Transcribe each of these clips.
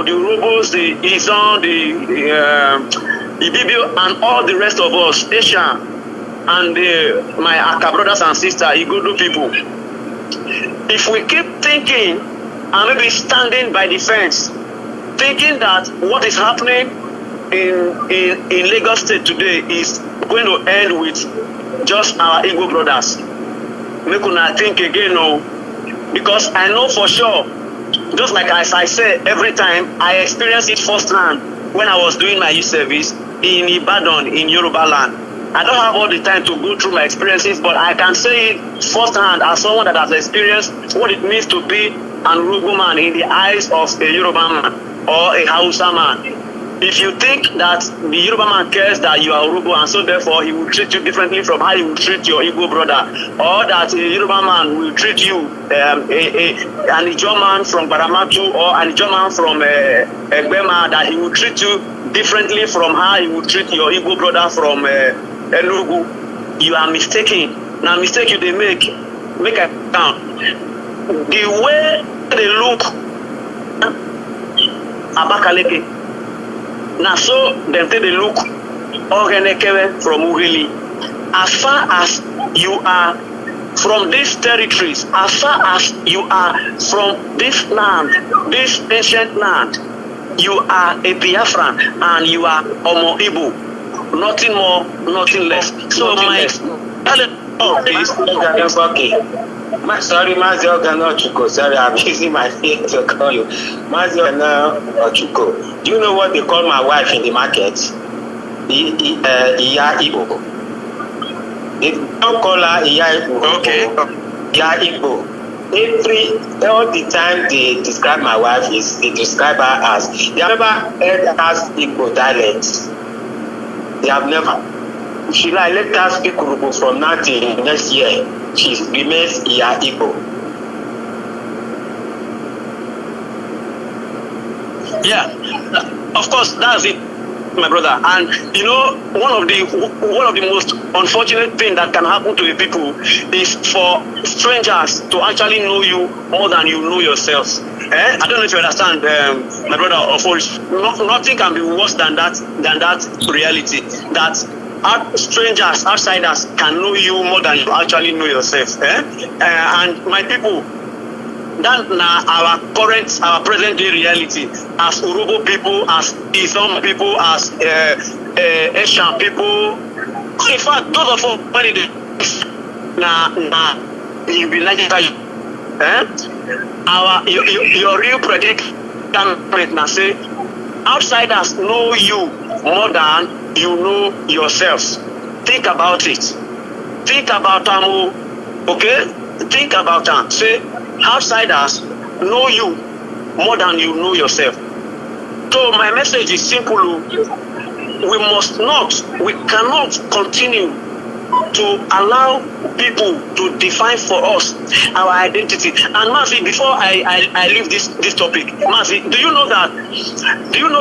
the Urobos, the Izon, the Ibibio, and all the rest of us, Asia, and my Aka brothers and sisters, Igodo people. If we keep thinking and maybe standing by the fence, thinking that what is happening in Lagos State today is going to end with just our Igbo brothers, make una think again, no, because I know for sure, just like as I say every time, I experienced it firsthand when I was doing my youth service in Ibadan, in Yoruba land. I don't have all the time to go through my experiences, but I can say it firsthand as someone that has experienced what it means to be an Urobo man in the eyes of a Yoruba man or a Hausa man. If you think that the Yoruba man cares that you are Urobo and so therefore he will treat you differently from how he will treat your Igbo brother, or that a Yoruba man will treat you, an Ijo man from Baramatu or an Ijo man from Egbema, that he will treat you differently from how he will treat your Igbo brother from Enugu, you are mistaken. Now mistake you they make a count. The way they look Abakaleke, now so them say they look Ogenekewe from Ugili. As far as you are from these territories, as far as you are from this land, this ancient land, you are a Biafran and you are Omo Igbo. Nothing more, nothing less. So please. Okay. Sorry, Mazi Iyke. Sorry, I'm using my name to call you. Mazi Iyke. Do you know what they call my wife in the market? Iya Igbo. They don't call her Iya Igbo. Okay. Iya Igbo. All the time they describe my wife they describe her as, they have never heard her speak Igbo dialects. They have never. She let her speak Urobo from now till next year. She remains Iya Igbo. Yeah, of course, that's it, my brother. And you know, one of the most unfortunate things that can happen to the people is for strangers to actually know you more than you know yourselves. I don't know if you understand, my brother. Nothing can be worse than that reality. That strangers, outsiders can know you more than you actually know yourself. And my people, that now our present day reality as Urobo people, as Islam people, as Asian people. In fact, those of us when they you be like your real predicament now say outsiders know you more than you know yourselves. Think about it. Think about them, okay? Think about them. Say outsiders know you more than you know yourself. So my message is simple. We cannot continue to allow people to define for us our identity. And Mazi, before I leave this topic, Mazi, do you know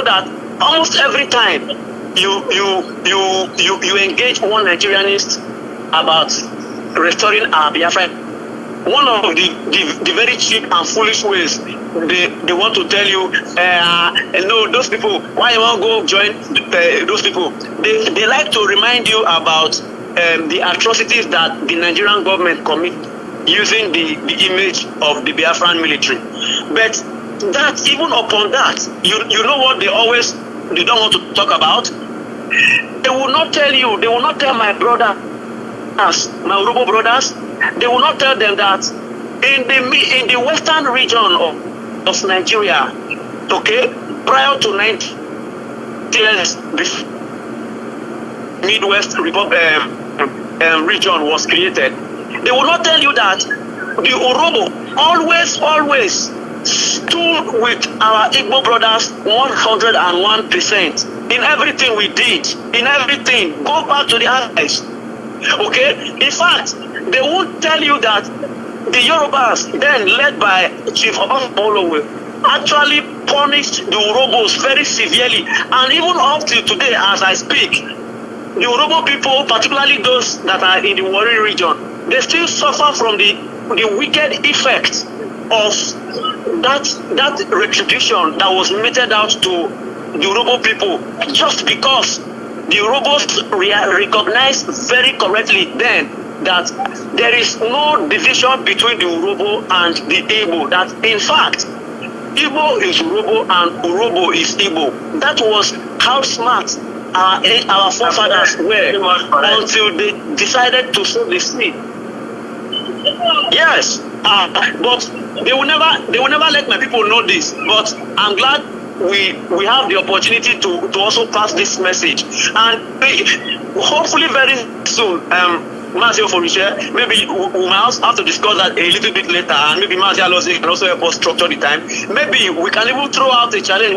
that almost every time you engage one Nigerianist about restoring our Biafra, one of the very cheap and foolish ways they want to tell you, no, those people, why you want to go join those people? They like to remind you about the atrocities that the Nigerian government commit using the image of the Biafran military. But that, even upon that, you know what they don't want to talk about? They will not tell you, they will not tell my brother, my Urobo brothers, they will not tell them that in the western region of Nigeria, okay, prior to 90 years, Midwest region was created, they will not tell you that the Urobo always stood with our Igbo brothers 101% in everything we did, in everything. Go back to the eyes. Okay? In fact, they won't tell you that the Yorubas, then led by Chief Obafolo, actually punished the Urobos very severely. And even up to today, as I speak, the Urobo people, particularly those that are in the Warri region, they still suffer from the wicked effects of that retribution that was meted out to the Urobo people, just because the Urobos recognized very correctly then that there is no division between the Urobo and the Igbo. That in fact, Igbo is Urobo and Urobo is Igbo. That was how smart our forefathers were until they decided to sow the seed. Yes, but they will never let my people know this. But I'm glad we have the opportunity to also pass this message, and hopefully very soon, Mazi Iyke, maybe we might have to discuss that a little bit later, and maybe Mazi Alozie can also help us structure the time. Maybe we can even throw out a challenge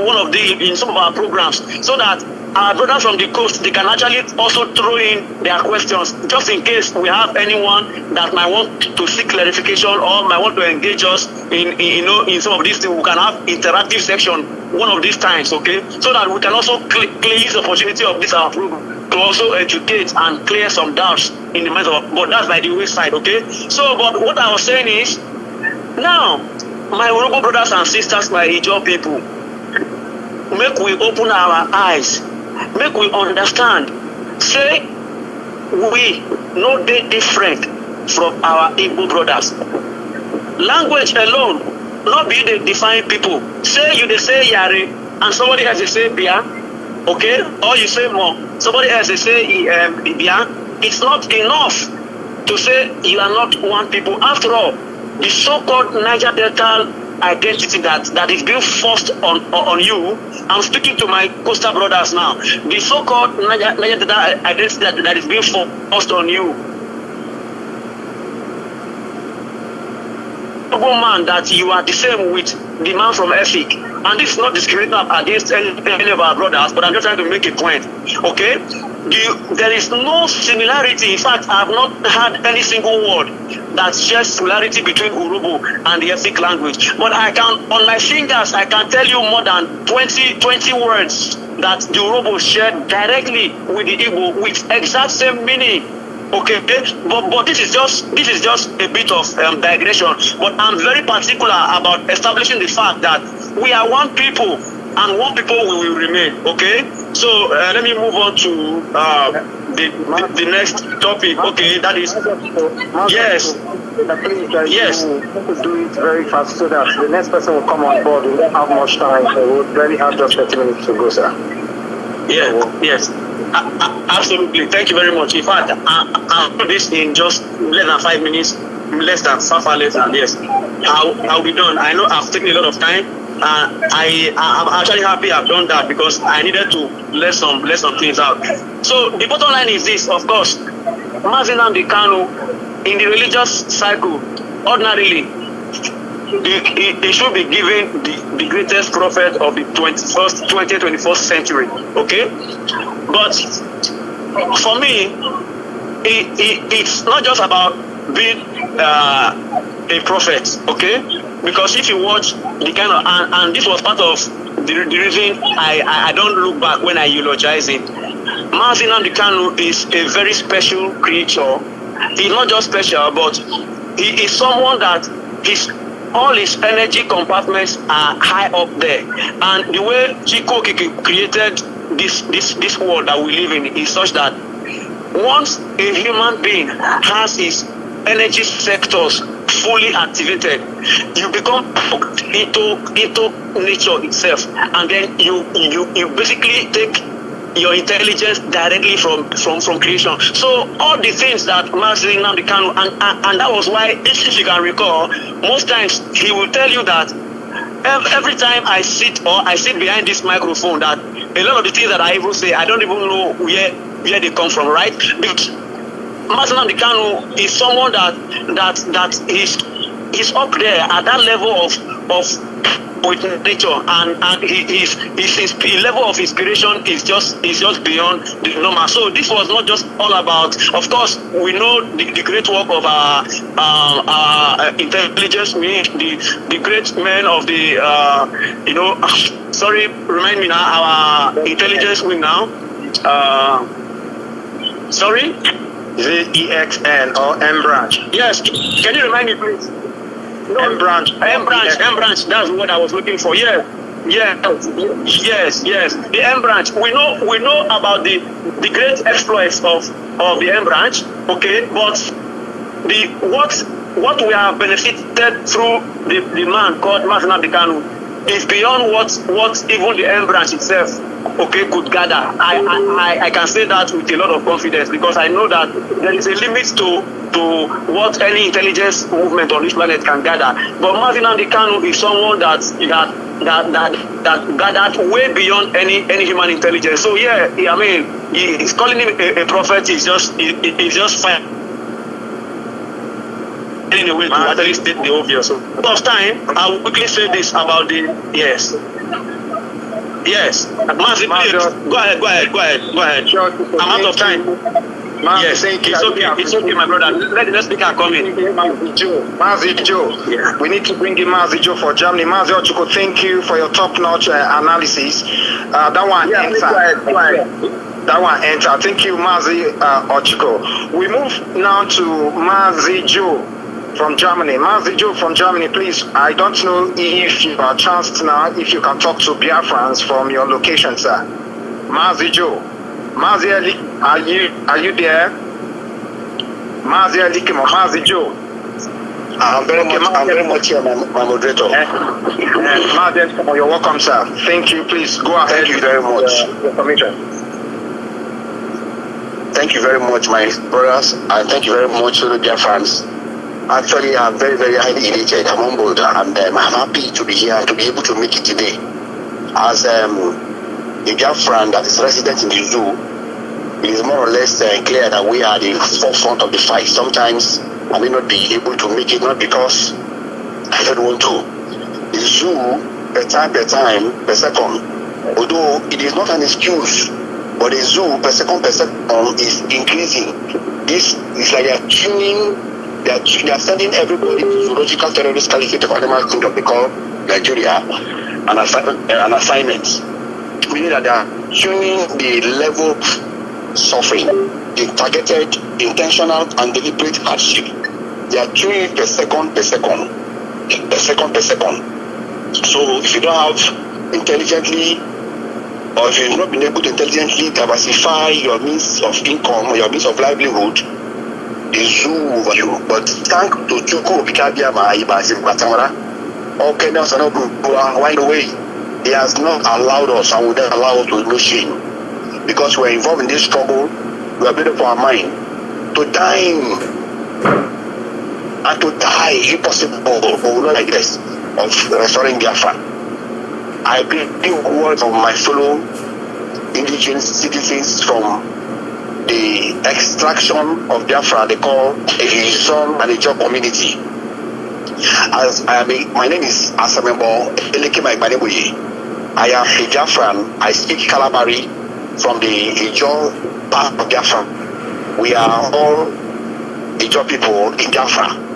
in some of our programs, so that our brothers from the coast, they can actually also throw in their questions, just in case we have anyone that might want to seek clarification or might want to engage us in some of these things. We can have interactive section one of these times, okay, so that we can also use the opportunity of this our program to also educate and clear some doubts in the minds of, but that's by the wayside, okay. So, but what I was saying is, now, my Urobo brothers and sisters, my Ijaw people, make we open our eyes, make we understand, say we no dey different from our Igbo brothers. Language alone not be dey define people. Say you dey say yare and somebody else dey say bia, okay, or you say more, somebody else dey say bia. It's not enough to say you are not one people. After all, the so-called Niger Delta identity that is being forced on you. I'm speaking to my coastal brothers now. The so-called Niger Delta identity that is being forced on you. Man, that you are the same with the man from Efik, and this is not discriminating against any of our brothers, but I'm just trying to make a point, okay? There is no similarity. In fact, I have not had any single word that shares similarity between Urobo and the Efik language, but I can, on my fingers, I can tell you more than 20 words that the Urobo shared directly with the Igbo with exact same meaning. Okay, but this is just a bit of digression. But I'm very particular about establishing the fact that we are one people, and one people we will remain. Okay, so let me move on to the next topic. Okay, that is yes. Yes. Do it very fast so that the next person will come on board. We don't have much time. So we'll barely have just 30 minutes to go, sir. Yes. Absolutely. Thank you very much. In fact, I'll do this in just less than 5 minutes, less than far less than yes. I'll be done. I know I've taken a lot of time. I'm actually happy I've done that because I needed to let some things out. So the bottom line is this, of course, Mazi Nnamdi Kanu, in the religious cycle, ordinarily, they should be given the greatest prophet of the 21st century, okay? But for me, it's not just about being a prophet, okay? Because if you watch the kind of, and this was part of the reason I don't look back when I eulogize him. Mazi Nnamdi Kanu is a very special creature. He's not just special, but he is someone that all his energy compartments are high up there, and the way Chiko created this world that we live in is such that once a human being has his energy sectors fully activated, you become hooked into nature itself, and then you basically take your intelligence directly from creation. So all the things that Mazi Nnamdi Kanu, and that was why, if you can recall, most times he will tell you that every time I sit behind this microphone, that a lot of the things that I even say, I don't even know where they come from, right? Because Mazi Nnamdi Kanu is someone that is up there at that level of with nature, and his level of inspiration is just beyond the normal. So this was not just all about, of course, we know the great work of our intelligence wing, the great men of the sorry, remind me now, our intelligence wing now. Sorry? Is it EXN or M branch? Yes. Can you remind me, please? M branch. M branch. That's what I was looking for. Yeah. Yes. The M branch. We know about the great exploits of the M branch. Okay, but what we have benefited through the man called Mazi Iyke Peters is beyond what even the M branch itself, okay, could gather. I can say that with a lot of confidence because I know that there is a limit to what any intelligence movement on this planet can gather. But Mazi Iyke Peters is someone that gathered way beyond any human intelligence. So yeah, I mean, he's calling him a prophet is just fine. Anyway, to actually state the obvious. So, of time, I will quickly say this about the yes. Mazi, please go ahead. Sure, I'm out of time. Yes, it's okay, my brother. Let the next speaker come in. Mazi Joe. Yeah. We need to bring in Mazi Joe for Germany. Mazi Ochuko, thank you for your top-notch analysis. That one That one enter. Thank you, Mazi Ochuko. We move now to Mazi Joe from Germany. Mazi Joe from Germany, please. I don't know if you have a chance now, if you can talk to Biafrans from your location, sir. Mazi Joe. Mazi are you there? Mazi Mazi Joe. I'm very much here, my moderator. Mazi, you're welcome, sir. Thank you. Please go ahead. Thank you very much. Your permission. Thank you very much, my brothers, and thank you very much to the Biafrans. Actually, I'm very, very highly elated. I'm humbled, and I'm happy to be here, to be able to make it today. As a Biafran that is resident in the zoo, it is more or less clear that we are the forefront of the fight. Sometimes I may not be able to make it, not because I don't want to. The zoo, per time, per second, although it is not an excuse, but the zoo, per second, is increasing. This is like they are tuning. They are sending everybody to zoological terrorist caliphate of animal kingdom they call Nigeria an assignment. Meaning that they are tuning the level of suffering, the targeted, intentional, and deliberate hardship. They are tuning it per second. So if you don't have intelligently, or if you've not been able to intelligently diversify your means of income or your means of livelihood, the zoo over you. But thank to Chuku Bikabiama Ibasi Matamara, okay, now why the way he has not allowed us and would not allow us to know shame. Because we're involved in this struggle, we are building for our mind to die and to die if possible, but we not like this of restoring Biafra. I bring words of my fellow indigenous citizens from the extraction of Biafra they call a son and a job community. As my name is Asamembo Eleke Maibaneboye. I am a Biafran. I speak Calabari from the Ijaw part of Biafra. We are all Ijaw people in Biafra.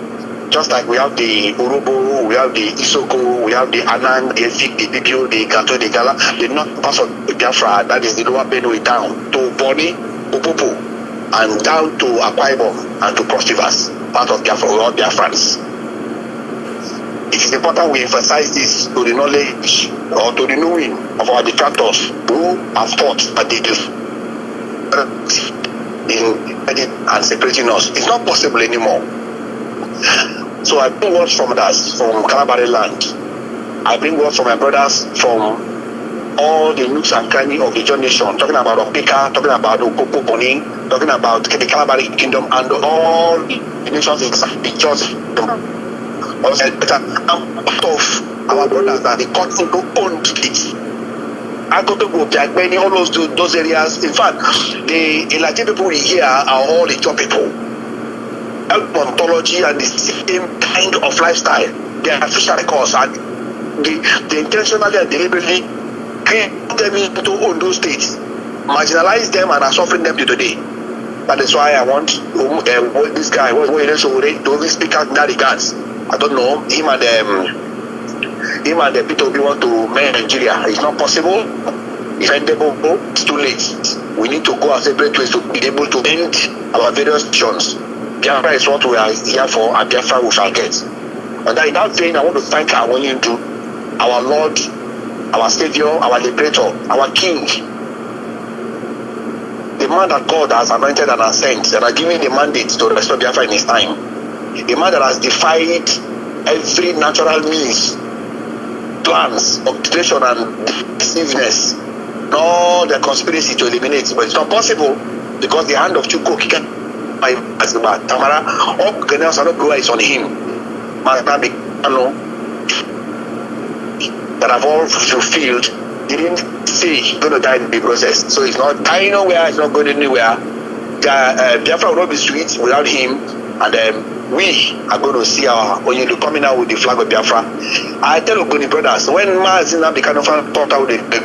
Just like we have the Urubu, we have the Isoko, we have the Anan, the Efik, the Bibio, the Gato, the Gala, the north part of Biafra, that is the lower Benue down to Boni, Upupu, and down to Akwa Ibom and to Cross Rivers, part of Biafra, we are all Biafrans. It is important we emphasize this to the knowledge or to the knowing of our detractors who have thought that they do in and separating us. It's not possible anymore. So I bring words from us, from Calabari land. I bring words from my brothers from all the nooks and crannies of the John Nation, talking about Opeka, talking about Okoko Boni, talking about the Calabari Kingdom and all the nations in the church. Part of our brothers that they cut into own it. I go to Biagbeni, all those areas. In fact, the Alozie people here are all the job people. Ontology and the same kind of lifestyle. They are official records and they intentionally and deliberately create them into Ondo states, marginalize them and are suffering them to today. That is why I want this guy to speak out in that regards. I don't know, him and the P2B want to make Nigeria. It's not possible. It's too late. We need to go our separate ways to be able to end our various nations. Biafra is what we are here for, and Biafra we shall get. And in that vein, I want to thank our Onyendu, our Lord, our Savior, our Liberator, our King, the man that God has anointed and has sent, and has given the mandate to restore Biafra in his time, a man that has defied every natural means, plans of destruction and deceiveness, all the conspiracy to eliminate, but it's not possible because the hand of Chukwu can Tamara, all Ghanaians are not going is on him. That have all fulfilled, didn't say he's going to die in the process. So he's not dying nowhere, he's not going anywhere. Biafra will not be sweet without him, and we are going to see our Onyendu coming out with the flag of Biafra. I tell Ogoni brothers, when Mazi Nnamdi Kanu popped out with the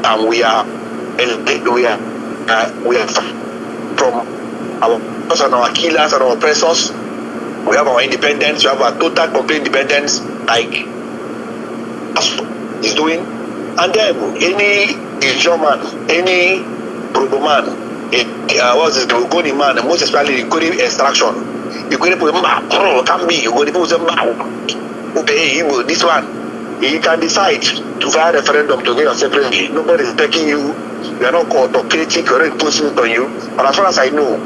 and we are from our killers and our oppressors. We have our independence. We have our total complete independence, like is doing. And then any German, any Probo man, what's this? Ogoni man, most especially the Ogoni extraction. You go to put can be. You go to put this one. You can decide to file a referendum to get yourself separately. Nobody is begging you. We are not autocratic or imposing it on you. But as far as I know,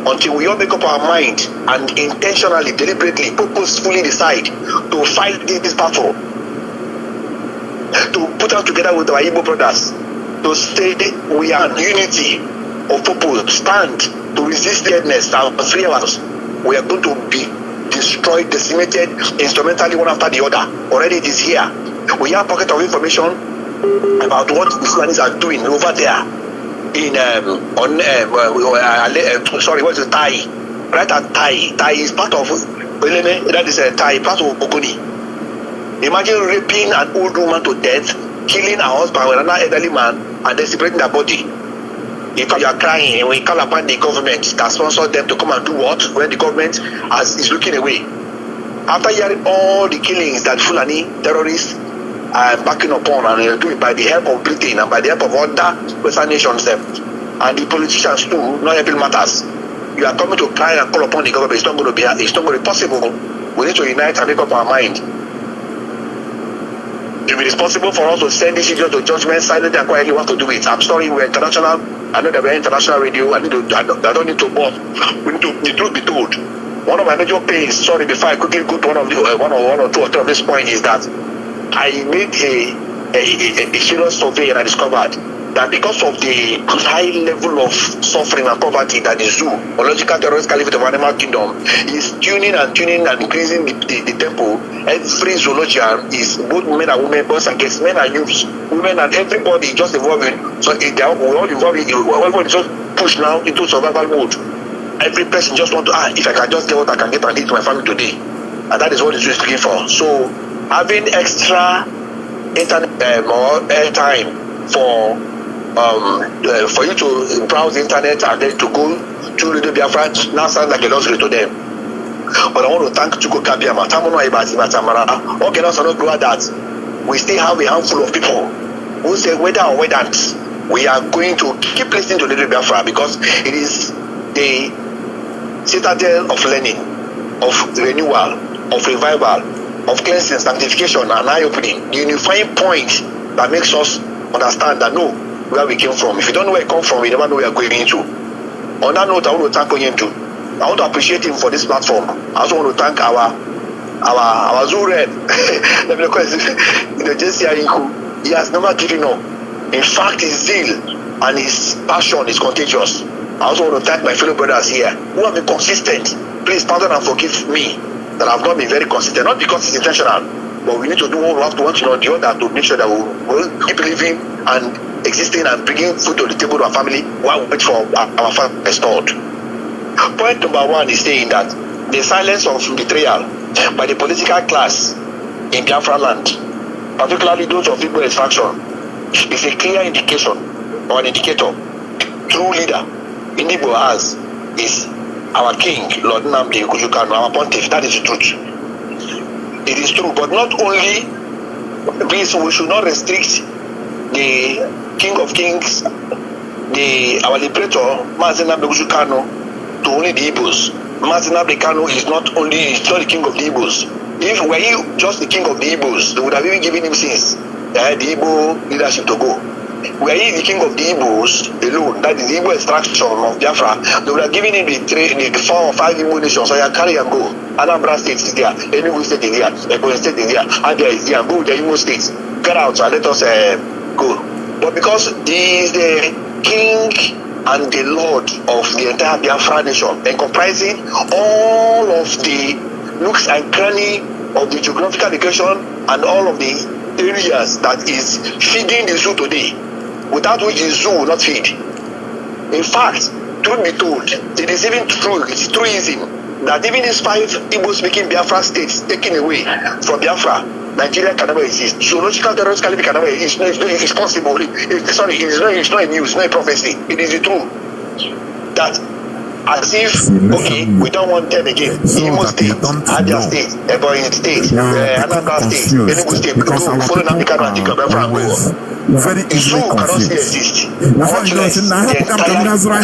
until we all make up our mind and intentionally, deliberately, purposefully decide to fight this battle, to put us together with our Igbo brothers, to say we are in unity of purpose, stand to resist deadness and free ours, we are going to be destroyed, decimated, instrumentally one after the other. Already it is here. We have pocket of information about what the Fulanis are doing over there in what's the Thai? Right at Thai. Thai is part of that is a Thai, part of Ogoni. Imagine raping an old woman to death, killing her husband with another elderly man, and then separating their body. You are crying, and we call upon the government that sponsored them to come and do what when the government is looking away. After hearing all the killings that Fulani terrorists are backing upon and doing by the help of Britain and by the help of other Western nations, and the politicians too, not helping matters. You are coming to cry and call upon the government. It's not going to be possible. We need to unite and make up our mind. It will be responsible for us to send this issue to judgment silently and quietly. Want to do it. I'm sorry, we're international. I know that we're international radio. I don't need to both. We need to the truth be told. One of my major pains, sorry, before I quickly go to one or two or three of this point, is that I made a serious survey and I discovered that because of the high level of suffering and poverty that the zoo, biological terrorist caliphate of animal kingdom, is tuning and increasing the tempo. Every zoologian is both men and women, boys and girls, men and youths, women and everybody just evolving. So we're all evolving. Everybody just pushed now into survival mode. Every person just want to, if I can just get what I can get and eat my family today. And that is what the zoo is looking for. So having extra internet or airtime for you to browse the internet and then to go to Radio Biafra now sounds like a luxury to them. But I want to thank Chukwu Kabiama. Okay, now so not glad that we still have a handful of people who say whether or whether we are going to keep listening to Radio Biafra because it is the citadel of learning, of renewal, of revival, of cleansing, sanctification, and eye-opening. The unifying point that makes us understand that no, where we came from. If you don't know where we come from, we never know where we are going into. On that note, I want to thank Onyendu. I want to appreciate him for this platform. I also want to thank our Zoo Red. Let me call it JCI. He has never given up. In fact, his zeal and his passion is contagious. I also want to thank my fellow brothers here who have been consistent. Please pardon and forgive me that I've not been very consistent. Not because it's intentional, but we need to do what we have to want to know the other to make sure that we will keep living and existing and bringing food to the table to our family while we wait for our family restored. Point number one is saying that the silence of betrayal by the political class in Biafra land, particularly those of Igbo extraction, is a clear indication or an indicator. True leader in Igbo has is our king, Lord Nnamdi Kanu, our pontiff. That is the truth. It is true, but not only this, we should not restrict the King of Kings, our liberator, Mazi Nnamdi Kanu, to only the Igbos. Mazi Nnamdi Kanu is not the king of the Igbos. If were he just the king of the Igbos, they would have even given him since the Igbo leadership to go. Were he the king of the Igbos alone, that is the Igbo extraction of Biafra, they would have given him the 4 or 5 Igbo nations, so you carry and go. Anambra State is there, Enugu State is there, Ebonyi State is there, Abia is there, go with the Imo State. Get out and let us go. But because he is the king and the lord of the entire Biafra nation, and comprising all of the nooks and cranny of the geographical location and all of the areas that is feeding the zoo today, without which the zoo will not feed. In fact, truth be told, it is even true, it's truism that even these 5 Igbo-speaking Biafra states taken away from Biafra, Nigeria can never exist. Zoological terrorist can never exist. It's possible. It's not a news, it's not a prophecy. It is the truth. That as if, okay, we don't want them again. Imo State, Abia State, Ebonyi State, Anambra State, Enugu State, we go follow Namikano and Jacob Biafra and go. Very easily confused. Much less the entire Biafra,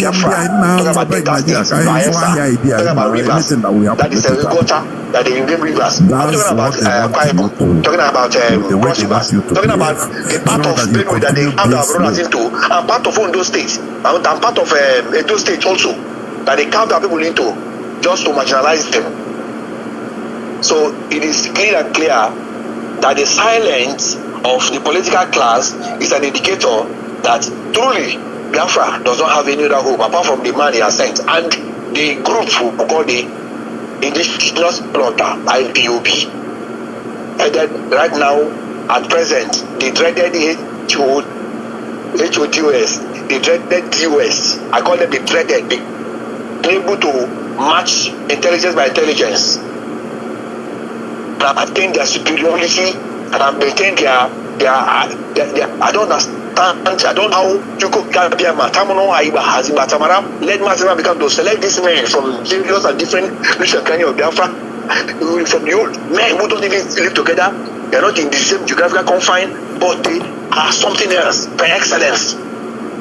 talking about the states, Bayelsa, talking about rivers, that is a water, that they name rivers. I'm talking about Kwaibom, talking about Cross Rivers, talking about the part of Benue that they have their brothers into, and part of Ondo State, and part of Edo State also, that they count their people into, just to marginalize them. So it is clear that the silence of the political class is an indicator that truly Biafra does not have any other hope apart from the man he has sent and the group who call the indigenous plotter, IPOB. And then right now, at present, the dreaded HODOS, the dreaded DOS, I call them the dreaded, able to match intelligence by intelligence, and attain their superiority, and maintain their I don't understand. I don't know how you could let Matamara become to select these men from various and different regions of Biafra, from the old men who don't even live together. They are not in the same geographical confine, but they are something else by excellence.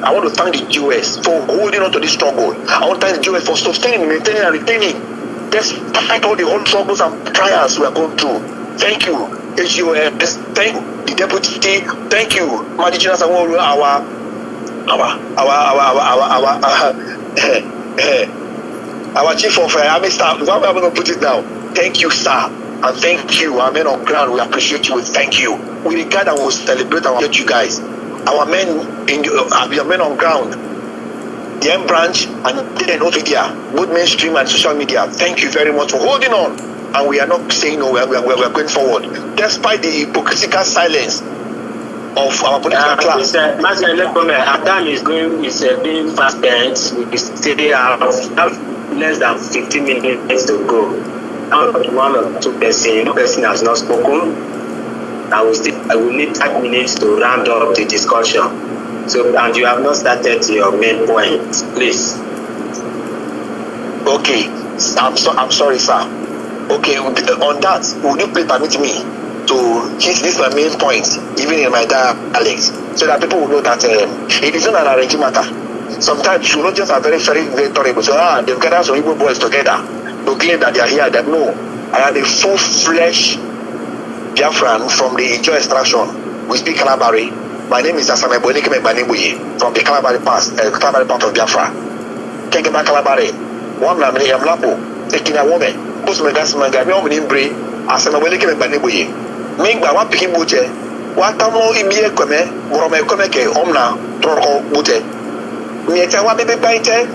I want to thank the US for holding on to this struggle. I want to thank the US for sustaining, maintaining, and retaining despite all the whole struggles and trials we are going through. Thank you, HUS. Thank the deputy. Thank you, Mazi Iyke our chief of army staff. How am I going to put it now? Thank you, sir, and thank you, our men on ground. We appreciate you. Thank you. We regard and will celebrate and get you guys. Our men your men on ground, the M branch and then media, both mainstream and social media. Thank you very much for holding on. And we are not saying no, we are going forward, despite the hypocritical silence of our political class. Mazi Iyke, our time is being fast spent. We still have less than 15 minutes to go. One or two person has not spoken. I will need 5 minutes to round up the discussion. So, and you have not started your main point, please. Okay, I'm sorry, sir. Okay, on that, would you please permit me to hit this my main point, even in my dialect, so that people will know that it is not an arranged matter. Sometimes theologians are very, very, very terrible. So, they've gathered some Igbo boys together to claim that they are here. That no, I am a full-fledged Biafran from the Ijo extraction. We speak Kalabari. My name is Unwavering from the Kalabari part of Biafra. Kengema Kalabari. One name is Amlapo. Taking a woman. Post Megasmanga, me on Imbre, as I'm awake in Banibuye. Make by one picking butcher. What come on in me, come, or my comeke, omna, Torco, Bute. Me tell what baby bite,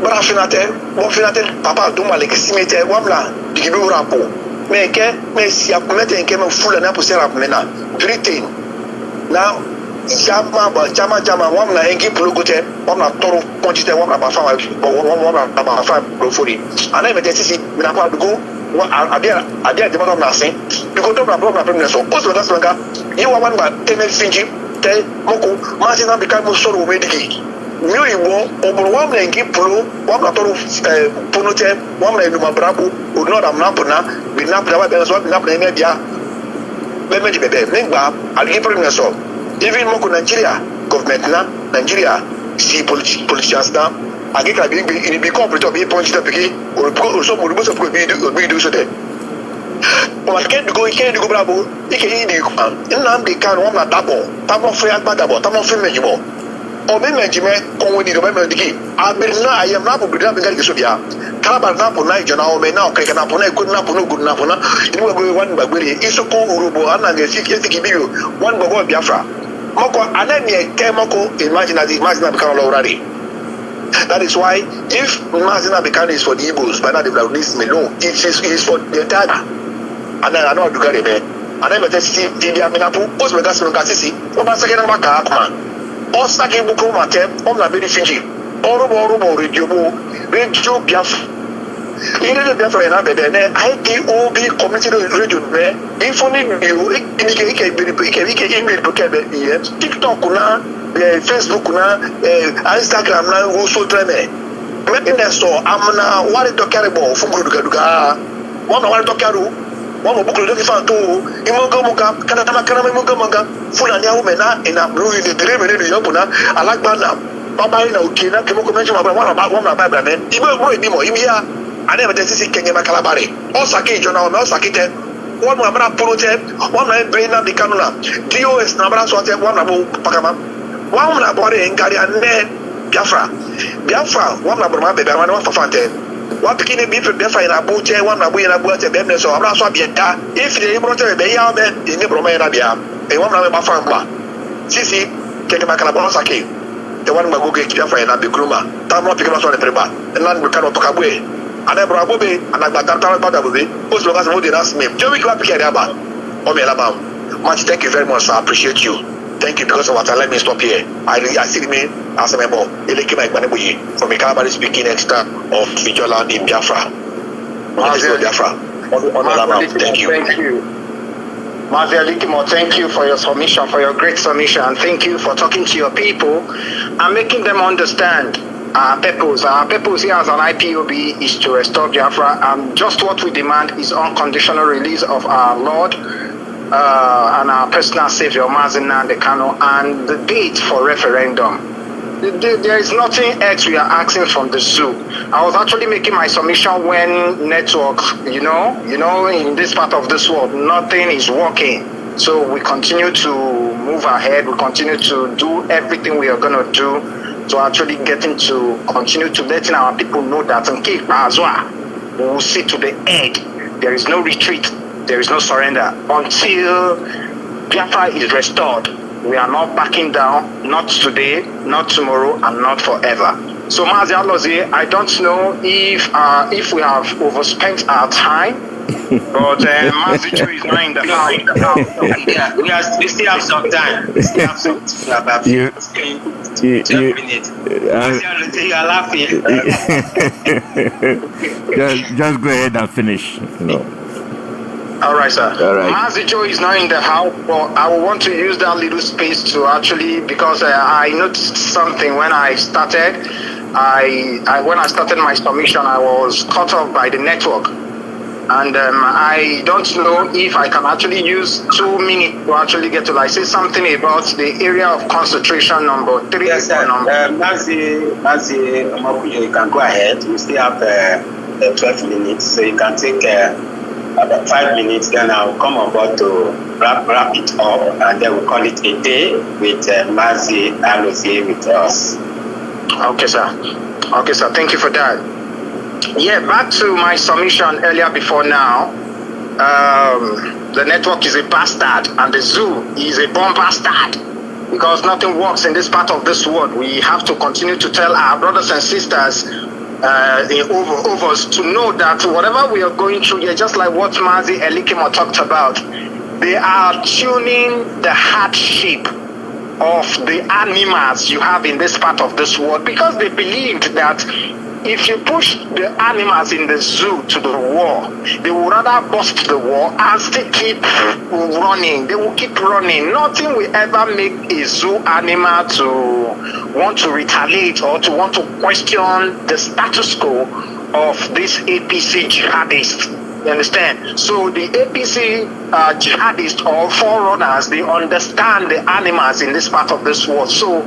Brafinate, Bofinate, Papa Dumalik, Simete, Wamla, the Gibu Rapo. Make me see a comet and came full and apple syrup mena. Britain. Now, Jama, Wamla, and keep Lugote, Wamla, Toro, Ponchite, Wamla, Bafama, Wamla, 5 Profuri. And I met a city, Minapa to go. I dare the bottom nothing. You go to my problem, so also that's longer. You are one by 10 Finji, Tell Moko, Martina become so ready. Really, overwhelming and keep Pro, Wamla Toro, Ponote, Wamla, Numa Brabo, would not have Napuna, be Napna, there's what Napna media. Maybe, Ningba, I'll give him a song. Even Moko Nigeria, government now, Nigeria, see politicians now. I get like being corporate or being punched up again, or some of the video so there. But can't go bravo. He can eat the Nnamdi Kanu on a double free and double, double free menu. Or maybe when you remember the game. I am not with the Sodia. Calabar Napo night, you know, may now take an apple, good enough, no good enough. You will go one by Willie. It's a cool Urubu, and I give you one Bobo Biafra. Moko, and then Kemoko, imagine as Mazina become already. That is why, if Mazina Bikan is for the Igbos, but not the Blaudis may know, it is for the entire. And then I know to get it. And then I see the Aminapu, post Megasino Cassisi, over second of Maka. All Saki Bukumate, on the very Fiji, Orobo, Radio Biafra. In the Biafra and Abbey, ITOB community radio, if only you indicate TikTok, Facebook, Instagram, also treme. Making a store, I'm now wanting to carry ball from Guduga. One of our Tokaru, one of Buku Fanto, Imogomuka, Kanamamugamanga, Fulania Mena, in a blue in the dream in the Yopuna, I like Bana, Baba in Okina, Kimoko mentioned about one of my Bible, even more Imia. I never did see Kenya Calabari. Osaki, Jonah, Osaki, one Mamma Purote, one man brain of the Canula, DOS Nabra Swate, one of Pacama, one about in Garian, Biafra, one of my baby, one for Fante. What can it be for Biafra in a boat, one of we in a boat, a business or Raswabieta, if they brought a Bayam in the Bromania, a one of my farmer. Sisi, Kenya Calabosaki, the one who get Biafra in a big rumor, Tamra Picas on the Preba, and none we cannot talk away. And I brought Bobby, and I got Bobby, most of us would ask me, Joey Clapicaba, Omi Alabama. Much thank you very much, I appreciate you. Thank you because of what I let me stop here. I see me as a member, Eleki Mike Manabuyi, from a Calabari speaking extra of Fijoland in Biafra. Mazi Biafra. Thank you. Thank you. Mazi Iyke, thank you for your submission, for your great submission, and thank you for talking to your people and making them understand. Our purpose here as an IPOB is to restore Biafra, and just what we demand is unconditional release of our Lord and our personal Savior, Mazi Nnamdi Kanu, and the date for referendum. There is nothing else we are asking from the zoo. I was actually making my submission when network, you know, in this part of this world, nothing is working. So we continue to move ahead. We continue to do everything we are going to do to actually getting to continue to letting our people know that in Cape Azwa, we will see to the end. There is no retreat. There is no surrender until Biafra is restored. We are not backing down, not today, not tomorrow, and not forever. So, Mazi Alozie, I don't know if we have overspent our time, but Mazi is not in the house. Yeah, we still have some time. We still have some time. About 12 minutes. You are laughing. just go ahead and finish. No. All right, sir. All right. Mazi is not in the house, but I will want to use that little space to actually, because I noticed something when I started. When I started my submission, I was cut off by the network. And I don't know if I can actually use 2 minutes to actually get to say something about the area of concentration number 3. Yes, sir. Mazi, you can go ahead. We still have 12 minutes, so you can take about 5 minutes. Then I'll come on board to wrap it up, and then we'll call it a day with Mazi Alozie with us. Okay, sir. Thank you for that. Yeah, back to my submission earlier before now. The network is a bastard and the zoo is a bomb bastard, because nothing works in this part of this world. We have to continue to tell our brothers and sisters over us to know that whatever we are going through here, just like what Mazi Iyke talked about, they are tuning the hardship of the animals you have in this part of this world, because they believed that if you push the animals in the zoo to the wall, they will rather bust the wall and still keep running. They will keep running. Nothing will ever make a zoo animal to want to retaliate or to want to question the status quo of this APC jihadists. You understand? So the APC jihadists or forerunners, they understand the animals in this part of this world. So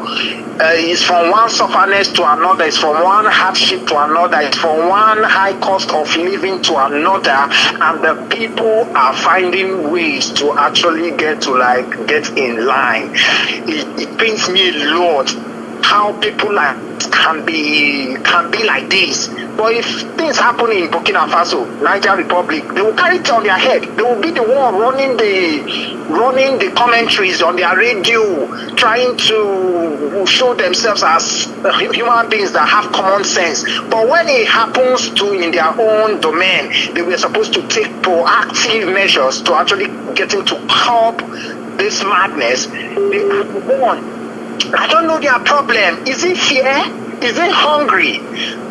it's from one sufferness to another, it's from one hardship to another, it's from one high cost of living to another, and the people are finding ways to actually get in line. It pains me a lot how people can be like this. But if things happen in Burkina Faso, Niger Republic, they will carry it on their head. They will be the one running the commentaries on their radio, trying to show themselves as human beings that have common sense. But when it happens in their own domain, they were supposed to take proactive measures to actually get into curb this madness. They are the one. I don't know their problem. Is it fear? Is it hungry?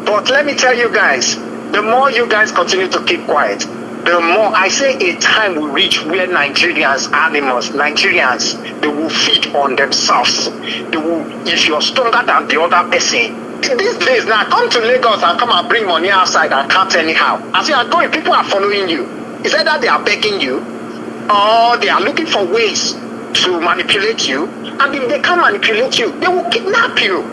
But let me tell you guys, the more you guys continue to keep quiet, the more I say a time will reach where Nigerians, they will feed on themselves. They will, if you're stronger than the other person. These days now, come to Lagos and come and bring money outside and count anyhow. As you are going, people are following you. Is that they are begging you, or they are looking for ways to manipulate you? And if they can't manipulate you, they will kidnap you.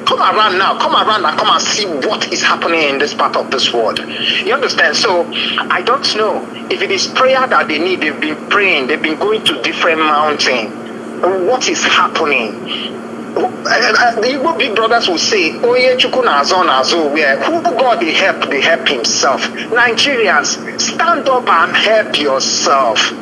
Come around now, come and see what is happening in this part of this world. You understand? So I don't know if it is prayer that they need. They've been praying, they've been going to different mountains. What is happening? The Igbo big brothers will say, Oye Chukwu Nazo Nazo, where who God they help himself. Nigerians, stand up and help yourself.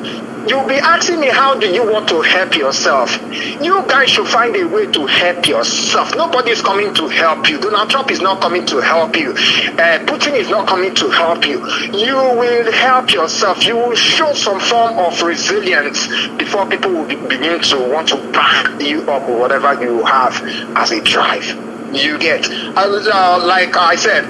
You'll be asking me, how do you want to help yourself? You guys should find a way to help yourself. Nobody is coming to help you. Donald Trump is not coming to help you. Putin is not coming to help you. You will help yourself. You will show some form of resilience before people will begin to want to back you up or whatever you have as a drive. You get, like I said,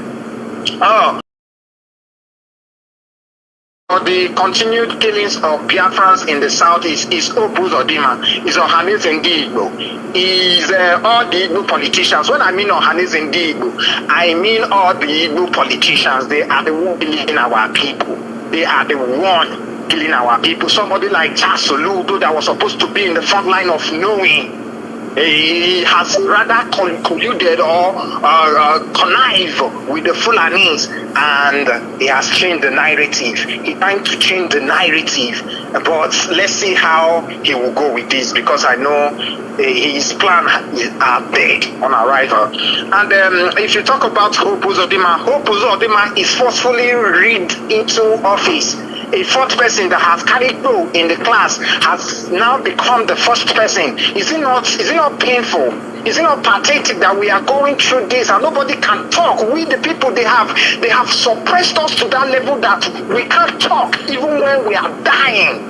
the continued killings of Biafrans in the southeast is Obuzodima, is Ohanes Ndigbo, is all the Igbo politicians. When I mean Ohanes Ndigbo, I mean all the Igbo politicians. They are the one killing our people. They are the one killing our people. Somebody like Charles Soludo that was supposed to be in the front line of knowing, he has rather colluded or connived with the Fulanis, and he has changed the narrative. He's trying to change the narrative, but let's see how he will go with this, because I know his plan are dead on arrival. And if you talk about Hope Uzodinma is forcefully read into office. A fourth person that has carried through in the class has now become the first person. Is it not painful? Is it not pathetic that we are going through this and nobody can talk? We the people, they have suppressed us to that level that we can't talk even when we are dying.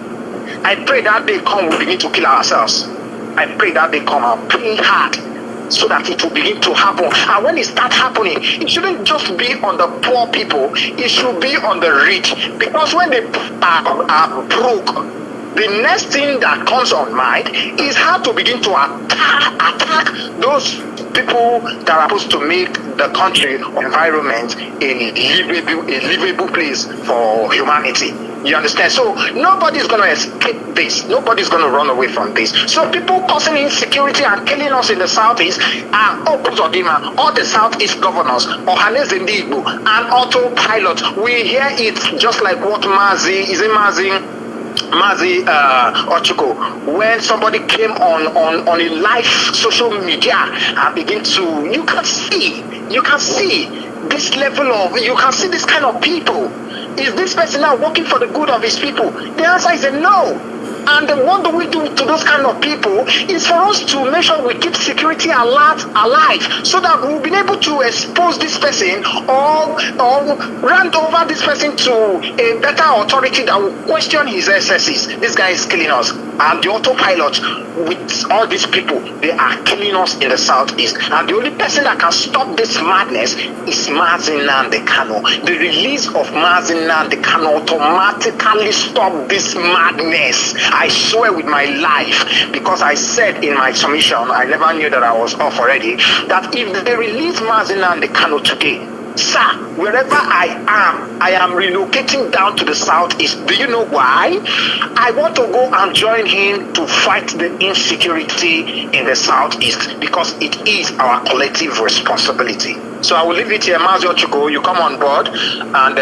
I pray that day come, we begin to kill ourselves. I pray that they come and pray hard, so that it will begin to happen. And when it starts happening, it shouldn't just be on the poor people, it should be on the rich. Because when they are broke, the next thing that comes on mind is how to begin to attack those people that are supposed to make the country environment a livable place for humanity. You understand? So nobody's going to escape this. Nobody's going to run away from this. So people causing insecurity and killing us in the southeast are Obuzodinma, all the southeast governors, Ohanes Ndigbo, and autopilot. We hear it just like what Mazi Ochuko, when somebody came on a live social media and begin to, you can see this level of, you can see this kind of people. Is this person now working for the good of his people? The answer is a no. And what do we do to those kind of people is for us to make sure we keep security alert alive, so that we'll be able to expose this person or hand over this person to a better authority that will question his excesses. This guy is killing us. And the autopilot with all these people, they are killing us in the southeast. And the only person that can stop this madness is Mazi Nnamdi Kanu. The release of Mazi Nnamdi Kanu automatically stop this madness. I swear with my life, because I said in my submission, I never knew that I was off already, that if they release Mazi Nnamdi Kanu today, Sir, wherever I am relocating down to the southeast. Do you know why? I want to go and join him to fight the insecurity in the southeast because it is our collective responsibility. So I will leave it here. Mazi Iyke, you come on board and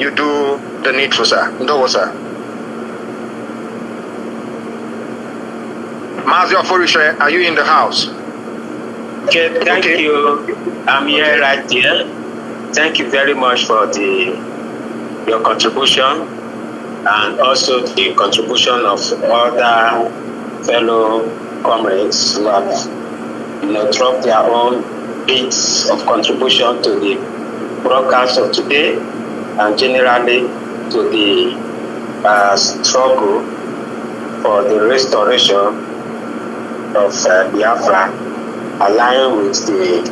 you do the needful, sir. No, sir. Mazi Iyke, are you in the house? Okay, thank you. I'm here right here. Thank you very much for your contribution and also the contribution of other fellow comrades who have, dropped their own bits of contribution to the broadcast of today and generally to the struggle for the restoration of Biafra, aligning with the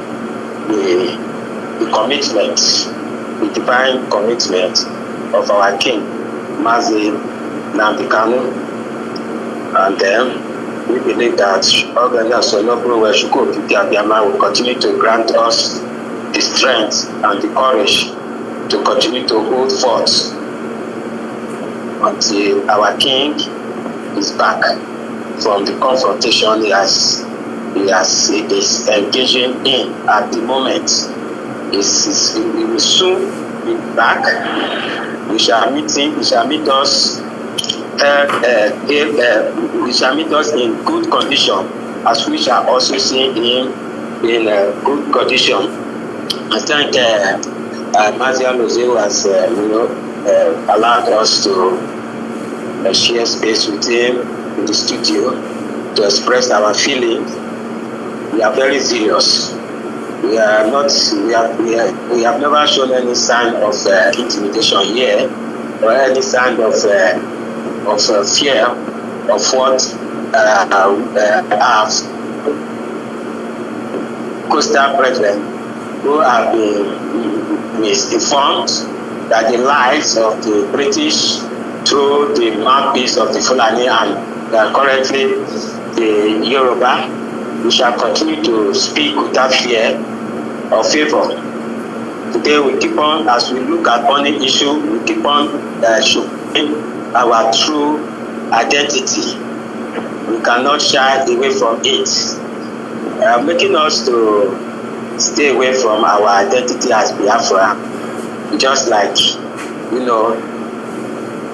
commitment, the divine commitment of our King, Mazi Nnamdi Kanu. And then we believe that Organization will continue to grant us the strength and the courage to continue to hold forth until our King is back from the confrontation he is engaging in at the moment. He will soon be back. We shall meet him. He shall meet us. We shall meet us in good condition, as we shall also see him in good condition. I thank Mazi Alozie who has allowed us to share space with him in the studio to express our feelings. We are very serious. We are not. We have never shown any sign of intimidation here, or any sign of fear of what our coastal brethren who have been misinformed that the lives of the British through the mouthpiece of the Fulani and currently the Yoruba. We shall continue to speak without fear or favor. Today we keep on, as we look at any issue, we keep on showing our true identity. We cannot shy away from it. Making us to stay away from our identity as Biafra, just like,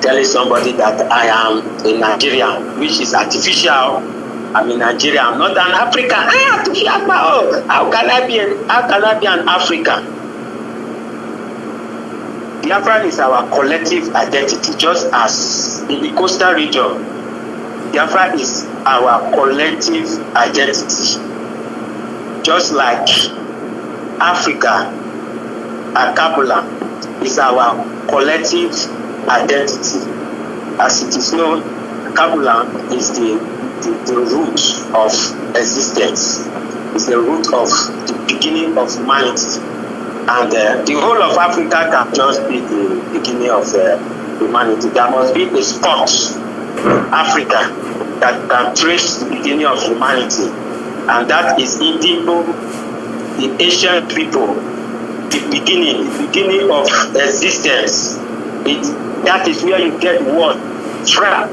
telling somebody that I am a Nigerian, which is artificial. I'm in Nigeria. I'm not an African. How can I be an African? Biafra is our collective identity, just as in the coastal region. Biafra is our collective identity, just like Africa, Akabula is our collective identity. As it is known, Akabula is the root of existence. It's the root of the beginning of humanity. And the whole of Africa can just be the beginning of humanity. There must be a spot, Africa, that can trace the beginning of humanity. And that is Indigo, the ancient people, the beginning of existence. That is where you get the word fra.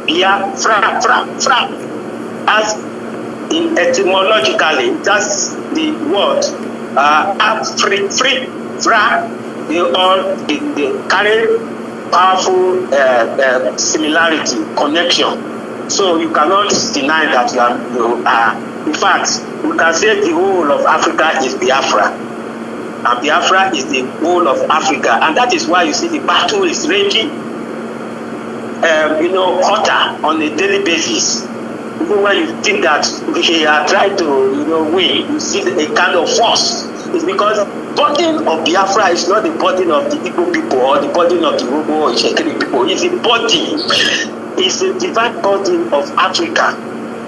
As in etymologically, that's the word free, fra. They carry powerful similarity, connection. So you cannot deny that you are. In fact, we can say the whole of Africa is Biafra, and Biafra is the whole of Africa, and that is why you see the battle is raging, hotter on a daily basis. Even when you think that we are trying to, win, you see a kind of force. It's because the burden of Biafra is not the burden of the Igbo people or the burden of the Robo or Shekiri people. It's the burden. It's the divine burden of Africa.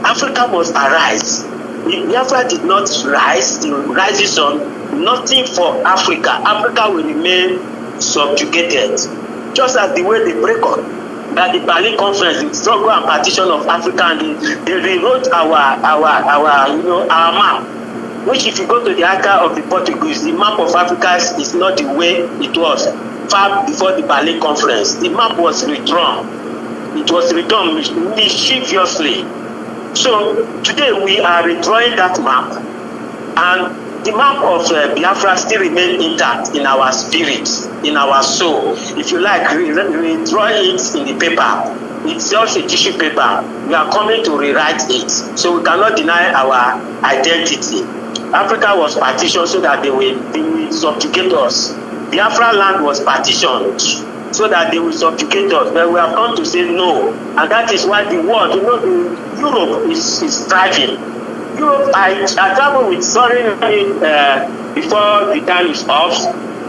Africa must arise. If Biafra did not rise, it rises on nothing for Africa. Africa will remain subjugated. Just as the way they break up. At the Berlin conference, the struggle and partition of Africa, and they rewrote our map. which if you go to the archive of the Portuguese, the map of Africa is not the way it was far before the Berlin Conference. The map was redrawn. It was redrawn mischievously. So today we are redrawing that map, and the map of Biafra still remains intact in our spirit, in our soul. If you like, redraw it in the paper. It's just a tissue paper. We are coming to rewrite it. So we cannot deny our identity. Africa was partitioned so that they will subjugate us. Biafra land was partitioned so that they will subjugate us. But we have come to say no. And that is why the world, Europe is thriving. Europe, I travel with before the time is off.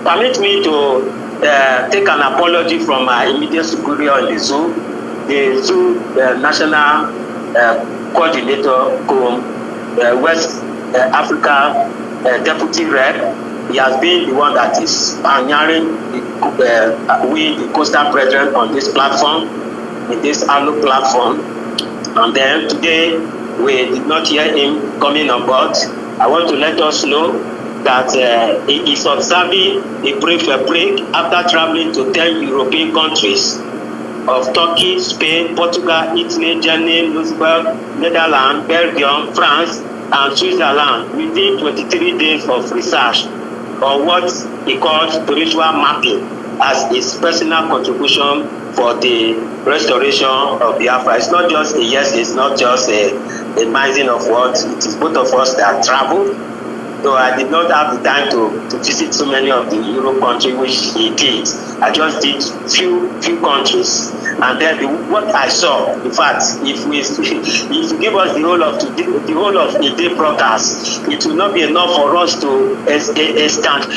Permit me to take an apology from my immediate superior in the zoo national coordinator, West Africa deputy rep. He has been the one that is pioneering the Coastal Brethren on this platform, in this Alozie platform. And then today, we did not hear him coming on board. I want to let us know that he is observing a brief break after traveling to 10 European countries of Turkey, Spain, Portugal, Italy, Germany, Luxembourg, Netherlands, Belgium, France, and Switzerland within 23 days of research on what he calls spiritual mapping as his personal contribution for the restoration of Biafra. It's not just a yes, it's not just a minding of words. It is both of us that traveled. So I did not have the time to visit so many of the Europe countries, which he did. I just did few countries, and then what I saw. In fact, if you give us the whole of a day broadcast, it will not be enough for us to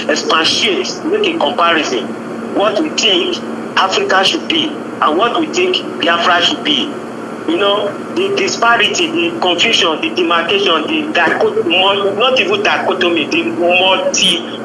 expatiate, make a comparison. What we think Africa should be and what we think Biafra should be. The disparity, the confusion, the demarcation, the dichotomy, not even dichotomy, the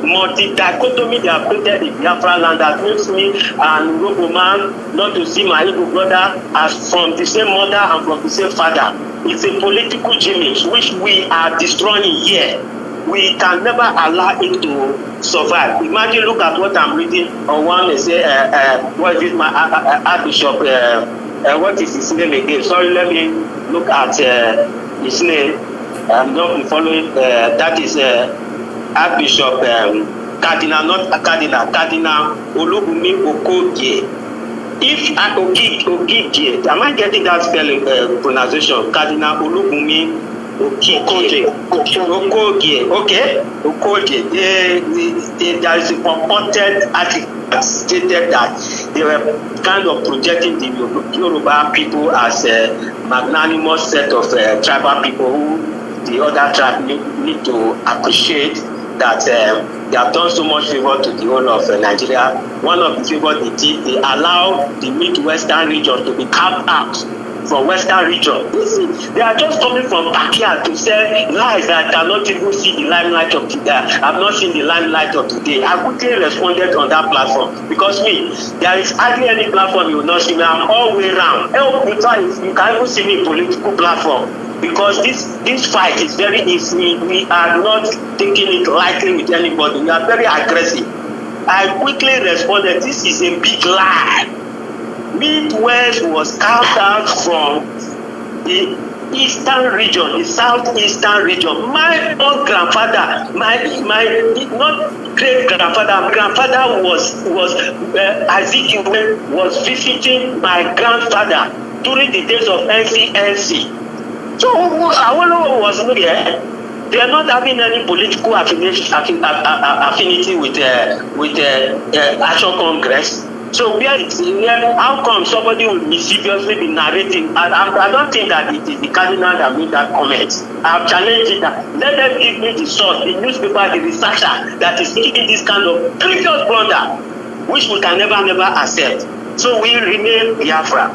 multi-dichotomy they have created in Biafra land that makes me an Igbo man not to see my Igbo brother as from the same mother and from the same father. It's a political gimmick which we are destroying here. We can never allow it to survive. Imagine, look at what I'm reading on one, what is it, my Archbishop, what is his name again? Sorry, let me look at his name. I'm not following. That is Archbishop Cardinal Olubunmi Okogie. If Okogie, am I getting that spelling pronunciation? Cardinal Olubunmi Okogie. Okay. Okogie. There is a purported article that stated that they were kind of projecting the Yoruba people as a magnanimous set of tribal people who the other tribe need to appreciate that they have done so much favor to the whole of Nigeria. One of the favors they did, they allowed the Midwestern region to be carved out from Western region. They are just coming from backyard to say lies that cannot even see the limelight of today. I've not seen the limelight of today. I quickly responded on that platform because there is hardly any platform you will not see me. I'm all the way around. You can even see me in political platform. Because this fight is very easy. We are not taking it lightly with anybody. We are very aggressive. I quickly responded, this is a big lie. Midwest was carved out from the eastern region, the southeastern region. My own grandfather, my not great grandfather, my grandfather was Ezekiel was visiting my grandfather during the days of NCNC. So Awolowo was not here. They are not having any political affinity with Action Congress. So how come somebody will mischievously be narrating? I don't think that it is the cardinal that made that comment. I have challenged it. Let them give me the source, the newspaper, the researcher that is making this kind of previous blunder, which we can never accept. So we remain Biafra.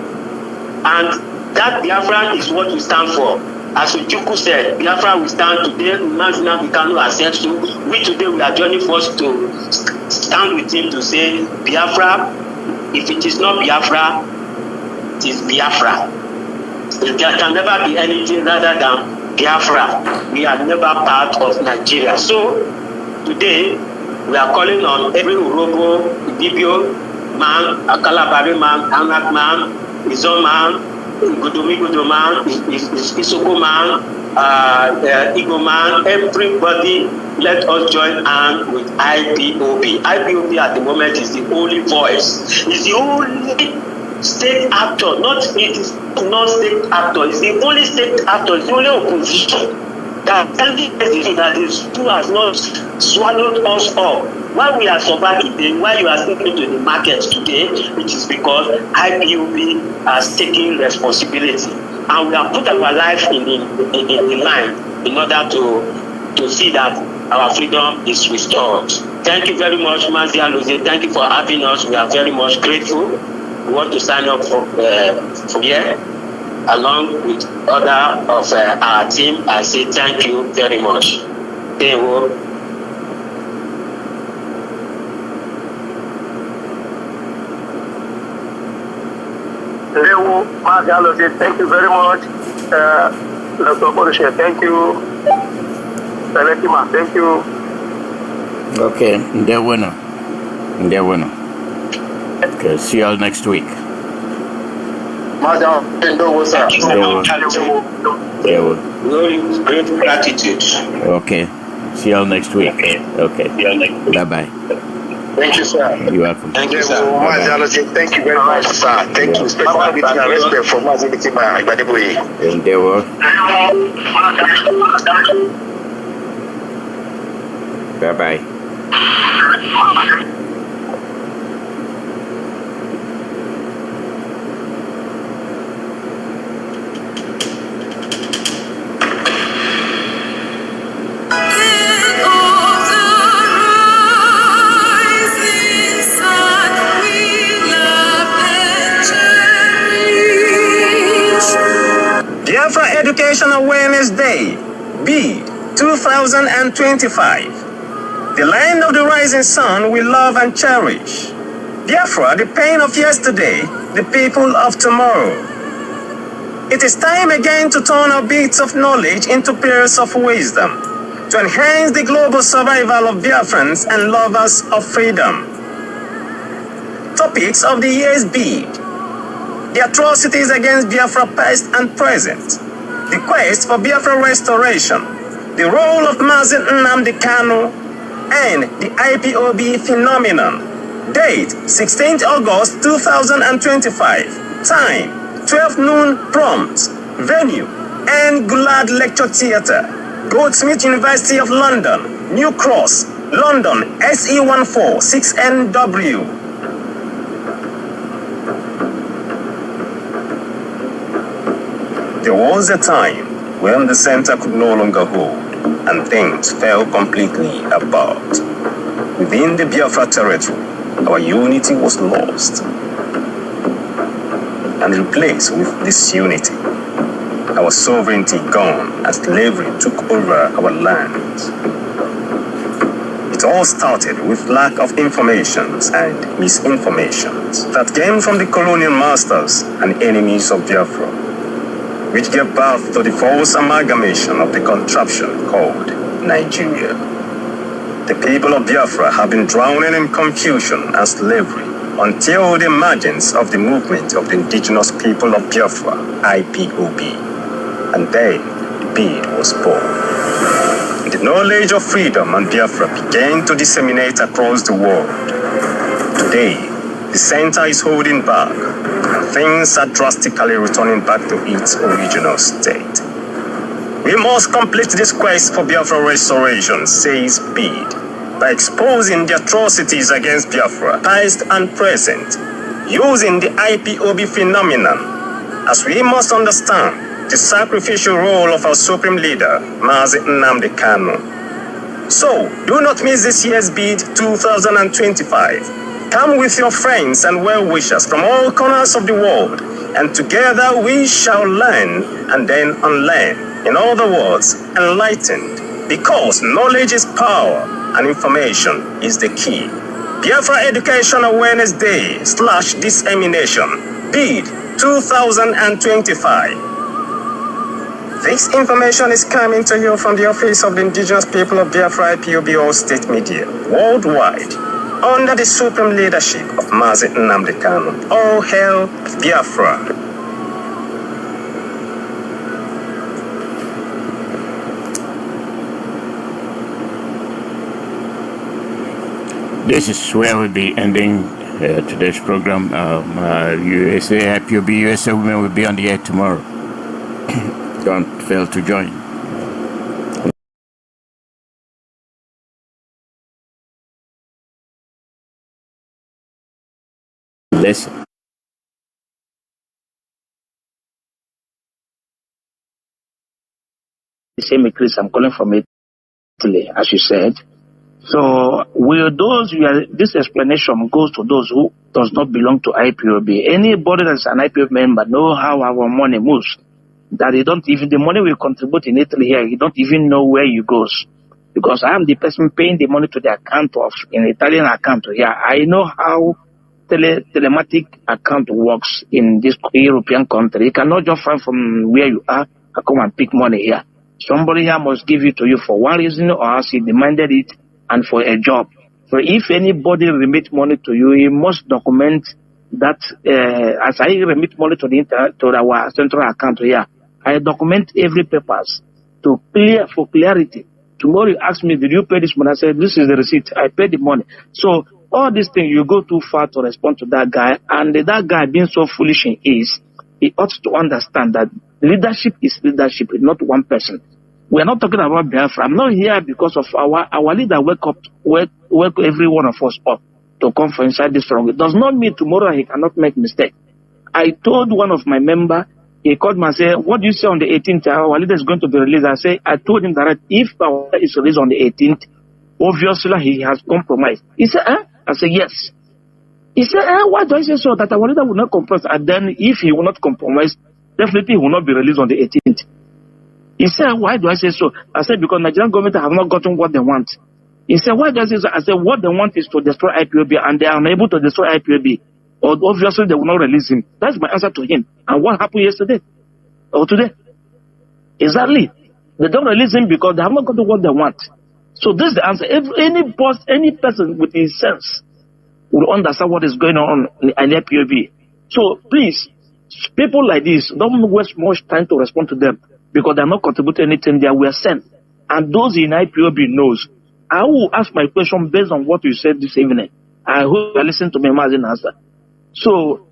And that Biafra is what we stand for. As Ojukwu said, Biafra will stand today. Mazina Bikano accepts to. We today we are joining force to stand with him to say Biafra. If it is not Biafra, it is Biafra. There can never be anything rather than Biafra. We are never part of Nigeria. So today we are calling on every Urobo, Ibibio man, Akalabari man, Anak man, Izo man, Gudu man, Isoko man, Igbo man, everybody, let us join hands with IPOB. IPOB at the moment is the only voice. It's the only state actor, it is not state actor, it's the only state actor, it's the only opposition that is who has not swallowed us up. Why we are surviving today, why you are sticking to the market today, it is because IPOB has taken responsibility. And we have put our life in the line in order to see that our freedom is restored. Thank you very much, Mazi Alozie. Thank you for having us. We are very much grateful. We want to sign up from here, along with other of our team. I say thank you very much. Mazi Alozie, thank you very much. Dr. Borishe, thank you. Selekima, thank you. Okay, they're winner. Okay, see y'all next week. Mazi Great gratitude. Okay, see y'all next week. Okay, bye-bye. Thank you, sir. You're welcome. Thank you, sir. Mazi Alozie, thank you very much, sir. Thank you. Special everything and respect for Mazi Iyke. Endeavor. Bye-bye. Biafra Education Awareness Day, B 2025. The land of the rising sun we love and cherish. Biafra, the pain of yesterday, the people of tomorrow. It is time again to turn our bits of knowledge into pairs of wisdom, to enhance the global survival of Biafrans and lovers of freedom. Topics of the year's bid: the atrocities against Biafra past and present, the quest for Biafra restoration, the role of Mazi Iyke and the IPOB phenomenon. Date 16th August 2025. Time 12 noon prompt. Venue and Gulad Lecture Theatre, Goldsmith University of London, New Cross, London, SE146NW. There was a time when the center could no longer hold and things fell completely apart. Within the Biafra territory, our unity was lost and replaced with disunity. Our sovereignty gone as slavery took over our lands. It all started with lack of informations and misinformations that came from the colonial masters and enemies of Biafra, which gave birth to the false amalgamation of the contraption called Nigeria. The people of Biafra have been drowning in confusion and slavery until the emergence of the movement of the indigenous people of Biafra, IPOB, and then the bid was born. The knowledge of freedom and Biafra began to disseminate across the world. Today, the center is holding back, and things are drastically returning back to its original state. We must complete this quest for Biafra restoration, says BID, by exposing the atrocities against Biafra, past and present, using the IPOB phenomenon, as we must understand the sacrificial role of our supreme leader, Mazi Iyke. So, do not miss this year's BID 2025. Come with your friends and well-wishers from all corners of the world, and together we shall learn and then unlearn. In other words, enlightened, because knowledge is power and information is the key. Biafra Education Awareness Day / dissemination, BID 2025. This information is coming to you from the Office of the Indigenous People of Biafra IPOB All State Media worldwide under the supreme leadership of Mazi Nnamdi Kanu. All hail Biafra. This is where we'll be ending today's program. USA IPOB USA Women will be on the air tomorrow. Don't fail to join. Listen. Same Chris, I'm calling from Italy, as you said. So, this explanation goes to those who does not belong to IPOB. Anybody that's an IPOB member know how our money moves. That the money we contribute in Italy here, you don't even know where it goes. Because I am the person paying the money to the account in Italian account here. I know how telematic account works in this European country. You cannot just find from where you are and come and pick money here. Somebody here must give it to you for one reason or else he demanded it and for a job. So if anybody remit money to you, he must document that as I remit money to our central account here, I document every papers for clarity. Tomorrow you ask me, did you pay this money? I said, this is the receipt. I paid the money. So all these things, you go too far to respond to that guy. And that guy being so foolish he ought to understand that leadership is leadership, not one person. We are not talking about Biafra. I'm not here because of our leader wake every one of us up to come for inside this struggle. It does not mean tomorrow he cannot make mistake. I told one of my member, he called me and said, what do you say on the 18th? Our leader is going to be released. I told him that if our leader is released on the 18th, obviously he has compromised. He said, I said, yes. He said, why do I say so? That our leader will not compromise. And then if he will not compromise, definitely he will not be released on the 18th. He said, why do I say so? I said, because Nigerian government have not gotten what they want. He said, why do I say so? I said, what they want is to destroy IPOB, and they are unable to destroy IPOB. Or obviously they will not release him. That's my answer to him. And what happened yesterday? Or today? Exactly. They don't release him because they have not gotten what they want. So this is the answer. If any person with his sense will understand what is going on in IPOB. So please, people like this, don't waste much time to respond to them because they are not contributing anything. They were sent. And those in IPOB knows. I will ask my question based on what you said this evening. I hope you listen to me, Mazi, and answer. So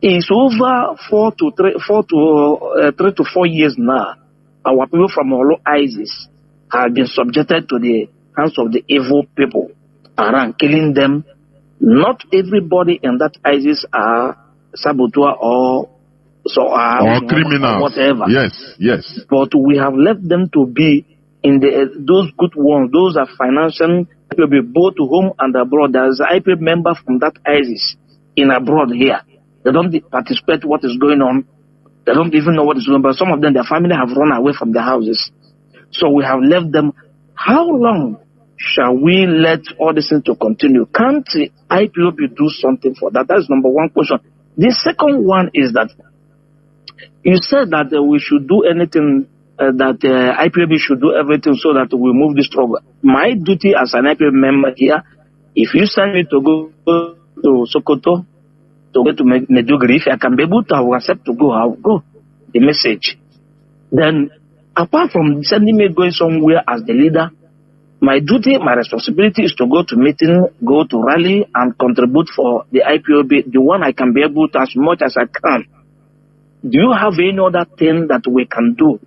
it's over 3 to 4 years now. Our people from all ISIS have been subjected to the hands of the evil people around, killing them. Not everybody in that ISIS are saboteur or criminals, whatever. Yes. But we have left them to be in those good ones. Those are financial people, both home and abroad. There's an IP member from that ISIS in abroad here. They don't participate what is going on. They don't even know what is going on. But some of them, their family have run away from their houses. So we have left them. How long shall we let all this thing to continue? Can't the IPOB do something for that? That's number one question. The second one is that you said that we should do anything, that IPOB should do everything so that we move this struggle. My duty as an IPOB member here, if you send me to go to Sokoto, to go to Meduguri, if I can be able to accept to go, I'll go. The message. Then, apart from sending me going somewhere as the leader, my duty, my responsibility is to go to meeting, go to rally, and contribute for the IPOB, the one I can be able to as much as I can. Do you have any other thing that we can do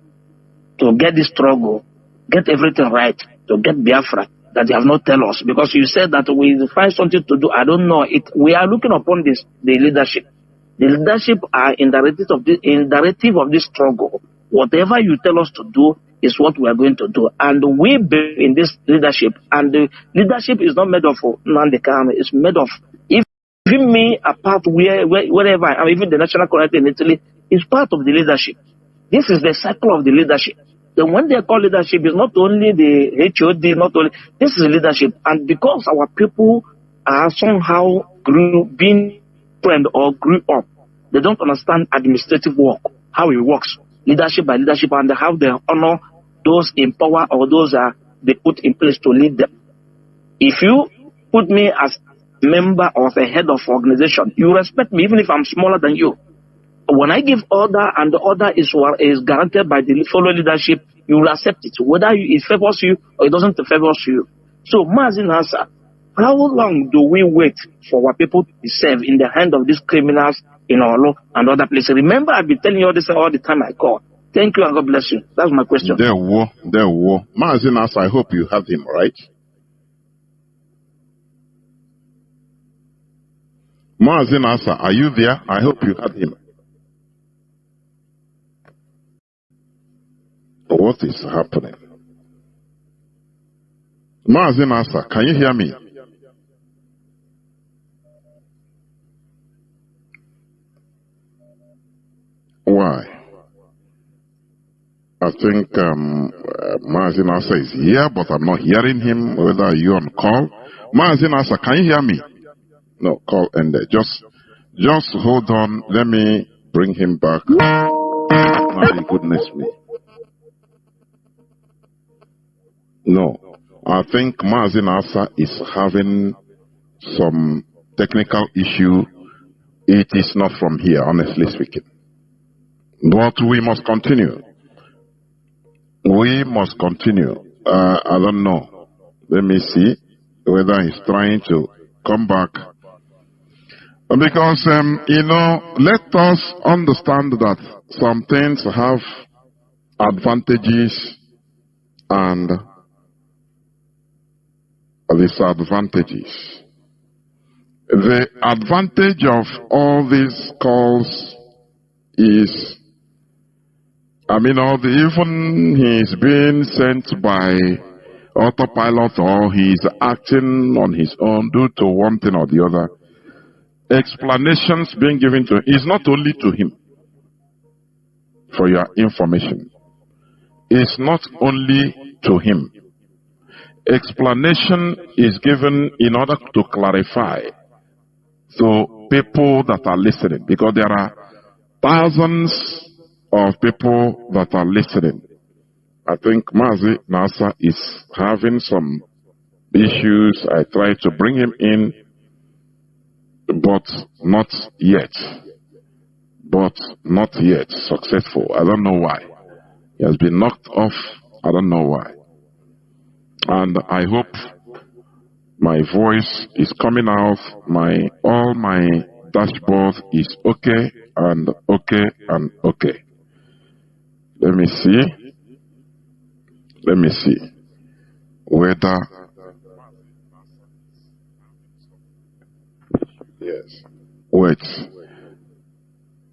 to get this struggle, get everything right, to get Biafra, that you have not tell us? Because you said that we find something to do. I don't know. We are looking upon the leadership. The leadership are in directive of this struggle. Whatever you tell us to do is what we are going to do. And we be in this leadership. And the leadership is not made of Nnamdi Kanu. It's made of, even me, apart wherever I am, even the national community in Italy, is part of the leadership. This is the cycle of the leadership. Then when they call leadership, it's not only the HOD, this is leadership. And because our people are somehow being trained or grew up, they don't understand administrative work, how it works. leadership by leadership, and they have the honor those in power or those they put in place to lead them. If you put me as member or the head of organization, you respect me even if I'm smaller than you. When I give order and the order is guaranteed by the fellow leadership, you will accept it, whether it favors you or it doesn't favor you. So, Mazi Iyke, how long do we wait for our people to be saved in the hand of these criminals in our law and other places? Remember, I've been telling you all this all the time I call. Thank you and God bless you. That's my question. There were. Mazi Iyke, I hope you have him, right? Mazi Iyke, are you there? I hope you have him. What is happening? Mazi Iyke, can you hear me? Why? I think Mazi Iyke is here, but I'm not hearing him. Whether you're on call. Mazi Iyke, can you hear me? No, call ended. Just hold on. Let me bring him back. My goodness me. No, I think Mazi Iyke is having some technical issue. It is not from here, honestly speaking. But we must continue. We must continue. I don't know. Let me see whether he's trying to come back. Because, let us understand that some things have advantages and disadvantages. The advantage of all these calls is, even he's being sent by autopilot or he's acting on his own due to one thing or the other. Explanations being given to him is not only to him, for your information. It's not only to him. Explanation is given in order to clarify to people that are listening, because there are thousands of people that are listening. I think Mazi Iyke is having some issues. I tried to bring him in, but not yet. Successful. I don't know why. He has been knocked off. I don't know why. And I hope my voice is coming out. All my dashboard is okay and okay and okay. Let me see whether. Yes. Wait.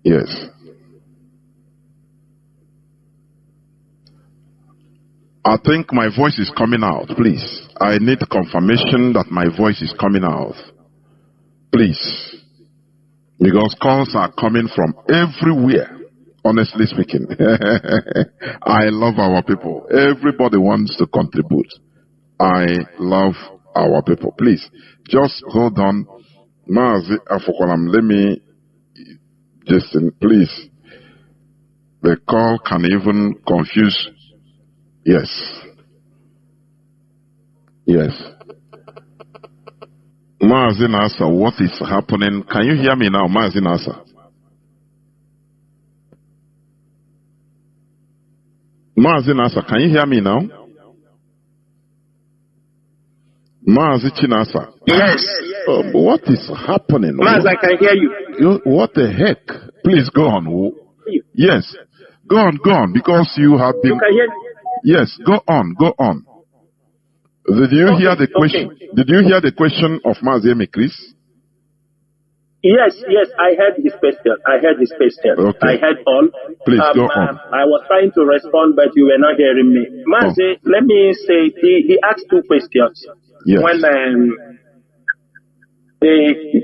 Yes. I think my voice is coming out, please. I need confirmation that my voice is coming out. Please. Because calls are coming from everywhere, honestly speaking. I love our people. Everybody wants to contribute. I love our people. Please, just hold on. Mazi Afokolam, let me just, please. The call can even confuse. Yes. Mazi Iyke, what is happening? Can you hear me now, Mazi Iyke? Mazi Iyke, can you hear me now? Mazi Iyke. Yes. What is happening? Mazi, I can hear you. What the heck? Please go on. Yes. Go on, because you have been. You can hear me? Yes, go on. Did you hear the question? Okay. Did you hear the question of Mazi Iyke Peters? Yes, I heard his question. Okay. I heard all. Please go on. I was trying to respond, but you were not hearing me. Mazi, let me say, he asked two questions. Yes. When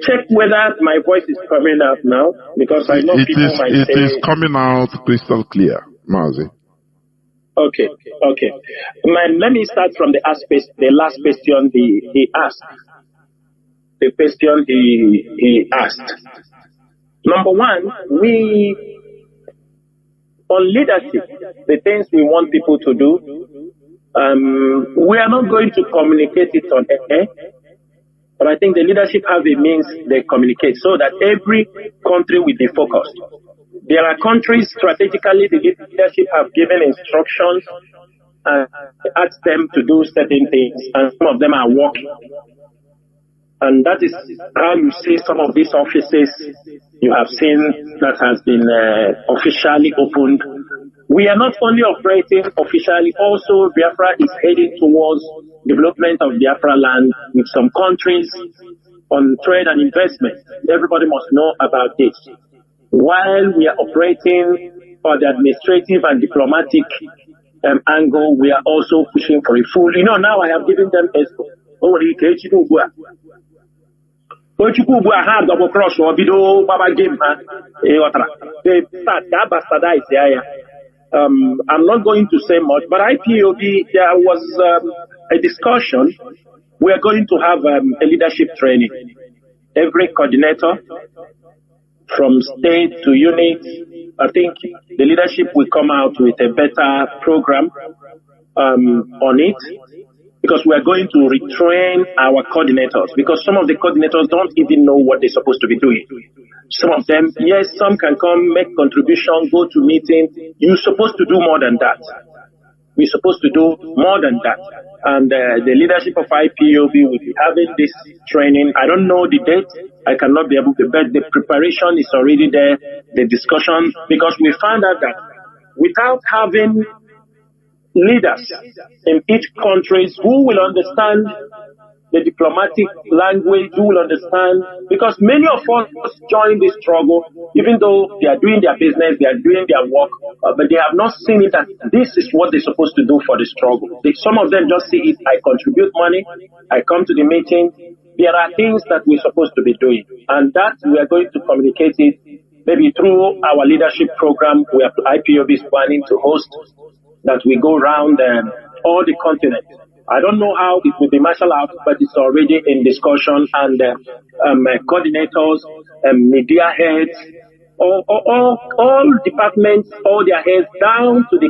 check whether my voice is coming out now, because I know people might say... It is coming out crystal clear, Mazi. Okay. Let me start from the last question he asked. The question he asked. Number one, On leadership, the things we want people to do, we are not going to communicate it on air, but I think the leadership have a means they communicate so that every country will be focused. There are countries strategically the leadership have given instructions and asked them to do certain things, and some of them are working. And that is how you see some of these offices you have seen that has been officially opened. We are not only operating officially, also Biafra is heading towards development of Biafra land with some countries on trade and investment. Everybody must know about this. While we are operating on the administrative and diplomatic angle, we are also pushing for a full. Now I have given them a double cross or video baba game. They start that bastardize. I'm not going to say much, but IPOB, there was a discussion. We are going to have a leadership training. Every coordinator, from state to unit, I think the leadership will come out with a better program on it, because we are going to retrain our coordinators, because some of the coordinators don't even know what they're supposed to be doing. Some of them, yes, some can come, make contribution, go to meeting. You're supposed to do more than that. We're supposed to do more than that. And the leadership of IPOB will be having this training. I don't know the date. I cannot be able to, but the preparation is already there, the discussion, because we found out that without having leaders in each country who will understand the diplomatic language, who will understand, because many of us join this struggle, even though they are doing their business, they are doing their work, but they have not seen it that this is what they're supposed to do for the struggle. Some of them just see it, I contribute money, I come to the meeting. There are things that we're supposed to be doing, and that we are going to communicate it maybe through our leadership program. We have IPOB is planning to host that we go around all the continent. I don't know how it will be marshaled out, but it's already in discussion, and coordinators, media heads, all departments, all their heads down to the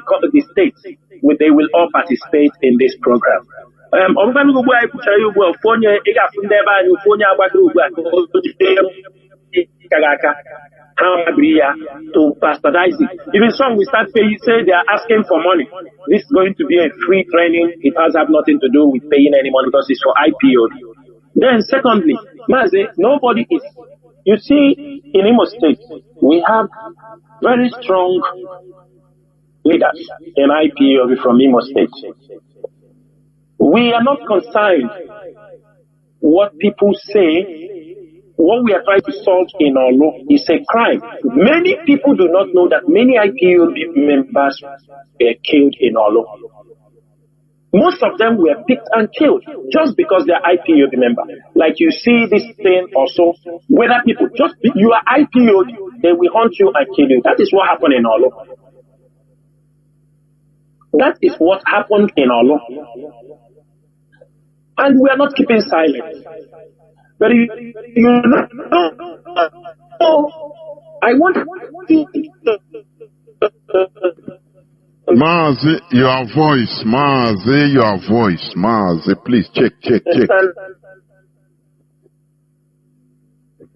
states, they will all participate in this program. To bastardize it. Even some we start paying, say they are asking for money. This is going to be a free training. It has nothing to do with paying any money because it's for IPO. Then secondly, Mazi, nobody is, you see, in Imo State, we have very strong leaders in IPO from Imo State. We are not concerned what people say. What we are trying to solve in our law is a crime. Many people do not know that many IPOB members were killed in our law. Most of them were picked and killed just because they are IPOB members. Like you see this thing also, whether people just, you are IPOB, they will hunt you and kill you. That is what happened in our law. That is what happened in our law. And we are not keeping silent. But you know, I want Mazi, your voice, Mazi, your voice, Mazi, please check.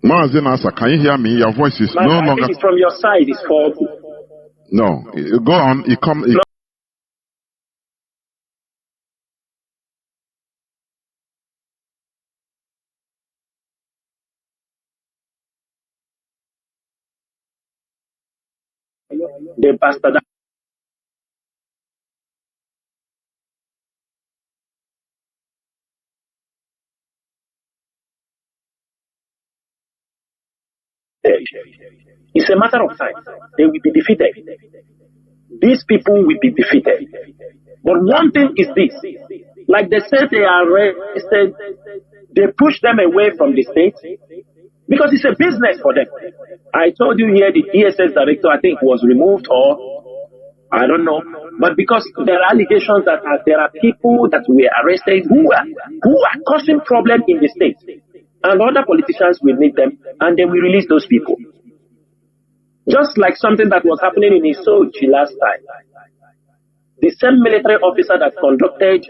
Mazi Nasa, can you hear me? Your voice is no longer. It's from your side, it's faulty. No, go on. The bastard. It's a matter of time. They will be defeated. These people will be defeated. But one thing is this. Like they said they are arrested, they push them away from the state because it's a business for them. I told you here the DSS director, I think, was removed, or I don't know. But because there are allegations that there are people that were arrested who are causing problem in the state. And other politicians will meet them and they will release those people. Just like something that was happening in Isochi last time. The same military officer that conducted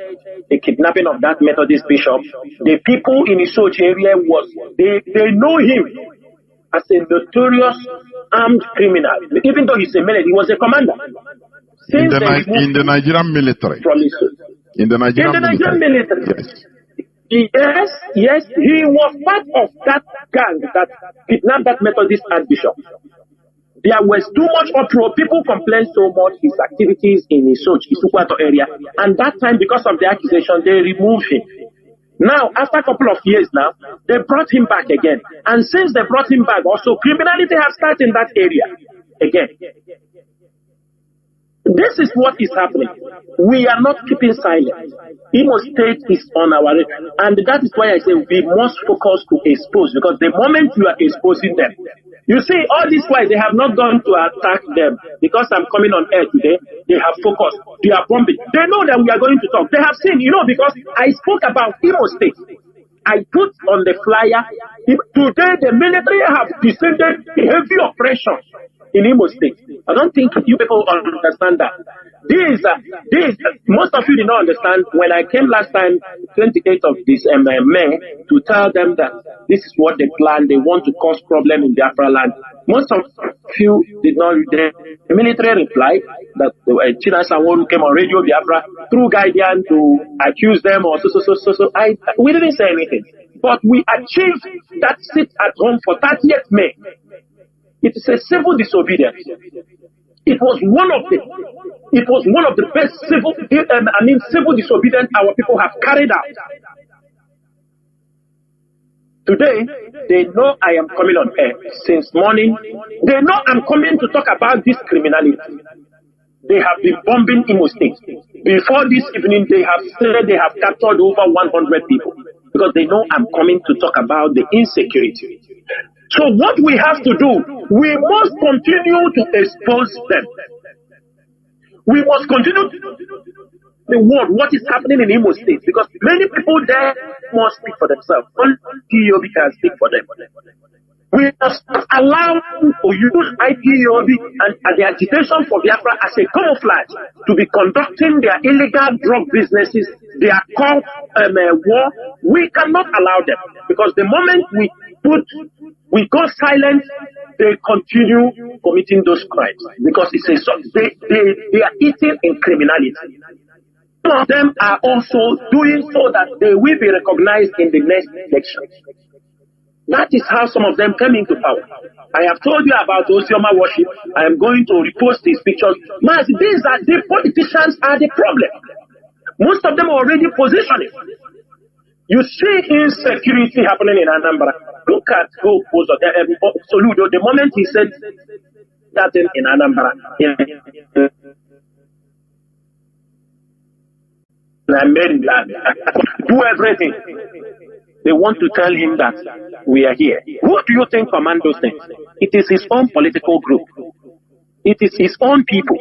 the kidnapping of that Methodist bishop, the people in Isochi area they know him as a notorious armed criminal. Even though he's a military, he was a commander. In the Nigerian military. In the Nigerian military. Yes, he was part of that gang that kidnapped that Methodist archbishop. There was too much uproar. People complained so much his activities in Isukwato area. And that time, because of the accusation, they removed him. Now, after a couple of years now, they brought him back again. And since they brought him back, also criminality has started in that area again. This is what is happening. We are not keeping silent. Imo State is on our radar. And that is why I say we must focus to expose. Because the moment you are exposing them, you see, all this while they have not gone to attack them. Because I'm coming on air today, they have focused. They are bombing. They know that we are going to talk. They have seen, because I spoke about Imo State. I put on the flyer, today the military have descended heavy oppression in Imo State. I don't think you people understand that. Most of you did not understand when I came last time, 28th of this May, to tell them that this is what they plan. They want to cause problem in Biafra land. Most of you did not read the military replied that China Sanwo came on Radio Biafra through Guardian to accuse them or so. We didn't say anything. But we achieved that sit at home for 30th May. It is a civil disobedience. It was one of the best civil disobedience our people have carried out. Today, they know I am coming on air since morning. They know I'm coming to talk about this criminality. They have been bombing Imo State. Before this evening, they have said they have captured over 100 people because they know I'm coming to talk about the insecurity. So what we have to do, we must continue to expose them. We must continue to the world what is happening in Imo State because many people there must speak for themselves. Only IPOB can speak for them. We must allow to use IPOB and the agitation for Biafra as a camouflage to be conducting their illegal drug businesses, their cult war. We cannot allow them because the moment we go silent, they continue committing those crimes because they are eating in criminality. Some of them are also doing so that they will be recognized in the next election. That is how some of them came into power. I have told you about Osioma worship. I am going to repost these pictures. Mazi, these are the politicians are the problem. Most of them are already positioning. You see insecurity happening in Anambra. Look at Soludo. The moment he said that in Anambra, do everything. They want to tell him that we are here. Who do you think commandos things? It is his own political group. It is his own people.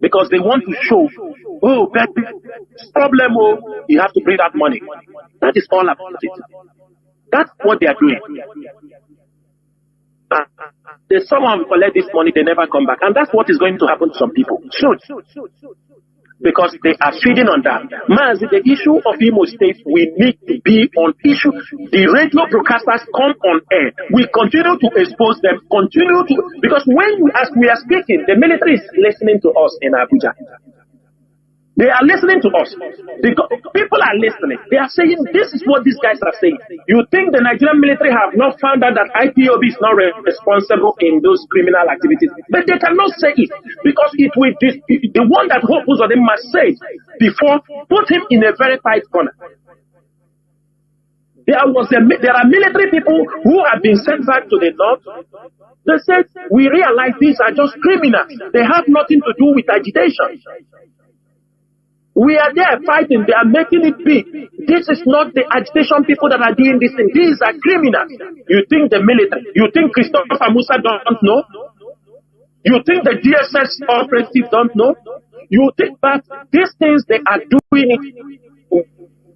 Because they want to show, problem, you have to bring out money. That is all about it. That's what they are doing. Someone collect this money, they never come back. And that's what is going to happen to some people. Soon. Because they are feeding on that. Mazi, the issue of Imo State, we need to be on issue. The radio broadcasters come on air. We continue to expose them, because as we are speaking, the military is listening to us in Abuja. They are listening to us. People are listening. They are saying, this is what these guys are saying. You think the Nigerian military have not found out that IPOB is not responsible in those criminal activities? But they cannot say it because the one that hopes on them must say it before put him in a very tight corner. There are military people who have been sent back to the north. They said, we realize these are just criminals. They have nothing to do with agitation. We are there fighting. They are making it big. This is not the agitation people that are doing this thing. These are criminals. You think the military, you think Christopher Musa don't know? You think the DSS operatives don't know? You think that these things they are doing it,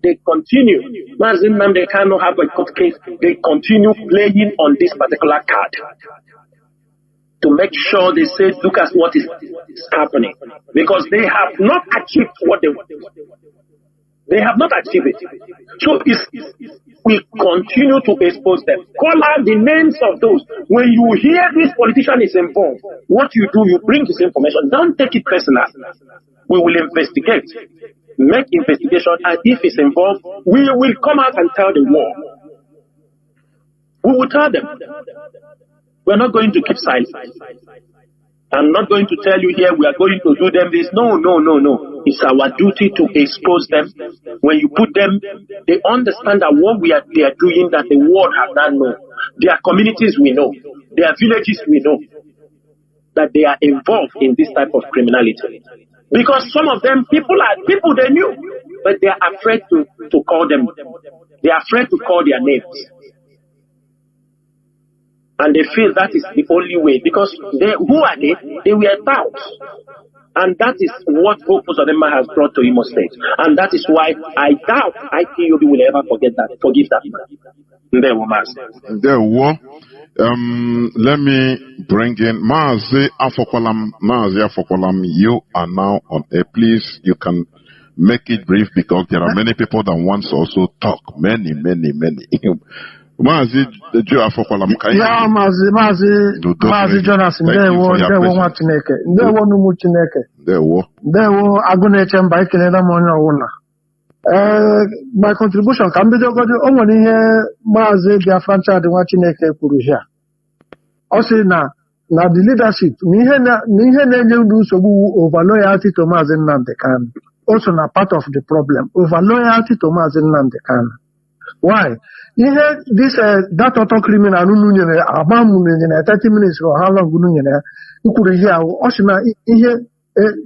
they continue. They cannot have a court case. They continue playing on this particular card. to make sure they say, look at what is happening. Because they have not achieved what they have not achieved it. So we continue to expose them. Call out the names of those. When you hear this politician is involved, what you do, you bring this information. Don't take it personal. We will investigate. Make investigation, and if it's involved, we will come out and tell the world. We will tell them. We're not going to keep silent. I'm not going to tell you here we are going to do them this. No. It's our duty to expose them. When you put them, they understand that what they are doing, that the world has not known. Their communities we know. Their villages we know. That they are involved in this type of criminality. Because some of them, people they knew, but they are afraid to call them. They are afraid to call their names. And they feel that is the only way. Because who are they? They were doubts. And that is what Hope Uzodimma has brought to Imo State. And that is why I doubt IPOB will ever forgive that man. Let me bring in Mazi Afokwalam. You are now on air. Please, you can make it brief because there are many people that want to also talk. Many. Mazi Afokwalam. Yeah, Mazi Jonas. Ndewo nwa Chineke. Ndewo numu Chineke. Ndewo aguneche mba ikele na monyo wuna. My contribution can be only here Mazi Biafra nwa Chineke kwuru here. Also na the leadership nihe na-enye ndị nsogbu over loyalty to Mazi Nnamdi Kanu. Also na part of the problem over loyalty to Mazi Nnamdi Kanu. Why? That auto criminal nyere abamu nyere 30 minutes or how long nyere kwuru here also na ihe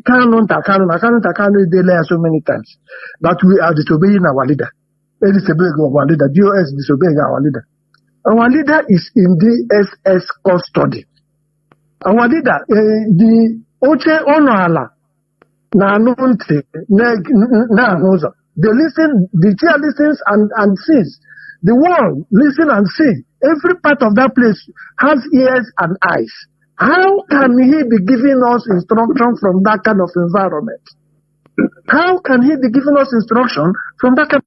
Kanu they so many times that we are disobeying our leader. Disobeying our leader. DOS disobeying our leader. Our leader is in DSS custody. Our leader, the Oche Onoala, Nanunte, Nahoza. They listen, the chair listens and sees. The world listen and see. Every part of that place has ears and eyes. How can he be giving us instruction from that kind of environment? How can he be giving us instruction from that kind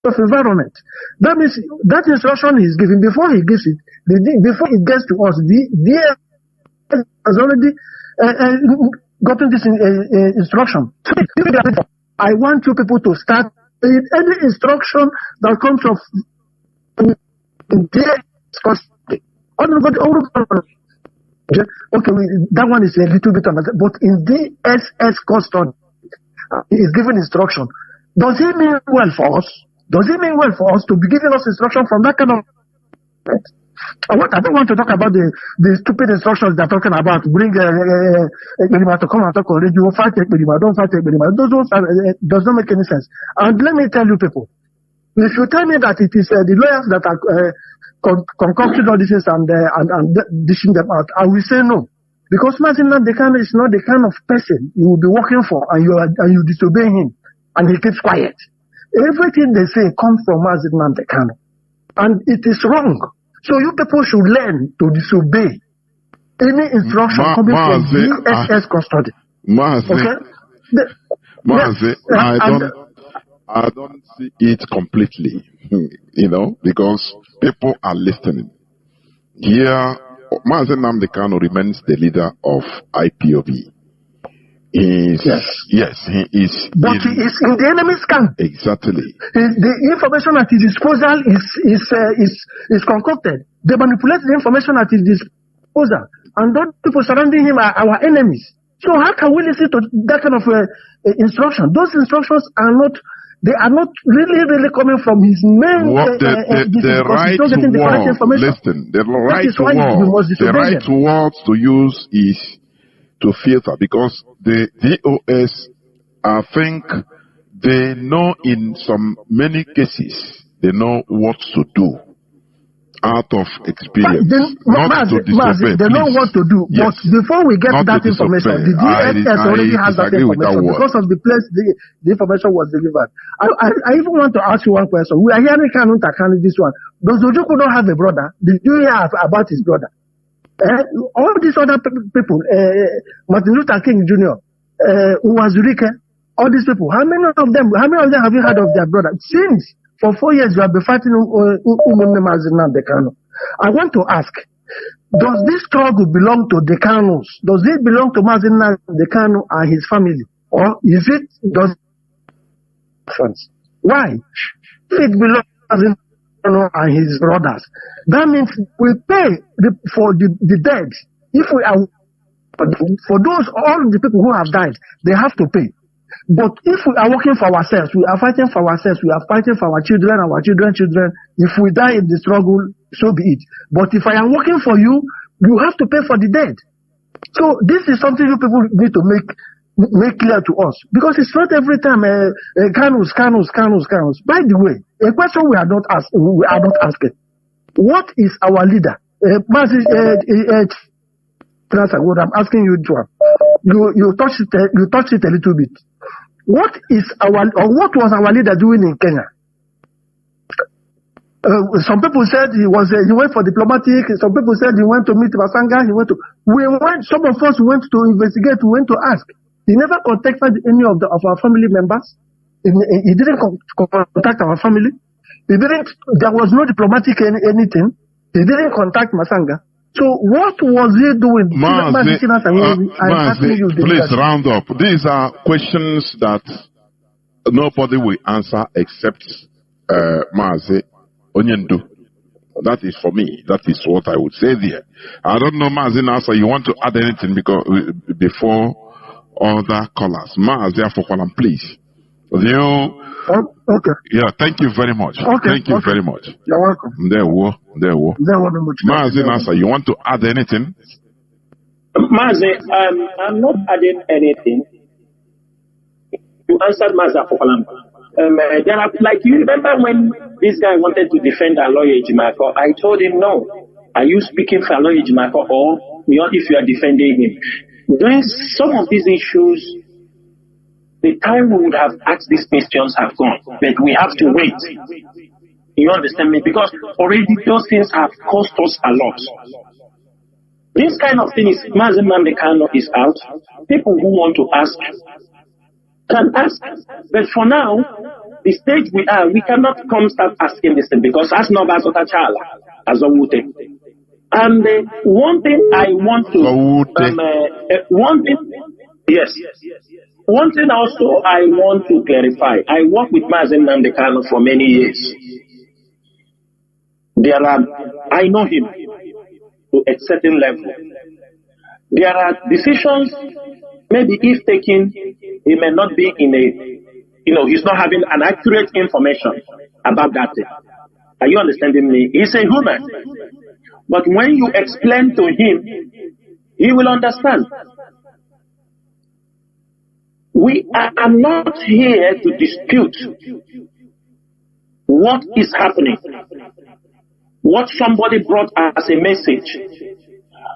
of environment? That means that instruction is given before he gives it. Before it gets to us, the has already gotten this instruction. I want you people to start any instruction that comes from their custody. Okay, that one is a little bit another, but in the SS custody, is given instruction. Does it mean well for us? Does it mean well for us to be giving us instruction from that kind of? I don't want to talk about the stupid instructions they're talking about. Bring Ekperima to come and talk on radio. Fight Ekperima, don't fight Ekperima. Those does not make any sense. And let me tell you people, if you tell me that it is the lawyers that are concocting all this and dishing them out, I will say no. Because Mazi Nnamdi Kanu is not the kind of person you will be working for and you disobey him and he keeps quiet. Everything they say comes from Mazi Nnamdi Kanu. And it is wrong. So you people should learn to disobey any instruction coming from DSS custody. Mazi, I don't see it completely, because people are listening. Here, Mazi Nnamdi Kanu remains the leader of IPOB. Yes, he is. But he is in the enemy's camp. Exactly. The information at his disposal is concocted. They manipulate the information at his disposal, and those people surrounding him are our enemies. So how can we listen to that kind of instruction? Those instructions are not. They are not really coming from his main. The right word. Listen, the right word to use is to filter, because the DOS, I think they know in many cases, they know what to do. out of experience, they know what to do. Yes. But before we get that information, the DSS already has that information because of the place the information was delivered. I even want to ask you one question. We are hearing this one. Does Ojukwu not have a brother? Did you hear about his brother? All these other people, Martin Luther King Jr., Uwazurike, all these people, how many of them have you heard of their brother? Since for 4 years you have been fighting Mazi Nnamdi Kanu. I want to ask, does this struggle belong to the Kanus? Does it belong to Mazi Nnamdi Kanu and his family? Or is it, why? If it belongs to Mazi Kanu and his brothers, that means we pay for the dead. If we are, for those, all the people who have died, they have to pay. But if we are working for ourselves, we are fighting for ourselves, we are fighting for our children, if we die in the struggle, so be it. But if I am working for you, you have to pay for the dead. So this is something you people need to make clear to us. Because it's not every time, Kanus. By the way, a question we are not asking. What is our leader? I'm asking you, Joan. You touched it a little bit. What was our leader doing in Kenya? Some people said he went for diplomatic. Some people said he went to meet Masanga. Some of us went to investigate. We went to ask. He never contacted any of our family members. He didn't contact our family. There was no diplomatic anything. He didn't contact Masanga. So what was he doing? Mazi, please round up. These are questions that nobody will answer except Mazi Onyendu. That is for me. That is what I would say there. I don't know, Mazi Nasa, you want to add anything before other callers? Mazi Afokwalam, please. Okay. Yeah, thank you very much. Okay. Thank you very much. You're welcome. There were. Mazi Nasa, you want to add anything? Mazi, I'm not adding anything. You answered Mazi Afokwalam. There are, like, you remember when this guy wanted to defend Alozie Ejimako? I told him, no. Are you speaking for Alozie Ejimako or if you are defending him? During some of these issues, the time we would have asked these questions have gone, but we have to wait. You understand me? Because already those things have cost us a lot. This kind of thing is, Mazi Nnamdi Kanu is out. People who want to ask can ask. But for now, the stage we are, we cannot come start asking this thing because as no Basota Chala, as a Wute. And one thing I want to, one thing also I want to clarify. I worked with Mazi Nnamdi Kanu for many years. I know him to a certain level. There are decisions, maybe if taken, he may not be in he's not having an accurate information about that thing. Are you understanding me? He's a human. But when you explain to him, he will understand. We are not here to dispute what is happening, what somebody brought as a message.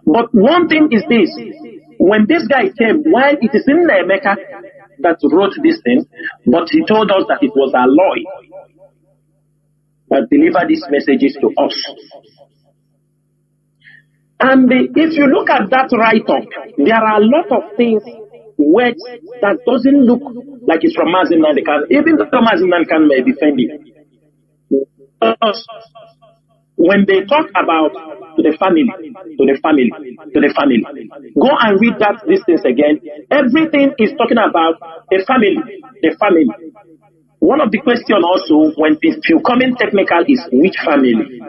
But one thing is this, when this guy came, while it is in Emeka that wrote this thing, but he told us that it was Alozie that delivered these messages to us. And if you look at that write-up, there are a lot of things words that doesn't look like it's from Mazi Nnamdi Kanu, even though Mazi Nnamdi Kanu may defend it. When they talk about to the family, go and read these things again. Everything is talking about the family. One of the questions also, when you come in technical, is which family?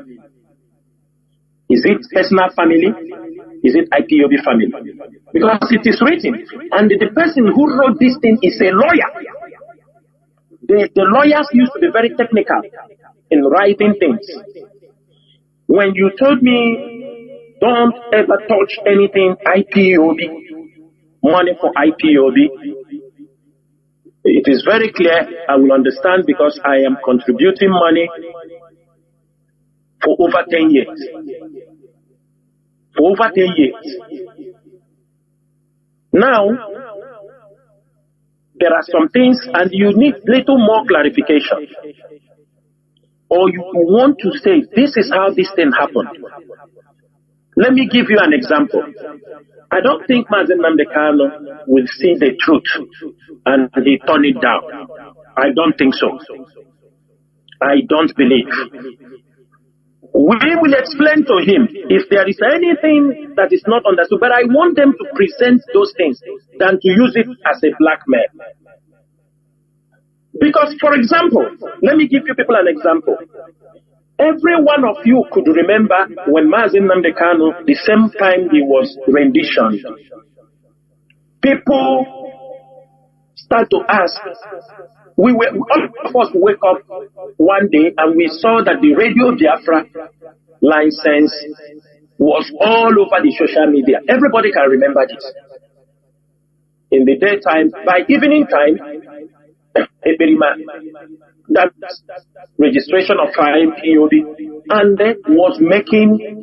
Is it personal family? Is it IPOB family? Because it is written, and the person who wrote this thing is a lawyer. The lawyers used to be very technical in writing things. When you told me, don't ever touch anything IPOB, money for IPOB, it is very clear, I will understand because I am contributing money for over 10 years. For over 10 years. Now, there are some things and you need little more clarification. Or you want to say, this is how this thing happened. Let me give you an example. I don't think Mazi Nnamdi Kanu will see the truth and he turn it down. I don't think so. I don't believe. We will explain to him if there is anything that is not understood, but I want them to present those things than to use it as a blackmail. Because, for example, let me give you people an example. Every one of you could remember when Mazi Nnamdi Kanu, the same time he was renditioned, people start to ask. All of us wake up one day and we saw that the Radio Biafra license was all over the social media. Everybody can remember this. In the daytime, by evening time, that registration of IPOB and was making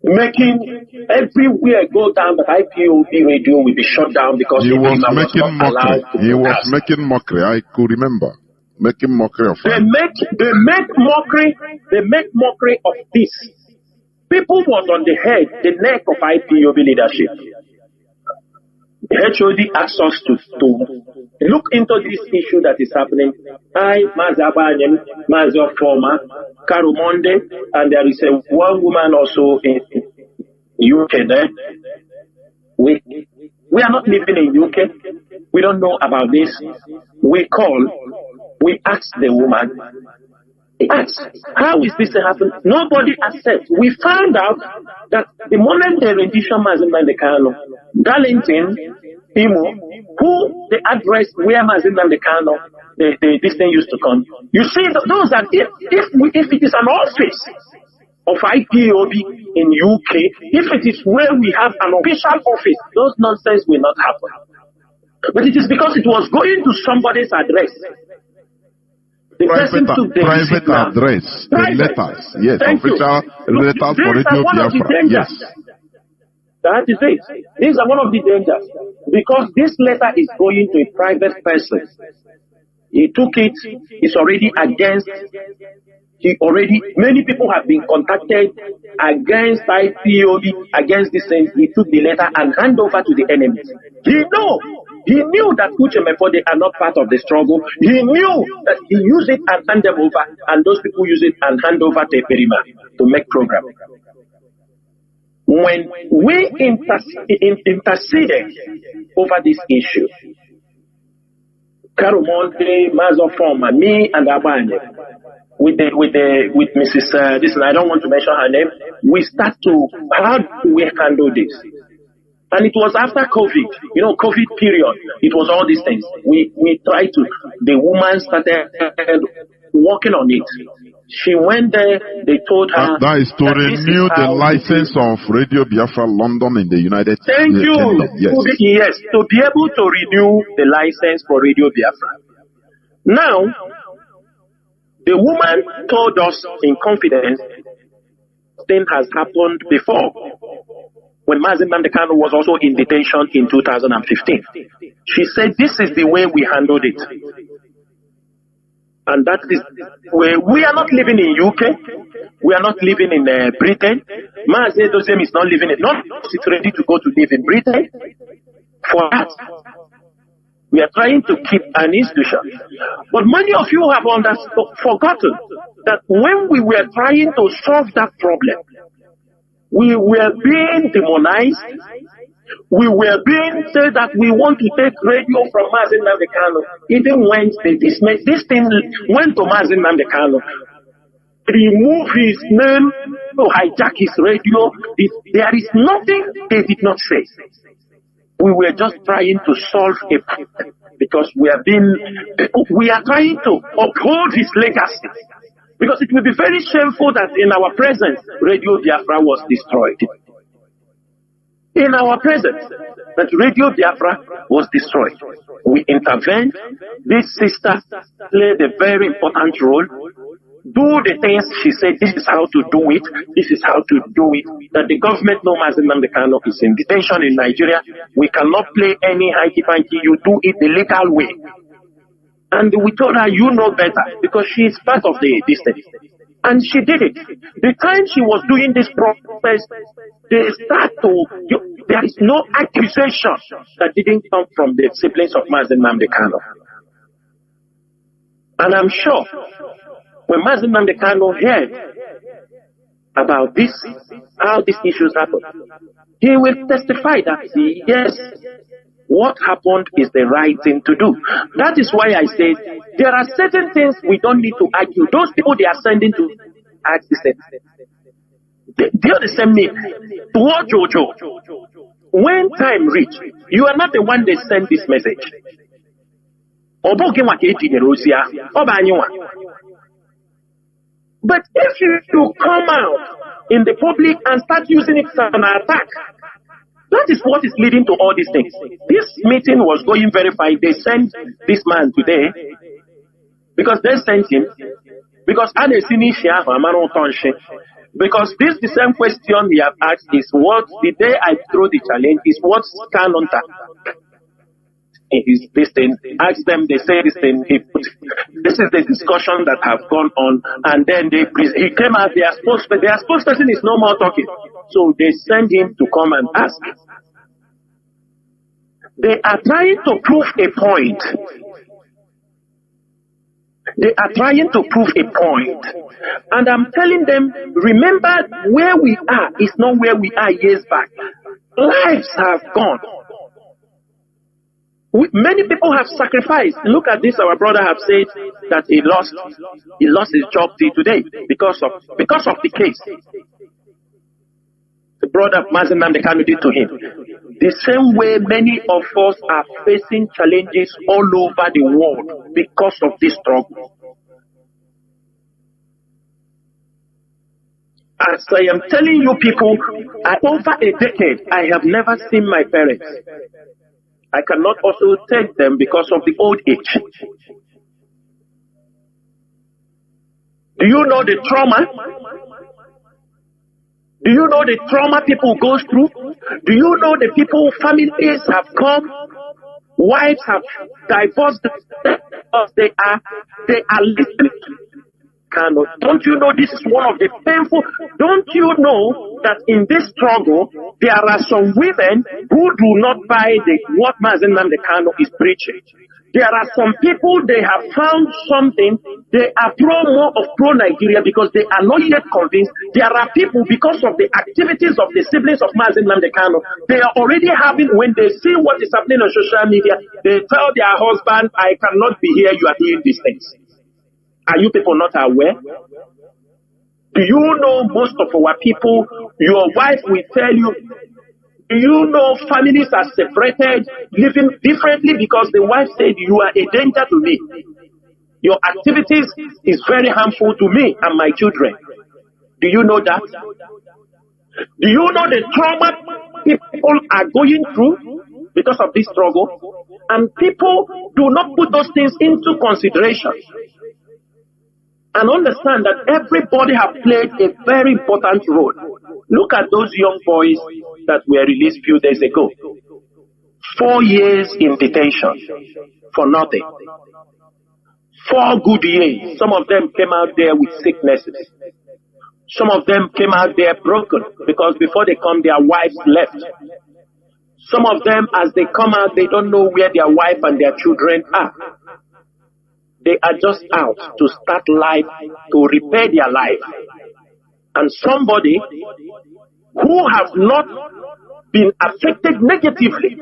everywhere go down that IPOB radio will be shut down because he was making mockery. He was making mockery. I could remember making mockery of they make mockery of this. People was on the neck of IPOB leadership. The HOD asked us to look into this issue that is happening. I, Mazi Abanyen, Mazi Former, Karumonde, and there is one woman also in UK there. We are not living in UK. We don't know about this. We asked the woman. Asked, how is this happening? Nobody accepts. We found out that the moment the rendition Mazi Nnamdi Kanu, Darlington, Imo, who the address where Mazi Nnamdi Kanu, this thing used to come. You see, those are if it is an office of IPOB in UK, if it is where we have an official office, those nonsense will not happen. But it is because it was going to somebody's address. The person took the private address, the letters, yes, Thank official you. letters for Radio Biafra, yes. That is it. These are one of the dangers. Because this letter is going to a private person. He took it, it's already against, many people have been contacted against IPOB, against this thing. He took the letter and handed over to the enemy. He knew that Uchemefo, they are not part of the struggle. He knew that he used it and hand them over, and those people use it and hand over to Perima to make program. When we interceded over this issue, Karumonde, Mazo Forma, me and Abanye, with Mrs. I don't want to mention her name, we start to, how do we handle this? And it was after COVID, COVID period. It was all these things. We tried to, the woman started working on it. She went there, they told her. That is to renew the license of Radio Biafra London in the United Kingdom. Thank you. Yes, to be able to renew the license for Radio Biafra. Now, the woman told us in confidence, thing has happened before. When Mazi Nnamdi Kanu was also in detention in 2015. She said, this is the way we handled it. And that is where we are not living in UK. We are not living in Britain. Mazi Iyke is not living in, not it's ready to go to live in Britain. For that, we are trying to keep an institution. But many of you have forgotten that when we were trying to solve that problem, we were being demonized. We were being said that we want to take radio from Mazi Nnamdi Kanu. Even when this thing went to Mazi Nnamdi Kanu, remove his name, to hijack his radio. There is nothing they did not say. We were just trying to solve a problem because we are trying to uphold his legacy. Because it will be very shameful that in our presence, Radio Biafra was destroyed. In our presence, that Radio Biafra was destroyed. We intervened. This sister played a very important role. do the things she said, this is how to do it, this is how to do it, that the government knows Mazi Nnamdi Kanu is in detention in Nigeria. We cannot play any hanky-panky, you do it the legal way. And we told her, you know better, because she is part of this thing. And she did it. The time she was doing this protest, they start to, there is no accusation that didn't come from the siblings of Mazi Nnamdi Kanu. And I'm sure when Mazi Nnamdi Kanu heard about this, how these issues happened, he will testify that yes, what happened is the right thing to do. That is why I say there are certain things we don't need to argue. Those people they are sending to ask this thing. They understand me. To Jojo, when time reach, you are not the one that send this message. But if you come out in the public and start using it as an attack, that is what is leading to all these things. This meeting was going very fine. They sent this man today because they sent him because because this the same question he have asked is what the day I throw the challenge is what stand on that. Is this thing, ask them, they say this thing, this is the discussion that have gone on, and then he came out, their spokesperson is no more talking. So they send him to come and ask. They are trying to prove a point. They are trying to prove a point. And I'm telling them, remember where we are is not where we are years back. Lives have gone. Many people have sacrificed. Look at this. Our brother have said that he lost his job till today because of the case. The brother Mazi Nnamdi Kanu did to him. The same way many of us are facing challenges all over the world because of this struggle. As I am telling you people, over a decade, I have never seen my parents. I cannot also take them because of the old age. Do you know the trauma? Do you know the trauma people go through? Do you know the people, families have come, wives have divorced because they are listening. Don't you know this is one of the painful? Don't you know that in this struggle there are some women who do not buy what Mazi Nnamdi Kanu is preaching? There are some people, they have found something, they are more pro Nigeria because they are not yet convinced. There are people, because of the activities of the siblings of Mazi Nnamdi Kanu, they are already having, when they see what is happening on social media, they tell their husband, I cannot be here, you are doing these things. Are you people not aware? Do you know most of our people, your wife will tell you, do you know families are separated, living differently because the wife said you are a danger to me. Your activities is very harmful to me and my children. Do you know that? Do you know the trauma people are going through because of this struggle? And people do not put those things into consideration. And understand that everybody have played a very important role. Look at those young boys that were released few days ago. 4 years in detention for nothing. 4 good years. Some of them came out there with sicknesses. Some of them came out there broken because before they come, their wives left. Some of them, as they come out, they don't know where their wife and their children are. They are just out to start life, to repair their life. And somebody who has not been affected negatively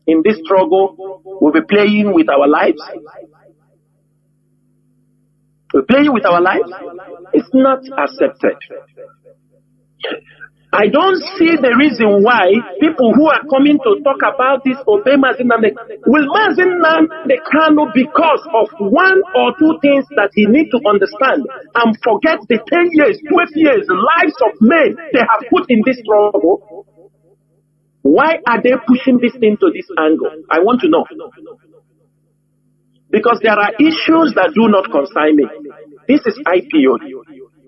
in this struggle will be playing with our lives. We're playing with our lives. It's not accepted. I don't see the reason why people who are coming to talk about this obey Mazi Nnamdi will Mazi Nnamdi Kanu because of 1 or 2 things that he needs to understand and forget the 10 years, 12 years, lives of men they have put in this struggle. Why are they pushing this thing to this angle? I want to know. Because there are issues that do not concern me. This is IPOB.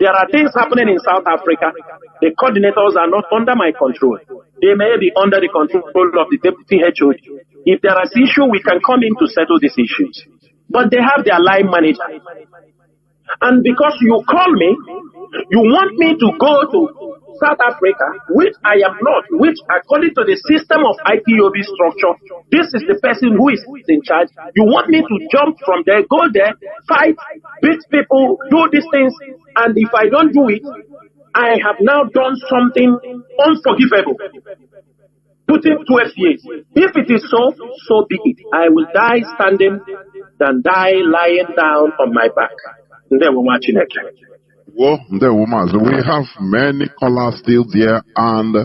There are things happening in South Africa. The coordinators are not under my control. They may be under the control of the deputy HOD. If there is issue, we can come in to settle these issues. But they have their line manager. And because you call me, you want me to go to South Africa, which I am not, which according to the system of IPOB structure, this is the person who is in charge. You want me to jump from there, go there, fight, beat people, do these things, and if I don't do it, I have now done something unforgivable. Put in 12 years. If it is so, so be it. I will die standing than die lying down on my back. Well, we have many callers still there, and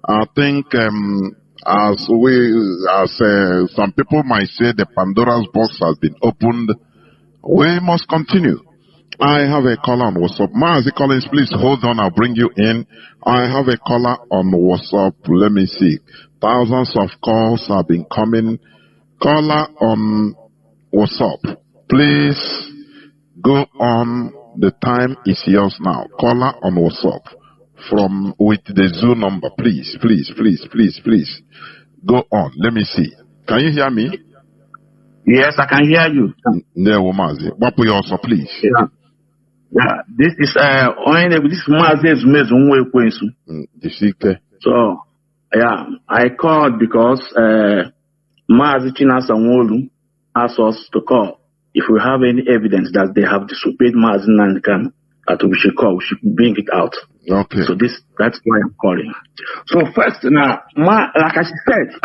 I think as some people might say the Pandora's box has been opened, we must continue. I have a caller on WhatsApp. Mazi Collins, please hold on, I'll bring you in. I have a caller on WhatsApp. Let me see. Thousands of calls have been coming. Caller on WhatsApp, please go on. The time is yours now. Caller on WhatsApp with the Zoom number. Please. Go on. Let me see. Can you hear me? Yes, I can hear you. Also, please. Yeah. This is Mazi So, yeah, I called because Mazi Chinasa asked us to call. If we have any evidence that they have disobeyed Mazi Nnamdi, that we should call, we should bring it out. Okay. So that's why I'm calling. So first, now, like I said,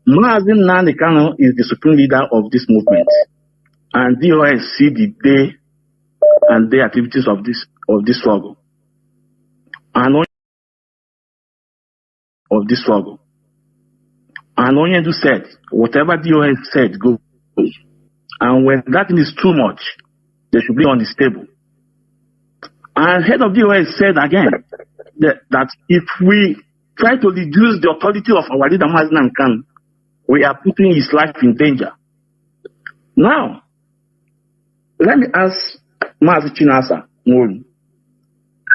Mazi Nnamdi is the supreme leader of this movement, and DOS see the day and the activities of this struggle, and Onyedu said, whatever DOS said, go. And when that is too much, they should be on this table. And head of DOS said again that if we try to reduce the authority of our leader Mazi Nnamdi, we are putting his life in danger. Now, let me ask Mazi Chinasa Nwolu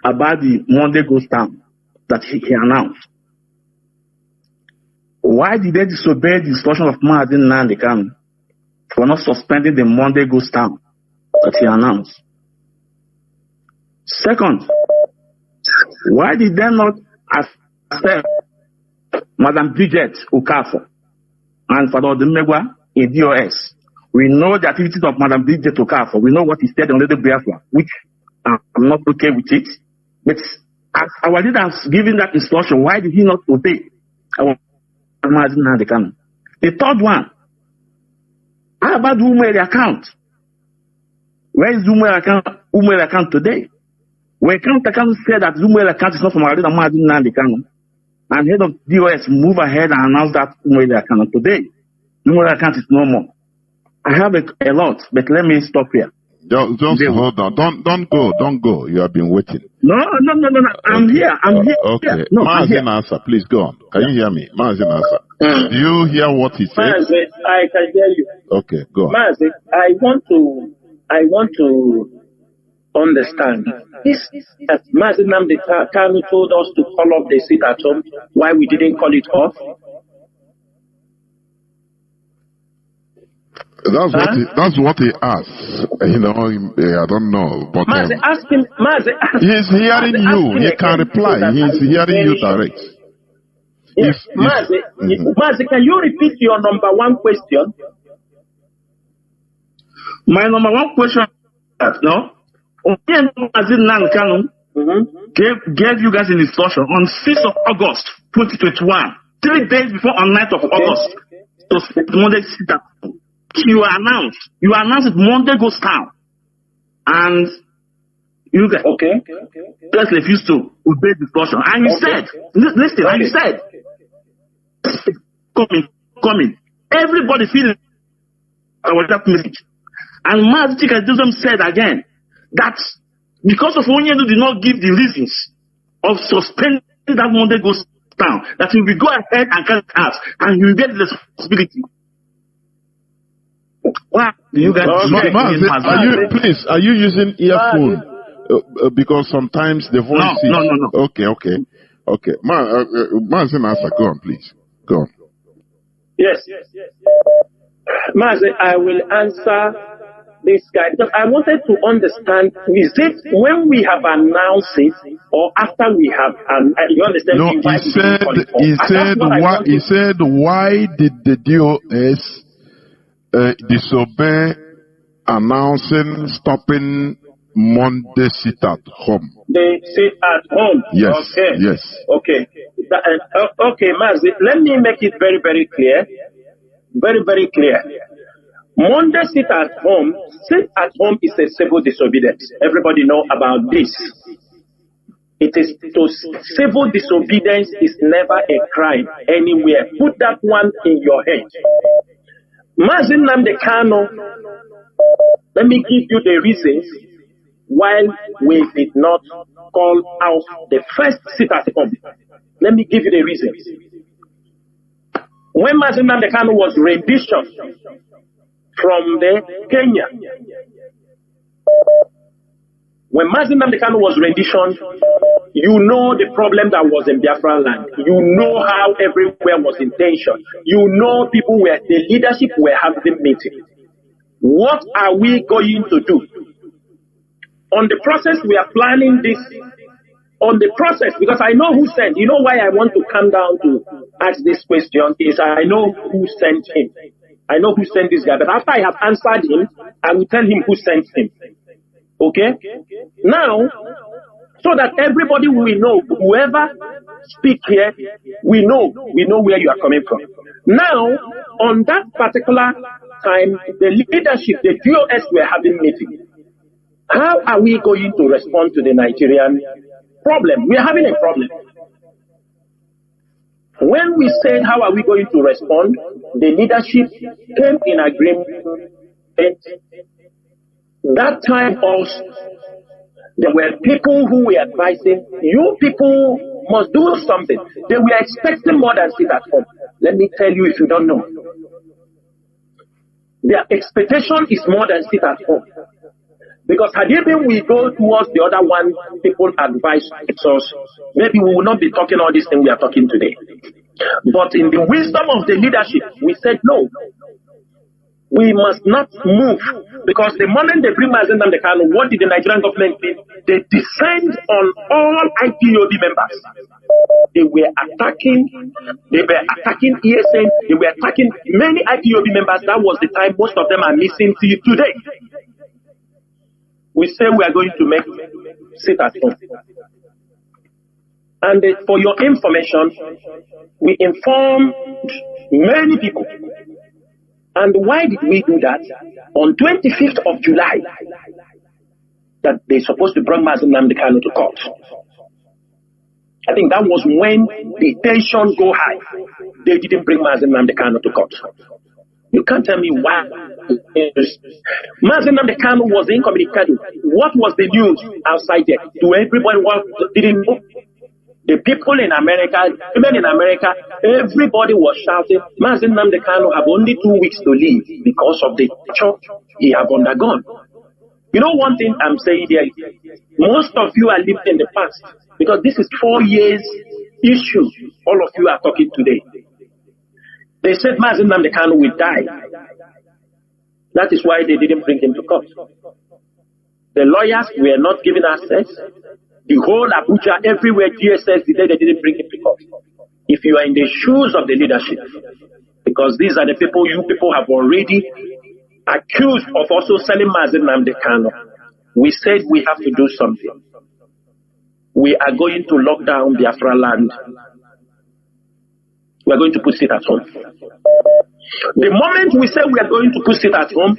about the Monday Ghost Town that he announced. Why did they disobey the instruction of Mazi Nnamdi for not suspending the Monday Ghost Town that he announced? Second, why did they not accept Madam Bridget Okafor and Father Odumegwa in DOS? We know the activities of Madam Bridget Okafor. We know what he said on Radio Biafra, which I'm not okay with it. But as our leader has given that instruction, why did he not obey our Mazi Nnamdi? The third one, how about the Umeri account? Where is the Umeri account today? When account said that the Umeri account is not from our leader Mazi Nnamdi, and head of DOS move ahead and announce that Umeri account today, the Umeri account is no more. I have a lot, but let me stop here. Just hold on. Don't go. You have been waiting. No. I'm here. Okay. No, Mazi Nnamdi, please go on. Can you hear me? Mazi Nnamdi. Do you hear what he said? Mazi, I can hear you. Okay, go on. Mazi, I want to understand. This Mazi Nnamdi Kanu told us to call off the sit at home. Why we didn't call it off? That's what he asked. I don't know. But Mazi, ask him. Mazi, he's hearing you. He can reply. He's hearing you direct. Yes, Mazi, can you repeat your number one question? My number one question is, Mazi Nnamdi gave you guys an instruction on 6th of August 2021, 3 days before on 9th of August, to Monday sit down. You announced it Monday Ghost Town, and you guys just refused to obey the instruction. And you said, listen, and you said, coming. Everybody feeling our that message. And Mazi Iyke said again that because of Onyedu did not give the reasons of suspending that Monday Ghost Town, that he will go ahead and carry out and he will get the responsibility. What? You guys are you using earphone? Because sometimes the voice is... No. Okay. Mazi, answer. Go on, please. Go on. Yes. Mazi, I will answer this guy because I wanted to understand, is it when we have announced it or after we have, you understand? No, he said, why did the DOS disobey announcing stopping Monday sit at home? They sit at home. Yes. Okay. Yes. Okay. Okay, Mazi, let me make it very, very clear. Very, very clear. Monday sit at home is a civil disobedience. Everybody know about this. Civil disobedience is never a crime anywhere. Put that one in your head. Mazi Nnamdi Kanu, let me give you the reasons why we did not call out the first sit at home. Let me give you the reasons. When Mazi Nnamdi Kanu was renditioned from the Kenya, when Mazi Nnamdi Kanu was renditioned, you know the problem that was in Biafra land. You know how everywhere was in tension. You know the leadership were having meetings. What are we going to do? On the process, we are planning this. On the process, because I know who sent. You know why I want to come down to ask this question is I know who sent him. I know who sent this guy. But after I have answered him, I will tell him who sent him. Okay? Now, so that everybody will know, whoever speak here, we know where you are coming from. Now, on that particular time, the leadership, the DOS were having meetings. How are we going to respond to the Nigerian problem? We are having a problem. When we said, how are we going to respond, the leadership came in agreement. That time also, there were people who were advising, you people must do something. They were expecting more than sit at home. Let me tell you if you don't know. Their expectation is more than sit at home. Because had even we go towards the other one, people advise us, maybe we will not be talking all this thing we are talking today. But in the wisdom of the leadership, we said no. We must not move. Because the moment they bring Mazi Nnamdi Kanu, what did the Nigerian government do? They descend on all IPOB members. They were attacking ESN, they were attacking many IPOB members. That was the time most of them are missing till today. We say we are going to make sit at home. And for your information, we informed many people. And why did we do that? On 25th of July, that they're supposed to bring Mazi Nnamdi Kanu to court. I think that was when the tension go high. They didn't bring Mazi Nnamdi Kanu to court. You can't tell me why. Mazi Nnamdi Kanu was incommunicado. What was the news outside there? To everyone didn't know. The people in America, even in America, everybody was shouting, Mazi Nnamdi Kanu have only 2 weeks to live because of the shock he have undergone. You know one thing I'm saying here, most of you are living in the past because this is 4 years issue. All of you are talking today. They said Mazi Nnamdi Kanu will die. That is why they didn't bring him to court. The lawyers were not given access. The whole Abuja, everywhere, DSS, the day they didn't bring him to court. If you are in the shoes of the leadership, because these are the people you people have already accused of also selling Mazi Nnamdi Kanu, we said we have to do something. We are going to lock down Biafra land. We are going to put it at home. The moment we say we are going to put it at home,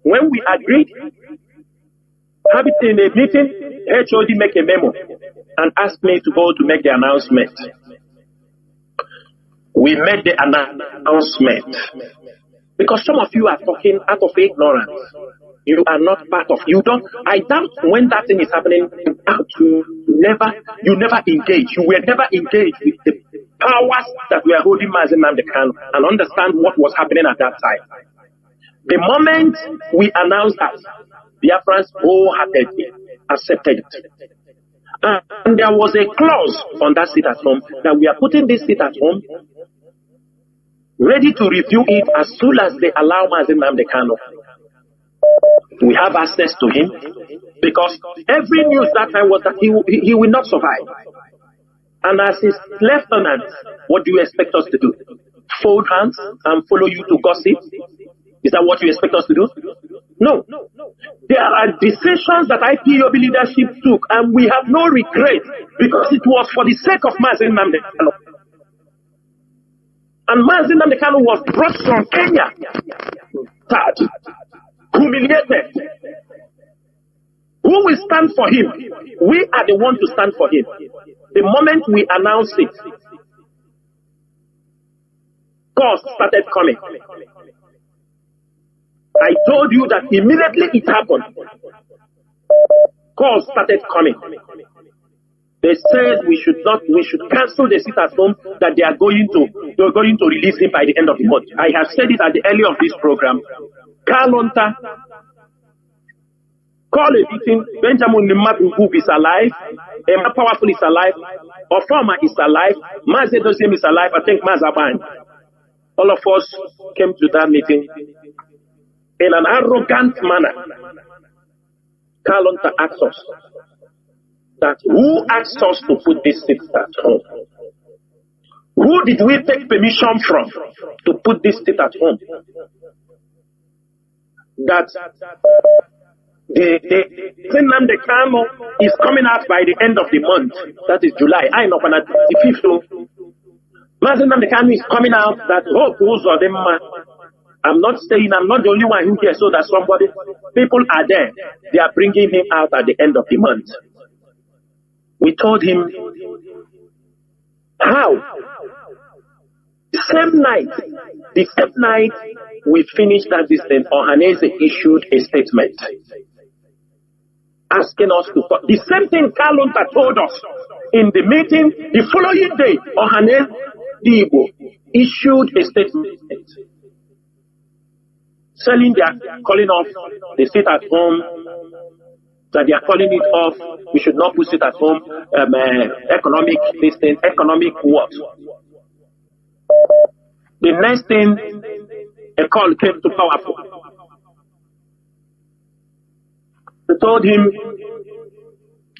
when we agreed, have it in a meeting, HOD make a memo and ask me to go to make the announcement. We made the announcement. Because some of you are talking out of ignorance. You are not part of, I doubt when that thing is happening, you never engage. You were never engaged with the powers that were holding Mazi Nnamdi Kanu and understand what was happening at that time. The moment we announced that, Biafrans wholeheartedly accepted it. And there was a clause on that seat at home that we are putting this seat at home ready to review it as soon as they allow Mazi Nnamdi Kanu. We have access to him because every news that time was that he will not survive. And as his lieutenant, what do you expect us to do? Fold hands and follow you to gossip? Is that what you expect us to do? No. There are decisions that IPOB leadership took, and we have no regret because it was for the sake of Mazi Nnamdi Kanu. And Mazi Nnamdi Kanu was brought from Kenya, sad, humiliated. Who will stand for him? We are the one to stand for him. The moment we announce it, calls started coming. I told you that immediately it happened. Calls started coming. They said we should cancel the seat at home, that they are going to release him by the end of the month. I have said it at the early of this program. Kalonta, call a meeting. Benjamin Nimatu is alive. Emma Powerful is alive. Ofama is alive. Mazi Iyke is alive. I think Mazaban. All of us came to that meeting in an arrogant manner. Kalonta asked us that who asked us to put this seat at home? Who did we take permission from to put this seat at home? That the Nnamdi Kanu is coming out by the end of the month. That is July. I know when the 5th. Mazi Nnamdi Kanu is coming out. That I'm not the only one who cares, so that people are there. They are bringing him out at the end of the month. We told him, how? The same night we finished that distance, Ohaneze issued a statement asking us to, the same thing Kalonta told us in the meeting. The following day, Ohaneze issued a statement selling calling off the seat at home, that they are calling it off. We should not put it at home. Economic what? The next thing, a call came to Powerful. They told him,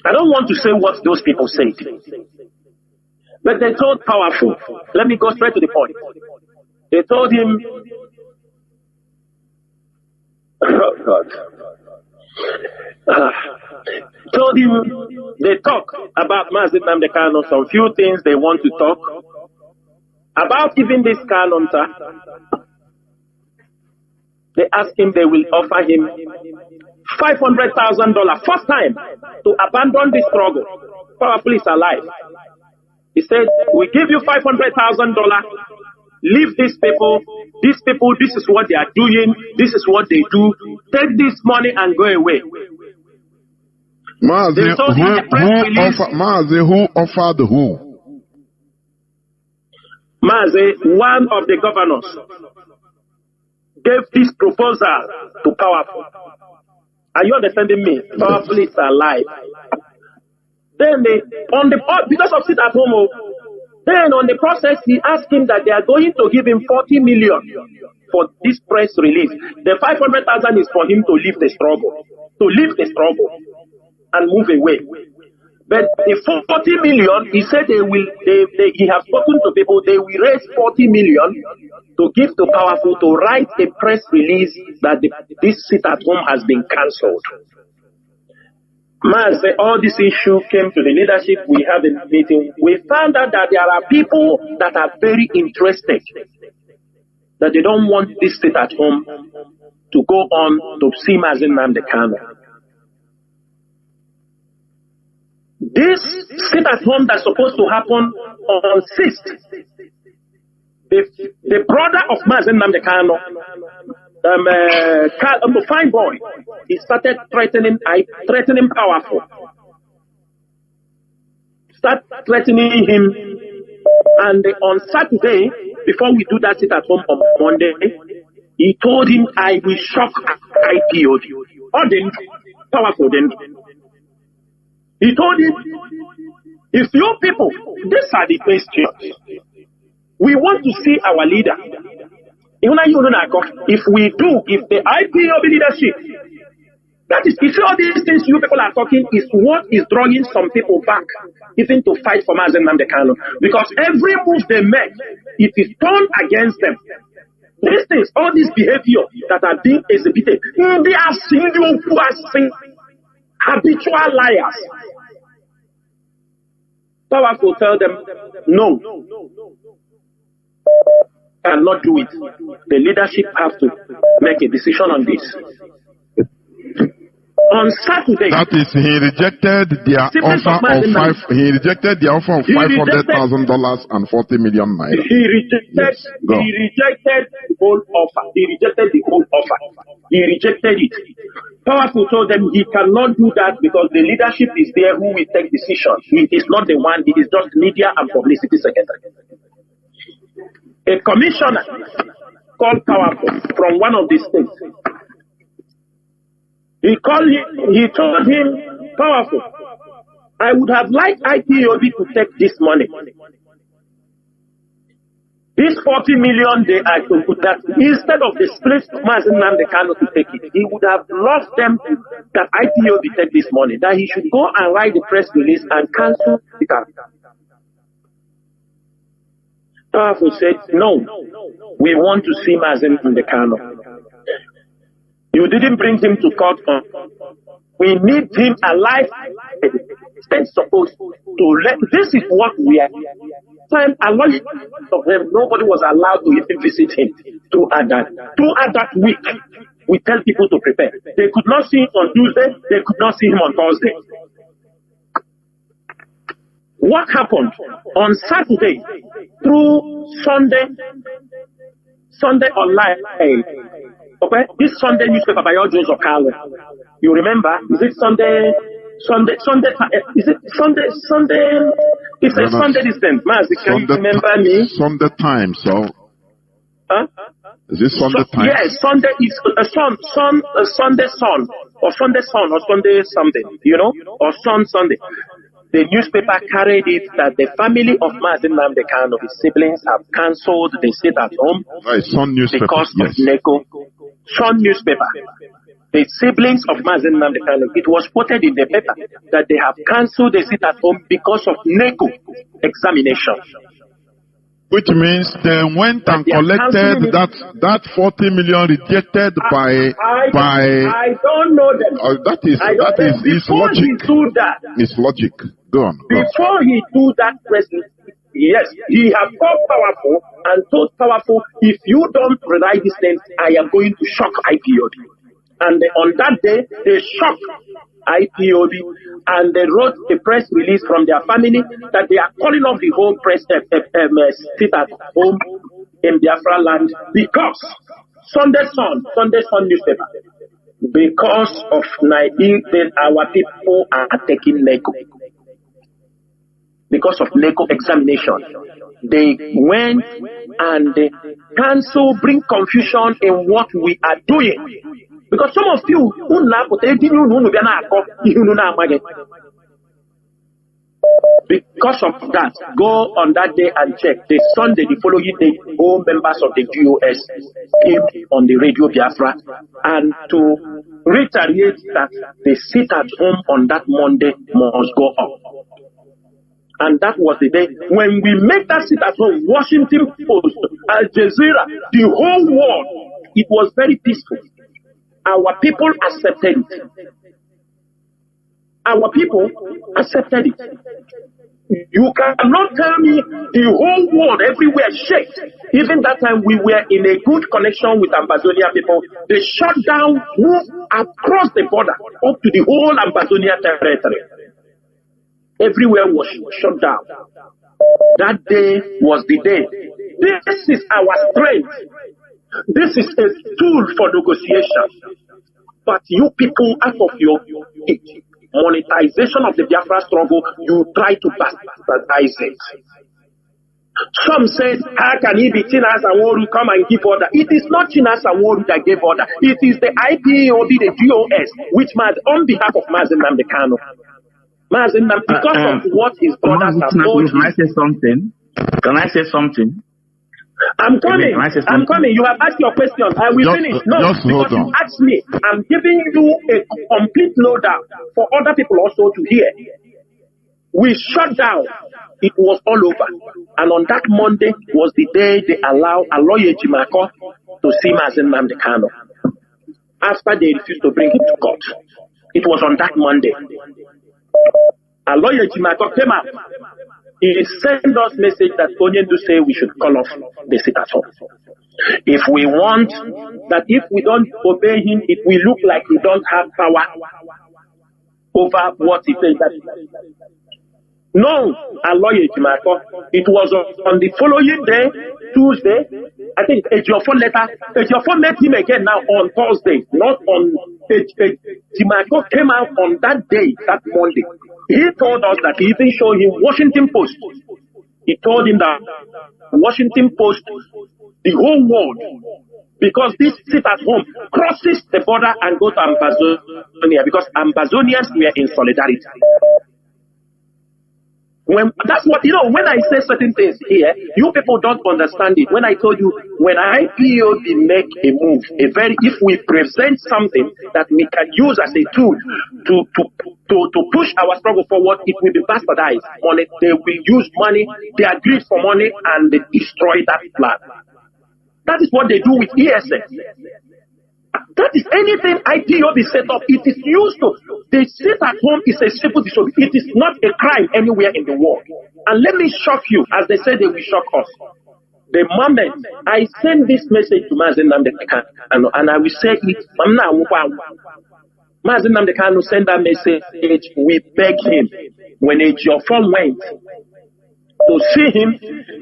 I don't want to say what those people said, but they told Powerful, let me go straight to the point. They told him, oh God. Told him they talk about Mazi Nnamdi Kanu, some few things they want to talk about. Even this Kalonta, they asked him, they will offer him $500,000 first time to abandon the struggle. Powerful is alive. He said, we give you $500,000. Leave these people, this is what they are doing, this is what they do. Take this money and go away. Mazi, who offered who? Mazi, one of the governors, gave this proposal to Powerful. Are you understanding me? Powerful is alive. Then because of it at home, then on the process, he asked him that they are going to give him 40 million for this press release. The 500,000 is for him to leave the struggle, and move away. But the 40 million, he said he has spoken to people, they will raise 40 million to give to Powerful to write a press release that this sit at home has been cancelled. Mazi, all this issue came to the leadership. We had a meeting. We found out that there are people that are very interested, that they don't want this sit at home to go on to see Mazi Nnamdi Kanu. This sit at home that's supposed to happen on 6th, the brother of Mazi Nnamdi Kanu, fine boy, he started threatening Powerful. Start threatening him, and on Saturday, before we do that sit at home on Monday, He told him, I will shock IPOB. Or then, powerful then. He told him, if you people, these are the questions. We want to see our leader. If the IPOB leadership, that is, if all these things you people are talking is what is drawing some people back, even to fight for Mazi Nnamdi Kanu. Because every move they make, it is turned against them. These things, all this behavior that are being exhibited, they are single who are habitual liars. Powerful tell them, no, cannot do it. The leadership have to make a decision on this. On Saturday, that is, he rejected their offer of $500,000 and 40 million naira. He rejected the whole offer. He rejected it. Powerful told them he cannot do that because the leadership is there who will take decisions. He is not the one. He is just media and publicity secretary. A commissioner called Powerful from one of these states. He told him, Powerful, I would have liked IPOB to take this money. This 40 million they are to put that, instead of the split Mazi Nnamdi Kanu to take it, he would have loved them that IPOB take this money, that he should go and write the press release and cancel the car. Powerful said, no, we want to see Mazi Nnamdi Kanu. You didn't bring him to court. We need him alive. It's supposed to let. This is what we are. A lot of them, nobody was allowed to even visit him throughout that week. We tell people to prepare. They could not see him on Tuesday. They could not see him on Thursday. What happened on Saturday through Sunday online? Okay, this Sunday newspaper by Joseph Carlo. You remember? Is it Sunday? Is it Sunday? It's a Sunday distance. Mazi, can you remember me? Sunday time, so. Huh? Is this Sunday time? Yes, Sunday is Sunday Sun, or Sunday Sun, or Sunday something, or Sunday. The newspaper carried it that the family of Mazi Nnamdi Kanu, his siblings, have cancelled the sit at home because of NECO. Sun newspaper. The siblings of Mazi Nnamdi Kanu, it was quoted in the paper that they have cancelled the sit at home because of NECO examination. Which means they went and collected that 40 million rejected by. I don't know them. That is his logic. His logic. Go on. Before he do that president, yes, he have called Powerful and told Powerful, if you don't provide these things, I am going to shock IPOB. And on that day, they shocked IPOB and they wrote a press release from their family that they are calling off the whole press sit at home in Biafra land because Sunday Sun newspaper, because of our people are taking NECO. Because of NECO examination, they went and they cancel, bring confusion in what we are doing. Because some of you, because of that, go on that day and check. The Sunday, the following day, all members of the GOS came on the Radio Biafra and to reiterate that the sit at home on that Monday must go up. And that was the day when we made that sit at home, Washington Post, Al Jazeera, the whole world, it was very peaceful. Our people accepted it. Our people accepted it. You cannot tell me the whole world everywhere shakes. Even that time we were in a good connection with Ambazonia people. They shut down, moved across the border up to the whole Ambazonia territory. Everywhere was shut down. That day was the day. This is our strength. This is a tool for negotiation. But you people, out of your monetization of the Biafra struggle, you try to bastardize it. Some said, how can he be Chinas Aworu come and give order? It is not Chinas Aworu that gave order. It is the IPOB, the GOS, which on behalf of Mazi Nnamdi Kanu. Mazi Nnamdi, because of what his brothers have told him. Can I say something? Can I say something? I'm coming. I'm coming. You have asked your question. I will finish. No, because you asked me. I'm giving you a complete lowdown for other people also to hear. We shut down. It was all over. And on that Monday was the day they allowed Alozie to see Mazi Nnamdi Kanu. After they refused to bring him to court. It was on that Monday. Alozie came out. He sent us message that Onyendu say we should call off the sit at home. If we want that if we don't obey him, it will look like we don't have power over what he says. No, Alozie Jimako. It was on the following day, Tuesday. I think Ejiofor met him again now on Thursday, not on Jimako came out on that day, that Monday. He told us that he even showed him Washington Post. He told him that Washington Post, the whole world, because this sit at home crosses the border and goes to Ambazonia, because Ambazonians were in solidarity. That's what, when I say certain things here, you people don't understand it. When I told you, when IPOB make a move, if we present something that we can use as a tool to push our struggle forward, it will be bastardized. They will use money, they agree for money, and they destroy that plan. That is what they do with ESS. That is anything IPOB set up. It is used to. They sit at home is a simple disobedience. It is not a crime anywhere in the world. And let me shock you, as they say they will shock us. The moment I send this message to Mazi Nnamdi Kanu, and I will say it, Mazi Nnamdi Kanu send that message, we beg him. When Ejiofor went to see him,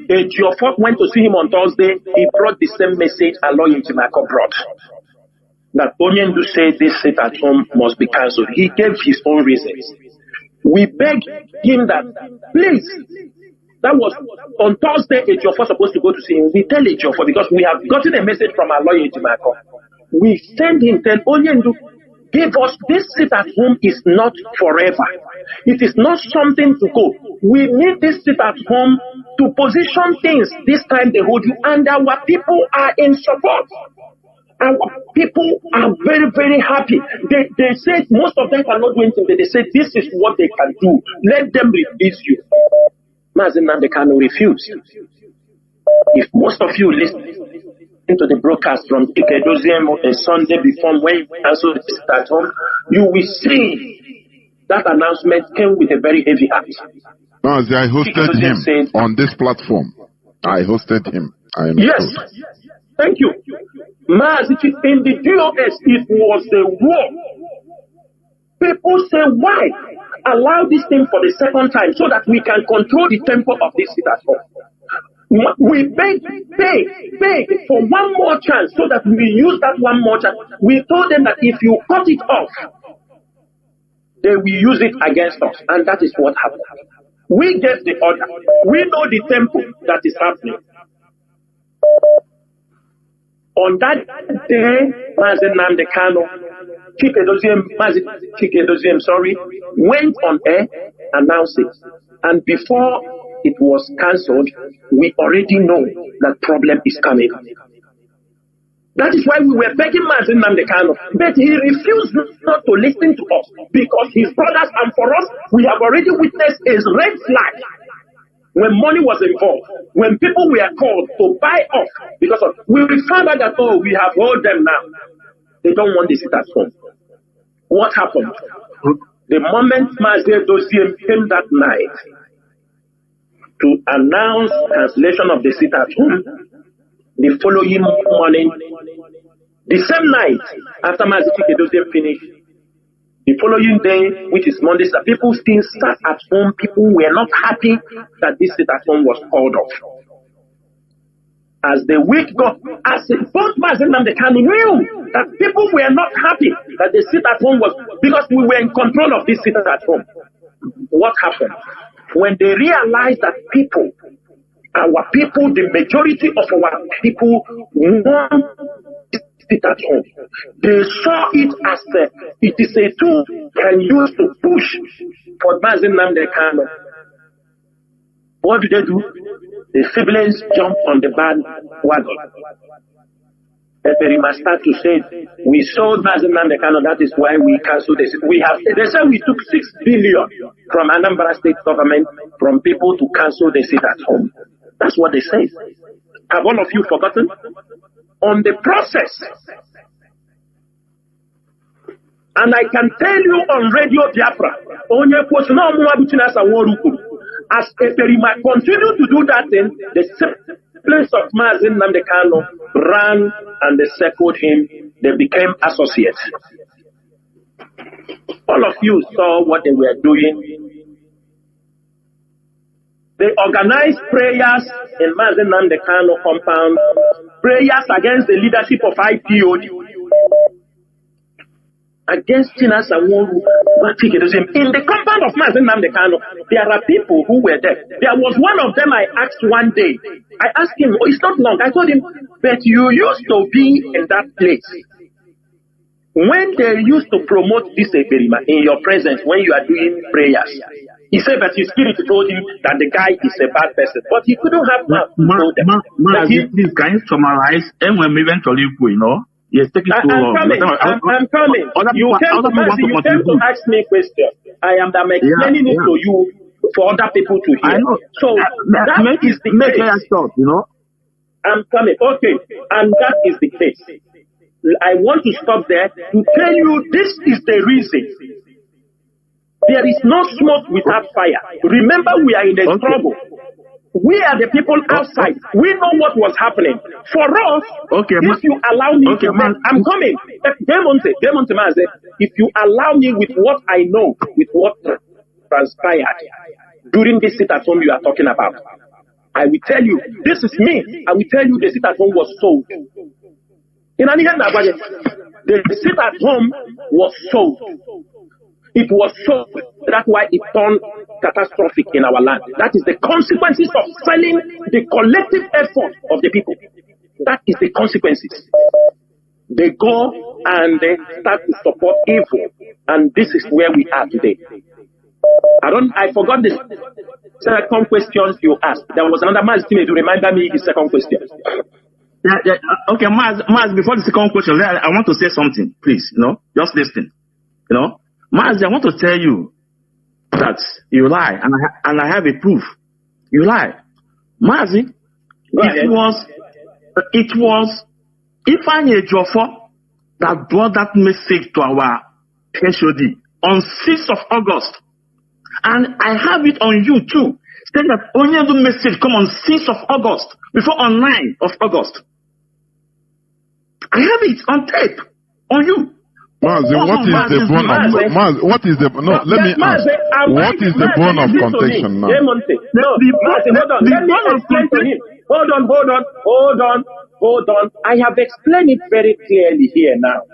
Ejiofor went to see him on Thursday, he brought the same message Alozie Jimako brought. That Onyendu said this sit at home must be cancelled. He gave his own reasons. We begged him that, please, that was on Thursday, Ejiofor supposed to go to see him. We tell Ejiofor, because we have gotten a message from our lawyer, Jimako. We send him, tell Onyendu, give us this sit at home is not forever. It is not something to go. We need this sit at home to position things. This time they hold you, and our people are in support. Our people are very, very happy. They said most of them cannot do anything. They said this is what they can do. Let them release you. Mazi Nnamdi Kanu refused. If most of you listen to the broadcast from Iyke a Sunday before when we cancel the sit at home, you will see that announcement came with a very heavy heart. Mazi, I hosted him on this platform. I hosted him. Yes. Thank you. Mazi, in the DOS, it was a war. People say, why allow this thing for the second time so that we can control the tempo of this sit at home? We beg for one more chance so that we use that one more chance. We told them that if you cut it off, they will use it against us. And that is what happened. We gave the order. We know the tempo that is happening. On that day, Mazi Nnamdi Kanu, Mazi Iyke, went on air, announced it. And before it was cancelled, we already know that problem is coming. That is why we were begging Mazi Nnamdi Kanu, but he refused not to listen to us, because his brothers and for us, we have already witnessed a red flag. When money was involved, when people were called to buy off, because of, we found out that, we have hold them now. They don't want the sit at home. What happened? The moment Mazi Iyke came that night to announce cancellation of the sit at home, the following morning, the same night after Mazi Iyke finished, the following day, which is Monday, the people still sat at home. People were not happy that this sit at home was called off. As the week got, both Mazi Nnamdi Kanu knew that people were not happy that the sit at home was, because we were in control of this sit at home. What happened? When they realized that people Our people, the majority of our people want it at home. They saw it as it is a tool can use to push for Mazi Nnamdi Kanu. What do? The siblings jump on the bandwagon. They must start to say, we sold Mazi Nnamdi Kanu, that is why we cancelled this. They said we took 6 billion from Anambra State government, from people to cancel the seat at home. That's what they say. Have all of you forgotten? On the process. And I can tell you on Radio Biafra, as Eperima continue to do that thing, the siblings of Mazi Nnamdi Kanu ran and they circled him. They became associates. All of you saw what they were doing. They organized prayers in Mazi Nnamdi Kanu compound, prayers against the leadership of IPOD, against Tina Sanwo-Olu. In the compound of Mazi Nnamdi Kanu, there are people who were there. There was one of them I asked one day. I asked him, it's not long. I told him, but you used to be in that place when they used to promote this Eberima in your presence when you are doing prayers. He said that his spirit told him that the guy is a bad person, but he couldn't have please, can you summarize? And when we went to live, yes, take it too long. I'm coming. You came to ask me a question. I am explaining it to you for other people to hear. So that is the case. I'm coming. Okay, and that is the case. I want to stop there to tell you this is the reason. There is no smoke without fire. Remember, we are in a struggle. We are the people outside. We know what was happening. For us, if you allow me to... I'm coming. If you allow me with what I know, with what transpired during this sit at home you are talking about, I will tell you, this is me. I will tell you the sit at home was sold. The sit at home was sold. It was sold. That's why it turned catastrophic in our land. That is the consequences of selling the collective effort of the people. That is the consequences. They go and they start to support evil. And this is where we are today. I forgot the second question you asked. There was another man to remind me his second question. Okay, Maz, before the second question, I want to say something, please. Just listen. Mazi, I want to tell you that you lie, and I have a proof. You lie. Mazi, it was Ifeanyi Ejiofor that brought that message to our HOD on 6th of August. And I have it on you too, saying that only the message come on 6th of August, before on 9th of August. I have it on tape, on you. Mazi, what is the bone of what is the let me ask. What is the bone of contention now? Hold on. I have explained it very clearly here now.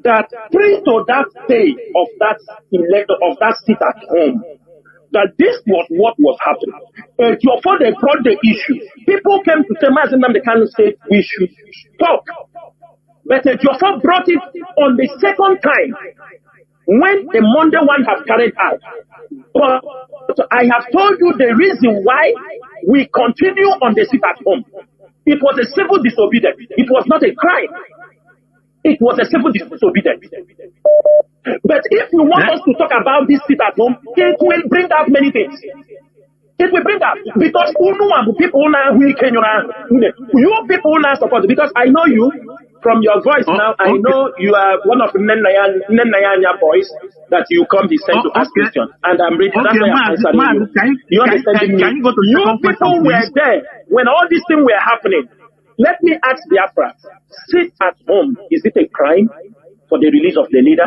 That prior to that day of that sit at home, that this was what was happening. Before they brought the issue, people came to say, Mazi Nnamdi Kanu said we should stop. But Ejiofor brought it on the second time when the Monday one has carried out. But I have told you the reason why we continue on the sit at home. It was a civil disobedience. It was not a crime. It was a civil disobedience. But if you want us to talk about this sit at home, it will bring out many things. It will bring out, because people now, you people now support, because I know you. From your voice now, I know you are one of the Nenayanya boys that you come be sent to ask questions. And I'm ready. That's why I'm answering you. You understand me? You people were there when all these things were happening. Let me ask Biafra, sit at home, is it a crime for the release of the leader?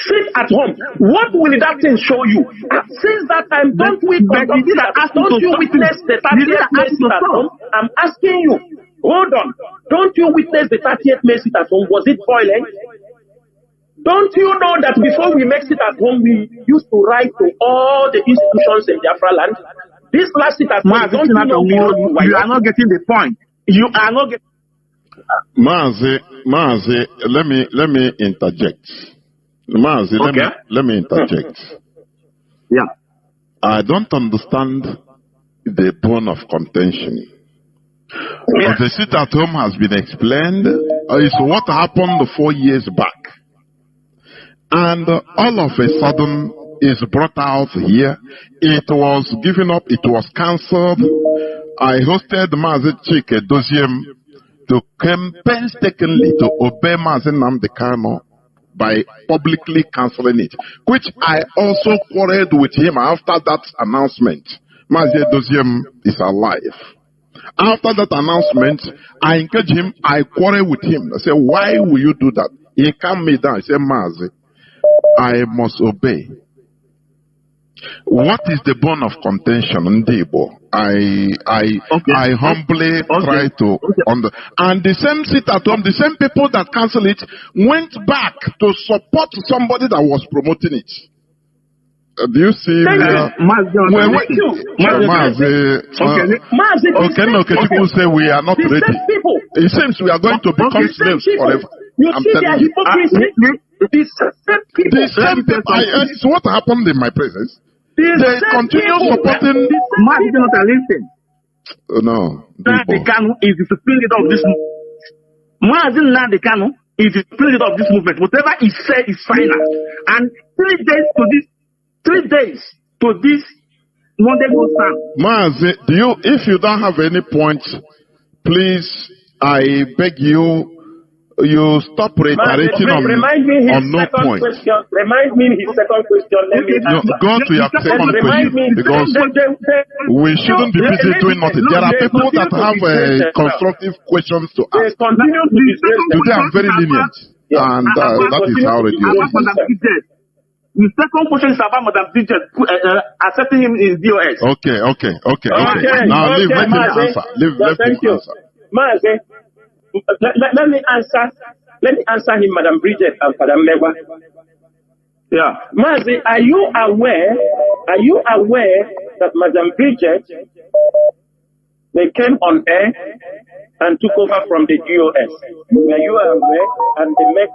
Sit at home. What will that thing show you? Since that time, don't you witness the 30th May sit at home? I'm asking you. Hold on. Don't you witness the 30th May sit at home? Was it violent? Don't you know that before we make sit at home, we used to write to all the institutions in Biafra land This last sit at home, don't you know you are not getting the point. You are not getting. Mazi, let me interject. Mazi, let me interject. Yeah. I don't understand the bone of contention. Yeah. The sit at home has been explained. It's what happened 4 years back. And all of a sudden is brought out here. It was given up. It was cancelled. I hosted Mazi Iyke Peters to come painstakingly to obey Mazi Nnamdi Kanu by publicly cancelling it, which I also quarreled with him after that announcement. Mazi Iyke is alive. After that announcement, I engaged him, I quarreled with him. I said, why will you do that? He calmed me down. I said, Mazi, I must obey. What is the bone of contention, Ndibo? I humbly try to and the same sit at home, the same people that cancel it went back to support somebody that was promoting it. Do you see where people say we are not ready? It seems we are going to become slaves forever. I'm telling you. The same people. It's what happened in my presence. They continue supporting. No. Nnamdi Kanu is the supreme leader of this movement. Mazi Nnamdi Kanu is the supreme leader of this movement. Whatever he said is final. And 3 days to this Monday goes down. Mazi, if you don't have any points, please, I beg you stop reiterating on no point. Remind me his second question. Go to your second question, because we shouldn't be busy doing nothing. There are people that have constructive questions to ask. Today I'm very lenient, and that is how it is. The second question is about Madam Bridget accepting him in DOS. Okay. Now let him answer. Let him answer. Mazi, let me answer him, Madam Bridget and Father Megwa. Yeah. Mazi, are you aware that Madam Bridget, they came on air and took over from the DOS? Were you aware? And they make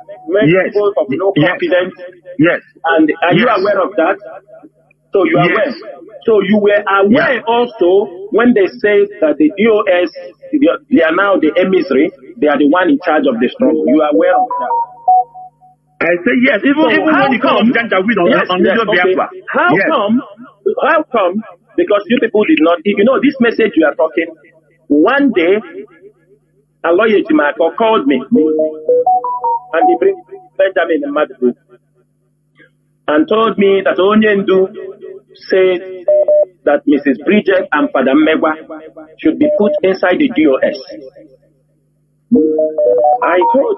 people of no confidence? Yes. And are you aware of that? So you are aware. So you were aware also when they say that the DOS, they are now the emissary, they are the one in charge of the struggle. You are aware of that? I say yes. Even when you come on Radio Biafra. How come? Because you people did not, you know, this message you are talking, one day, Alozie called me, and he brings Benjamin in Madu, and told me that Onyendu said that Mrs. Bridget and Father Megwa should be put inside the DOS. I told,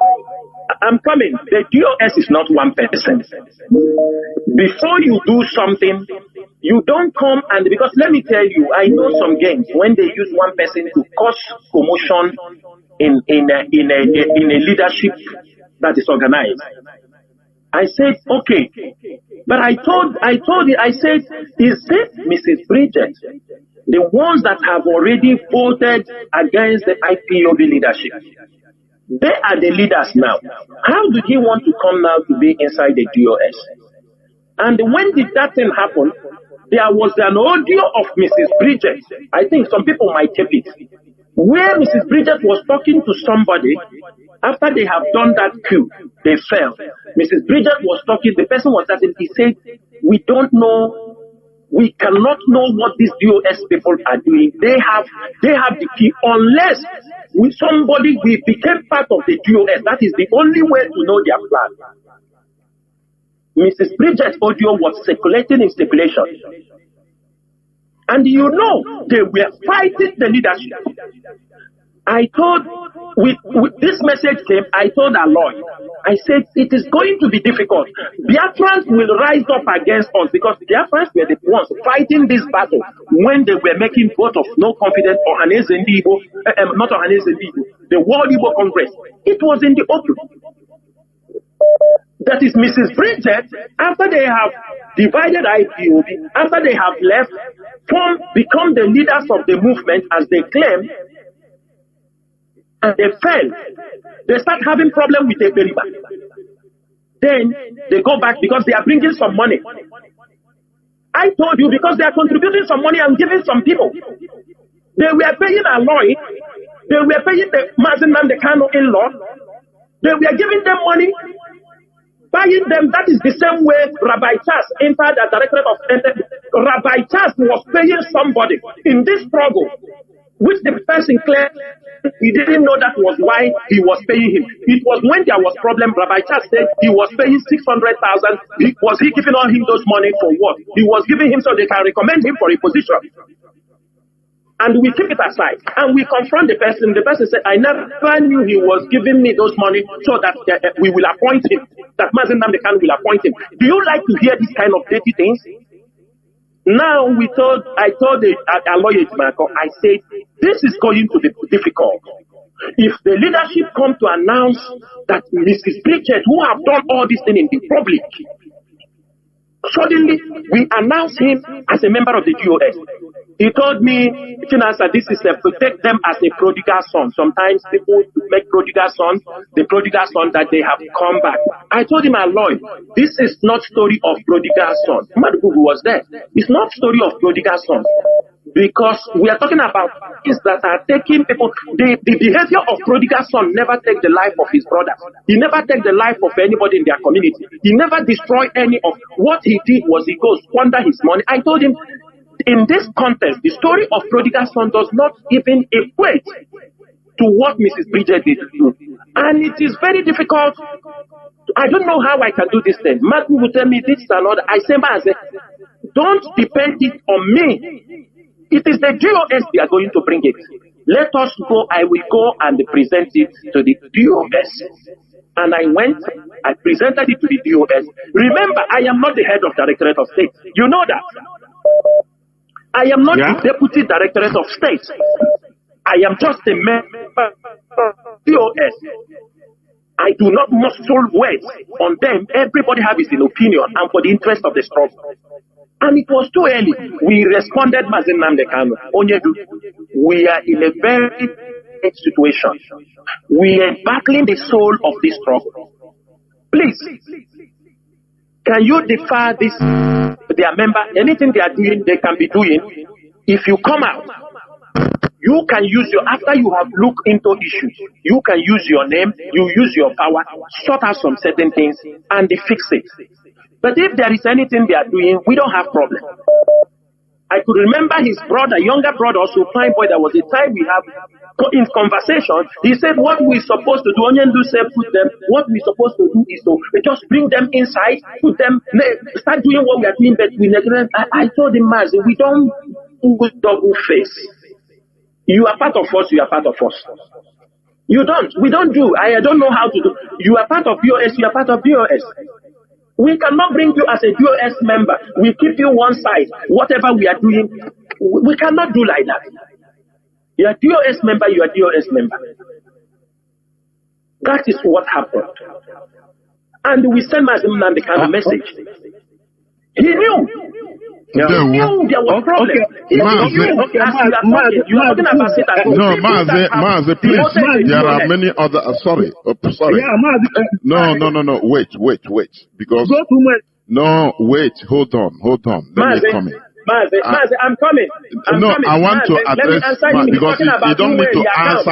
I'm coming. The DOS is not one person. Before you do something, you don't come and, because let me tell you, I know some games when they use one person to cause commotion in a leadership that is organized. I said, okay. But I told you, I said, is it Mrs. Bridget, the ones that have already voted against the IPOB leadership? They are the leaders now. How did he want to come now to be inside the DOS? And when did that thing happen? There was an audio of Mrs. Bridget. I think some people might take it, where Mrs. Bridget was talking to somebody. After they have done that coup, they fell. Mrs. Bridget was talking, the person was asking, he said, we don't know, we cannot know what these DOS people are doing. They have the key, unless we became part of the DOS. That is the only way to know their plan. Mrs. Bridget's audio was circulating in circulation. And you know, they were fighting the leadership. I told, with this message came, I told Alozie, I said, it is going to be difficult. Biafrans will rise up against us, because Biafrans were the ones fighting this battle when they were making vote of no confidence on not on the World Igbo Congress. It was in the open. That is Mrs. Bridget, after they have divided IPOB, after they have left, become the leaders of the movement as they claim, and they fell. They start having problem with the Beriba. Then they go back because they are bringing some money. I told you because they are contributing some money and giving some people. They were paying Alozie. They were paying the Mazi Iyke Peters in-law. They were giving them money, buying them. That is the same way Rabbi Charles entered the directorate of Rabbi Charles was paying somebody in this struggle, which the person claimed he didn't know that was why he was paying him. It was when there was problem. Rabbi Charles said he was paying 600,000. Was he giving all him those money for what? He was giving him so they can recommend him for a position. And we keep it aside. And we confront the person. The person said, I never knew he was giving me those money so that we will appoint him. That Mazi Iyke Peters will appoint him. Do you like to hear this kind of dirty things? Now I told the Alozie, I said, this is going to be difficult. If the leadership come to announce that Mrs. Bridget, who have done all this thing in the public, suddenly we announce him as a member of the GOS. He told me, Chinasa, this is to take them as a prodigal son. Sometimes people make prodigal sons, the prodigal son that they have come back. I told him, Alozie, this is not story of prodigal son. Madugu was there. It's not story of prodigal son. Because we are talking about things that are taking people. The behavior of prodigal son never take the life of his brother. He never take the life of anybody in their community. He never destroy any of what he did was he goes squander his money. I told him, in this context, the story of prodigal son does not even equate to what Mrs. Bridget did. And it is very difficult. I don't know how I can do this thing. Martin will tell me this and another. I say, don't depend it on me. It is the GOS they are going to bring it. Let us go. I will go and present it to the GOS. And I went, I presented it to the GOS. Remember, I am not the head of Directorate of State. You know that. I am not the Deputy Directorate of State. I am just a member of GOS. I do not muscle words on them. Everybody has his opinion and for the interest of the struggle. And it was too early. We responded, Mazi Iyke Peters. Onyedu, we are in a very bad situation. We are battling the soul of this struggle. Please, can you defer this? Their member, anything they are doing, they can be doing. If you come out, you can use after you have looked into issues, you can use your name, you use your power, sort out some certain things, and they fix it. But if there is anything they are doing, we don't have problem. I could remember his brother, younger brother, also fine boy. There was a time we have in conversation. He said, what we're supposed to do, what we're supposed to do is to just bring them inside, put them, start doing what we are doing. But I told him, Mazi, we don't do double face. You are part of us, you are part of us. You don't. We don't do. I don't know how to do. You are part of BOS, you are part of BOS. We cannot bring you as a DOS member. We keep you one side. Whatever we are doing, we cannot do like that. You are DOS member, you are DOS member. That is what happened. And we sent Mazi Iyke Peters a message. He knew. He knew there was a problem. Mazi, please. There are many other. Sorry. No. Wait. Because wait. Hold on. Let me come in. Mazi, I'm coming. I want to address because you don't need to ask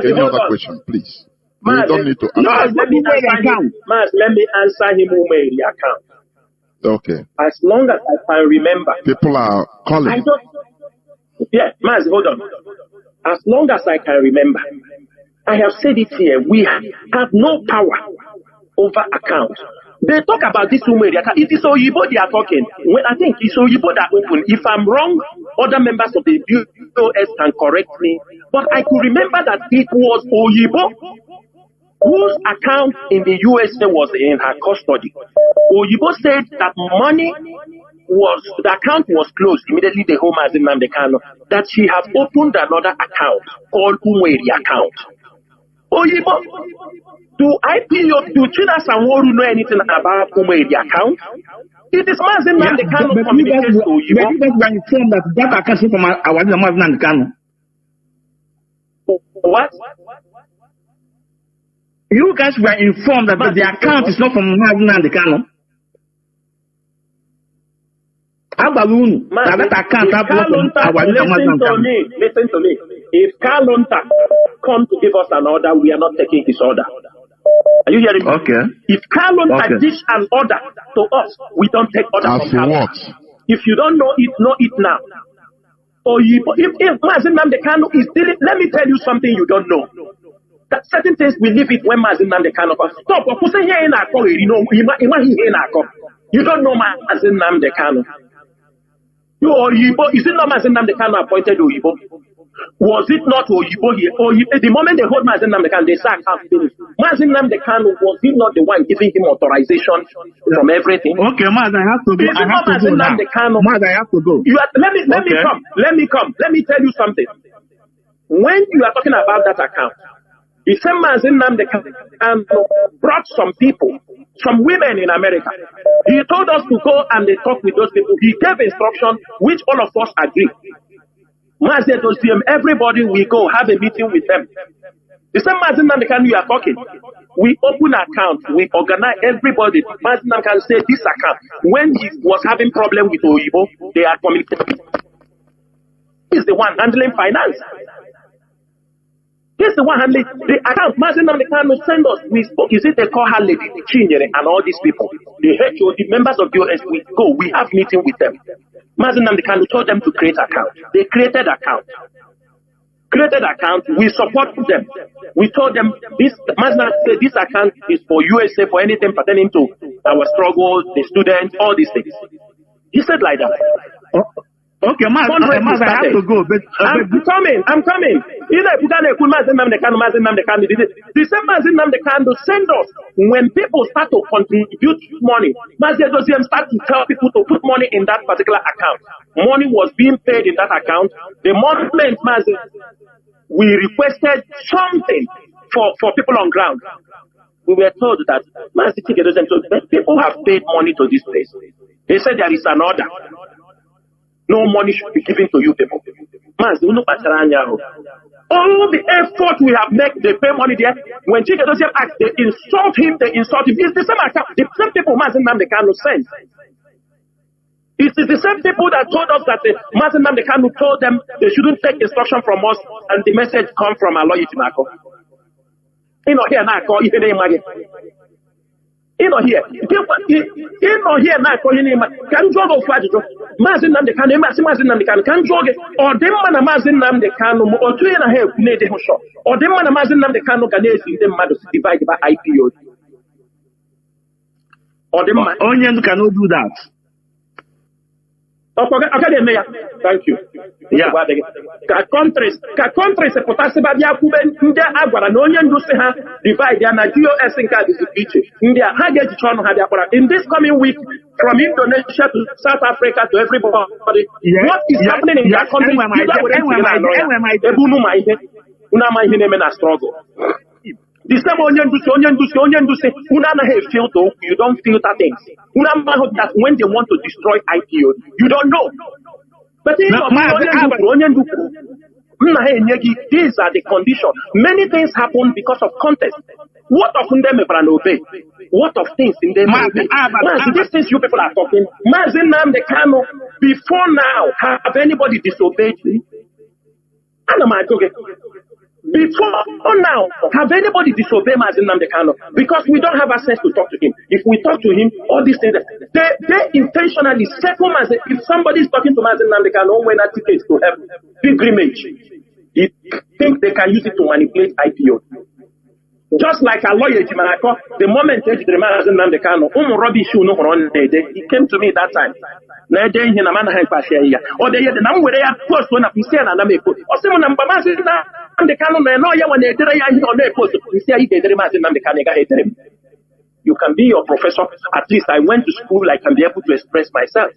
any other question, please. You don't need to answer. Let me answer him who made the account. Okay. As long as I can remember. People are calling. Mazi, hold on. As long as I can remember, I have said it here, we have no power over account. They talk about this woman. It is Oyibo they are talking. Well, I think it's Oyibo that open. If I'm wrong, other members of the BOS can correct me. But I could remember that it was Oyibo whose account in the USA was in her custody. Oyibo said that the account was closed immediately the home Mazi Iyke Peters, that she has opened another account called Umweri account. Oyibo, do Chinasa Nworu know anything about Umweri account? It is Mazi Nnamdi Kanu communicates to you. But you guys were informed that account is from our Mazi Nnamdi Kanu. What? You guys were informed that the account is not from Mazi Nnamdi Kanu. Listen to me. If Kalonta comes to give us an order, we are not taking his order. Are you hearing me? Okay. If Kalonta gives an order to us, we don't take order from Kalonta. If you don't know it now. Or if Mazi Nnamdi Kanu is dealing, let me tell you something you don't know. That certain things we leave it when Mazi Nnamdi Kanu comes. Stop. You don't know Mazi Nnamdi Kanu. Is it not Mazi Nnamdi Kanu appointed Oyibo? Was it not Oyibo here? The moment they hold Mazi Nnamdi Kanu, they say account finished. Mazi Nnamdi Kanu, was he not the one giving him authorization from everything? Okay, Mazi, I have to go. I have to go now. Mazi, I have to go. Let me come. Let me tell you something. When you are talking about that account, the same Mazi Nnamdi Kanu brought some people, some women in America. He told us to go and they talk with those people. He gave instruction, which all of us agree. Mazi Iyke, everybody we go have a meeting with them. The same Mazi Nnamdi Kanu you are talking. We open account, we organize everybody. Mazi Nnamdi Kanu say this account. When he was having problem with Oyibo, they are communicating. He's the one handling finance. He's the one handling the account. Mazi Nnamdi Kanu send us. We spoke. Is it they call her Lady Chinyere and all these people? The HO, the members of the US, we go. We have meeting with them. Mazi Nnamdi Kanu told them to create account. They created account. We support them. We told them this. Mazi Nnamdi said this account is for USA for anything pertaining to our struggles, the students, all these things. He said like that. Okay, Mazi, I have to go. But, I'm coming. The same Mazi Nnamdi Kanu send us when people start to contribute money. Mazi Iyke start to tell people to put money in that particular account. Money was being paid in that account. The moment Mazi, we requested something for people on ground. We were told that Mazi Iyke people have paid money to this place. They said there is an order. No money should be given to you people. All the effort we have made, they pay money there. When Chike Doziem asked, they insult him. It's the same account. The same people Mazi Nnamdi Kanu sent. It is the same people that told us that Mazi Nnamdi Kanu told them they shouldn't take instruction from us, and the message come from Alozie. Here now, call even name again. Here now, call your name. Can you go for it? Mazi Nnamdi Kanu, can you or them man Mazi Nnamdi Kanu, or 2.5 years, or them man Mazi Nnamdi Kanu can them mad divided by IPO. Or them Onion cannot do that. Thank you. Yeah. Countries se potasiba dia kuben ndia agwara no onye ndu se ha divide na GOS nka this speech. India ha ga ji chono ha dia kwara in this coming week from Indonesia to South Africa to everybody. Yeah. What is happening in that country? Una ma ihe na struggle. The same onion do say, feel though, you don't feel that things. That when they want to destroy IPO, you don't know. But these are the conditions. Many things happen because of context. What of them obey? What of things in them obey? These things you people are talking. Mazi Nnamdi Kanu, before now, have anybody disobeyed you? Before now, have anybody disobeyed Mazi Nnamdi Kanu? Because we don't have access to talk to him. If we talk to him, all these things, they intentionally settle Mazi. If somebody is talking to Mazi Nnamdi Kanu when that tickets to have pilgrimage, they think they can use it to manipulate IPO. Just like a lawyer, the moment Mazi Nnamdi Kanu, he came to me that time. Or they had the number where they are close to an official and I may put. Or someone number Mazi Nnamdi Kanu, no, when they did on their post, you see, Mazi Nnamdi Kanu. You can be your professor. At least I went to school, I can be able to express myself.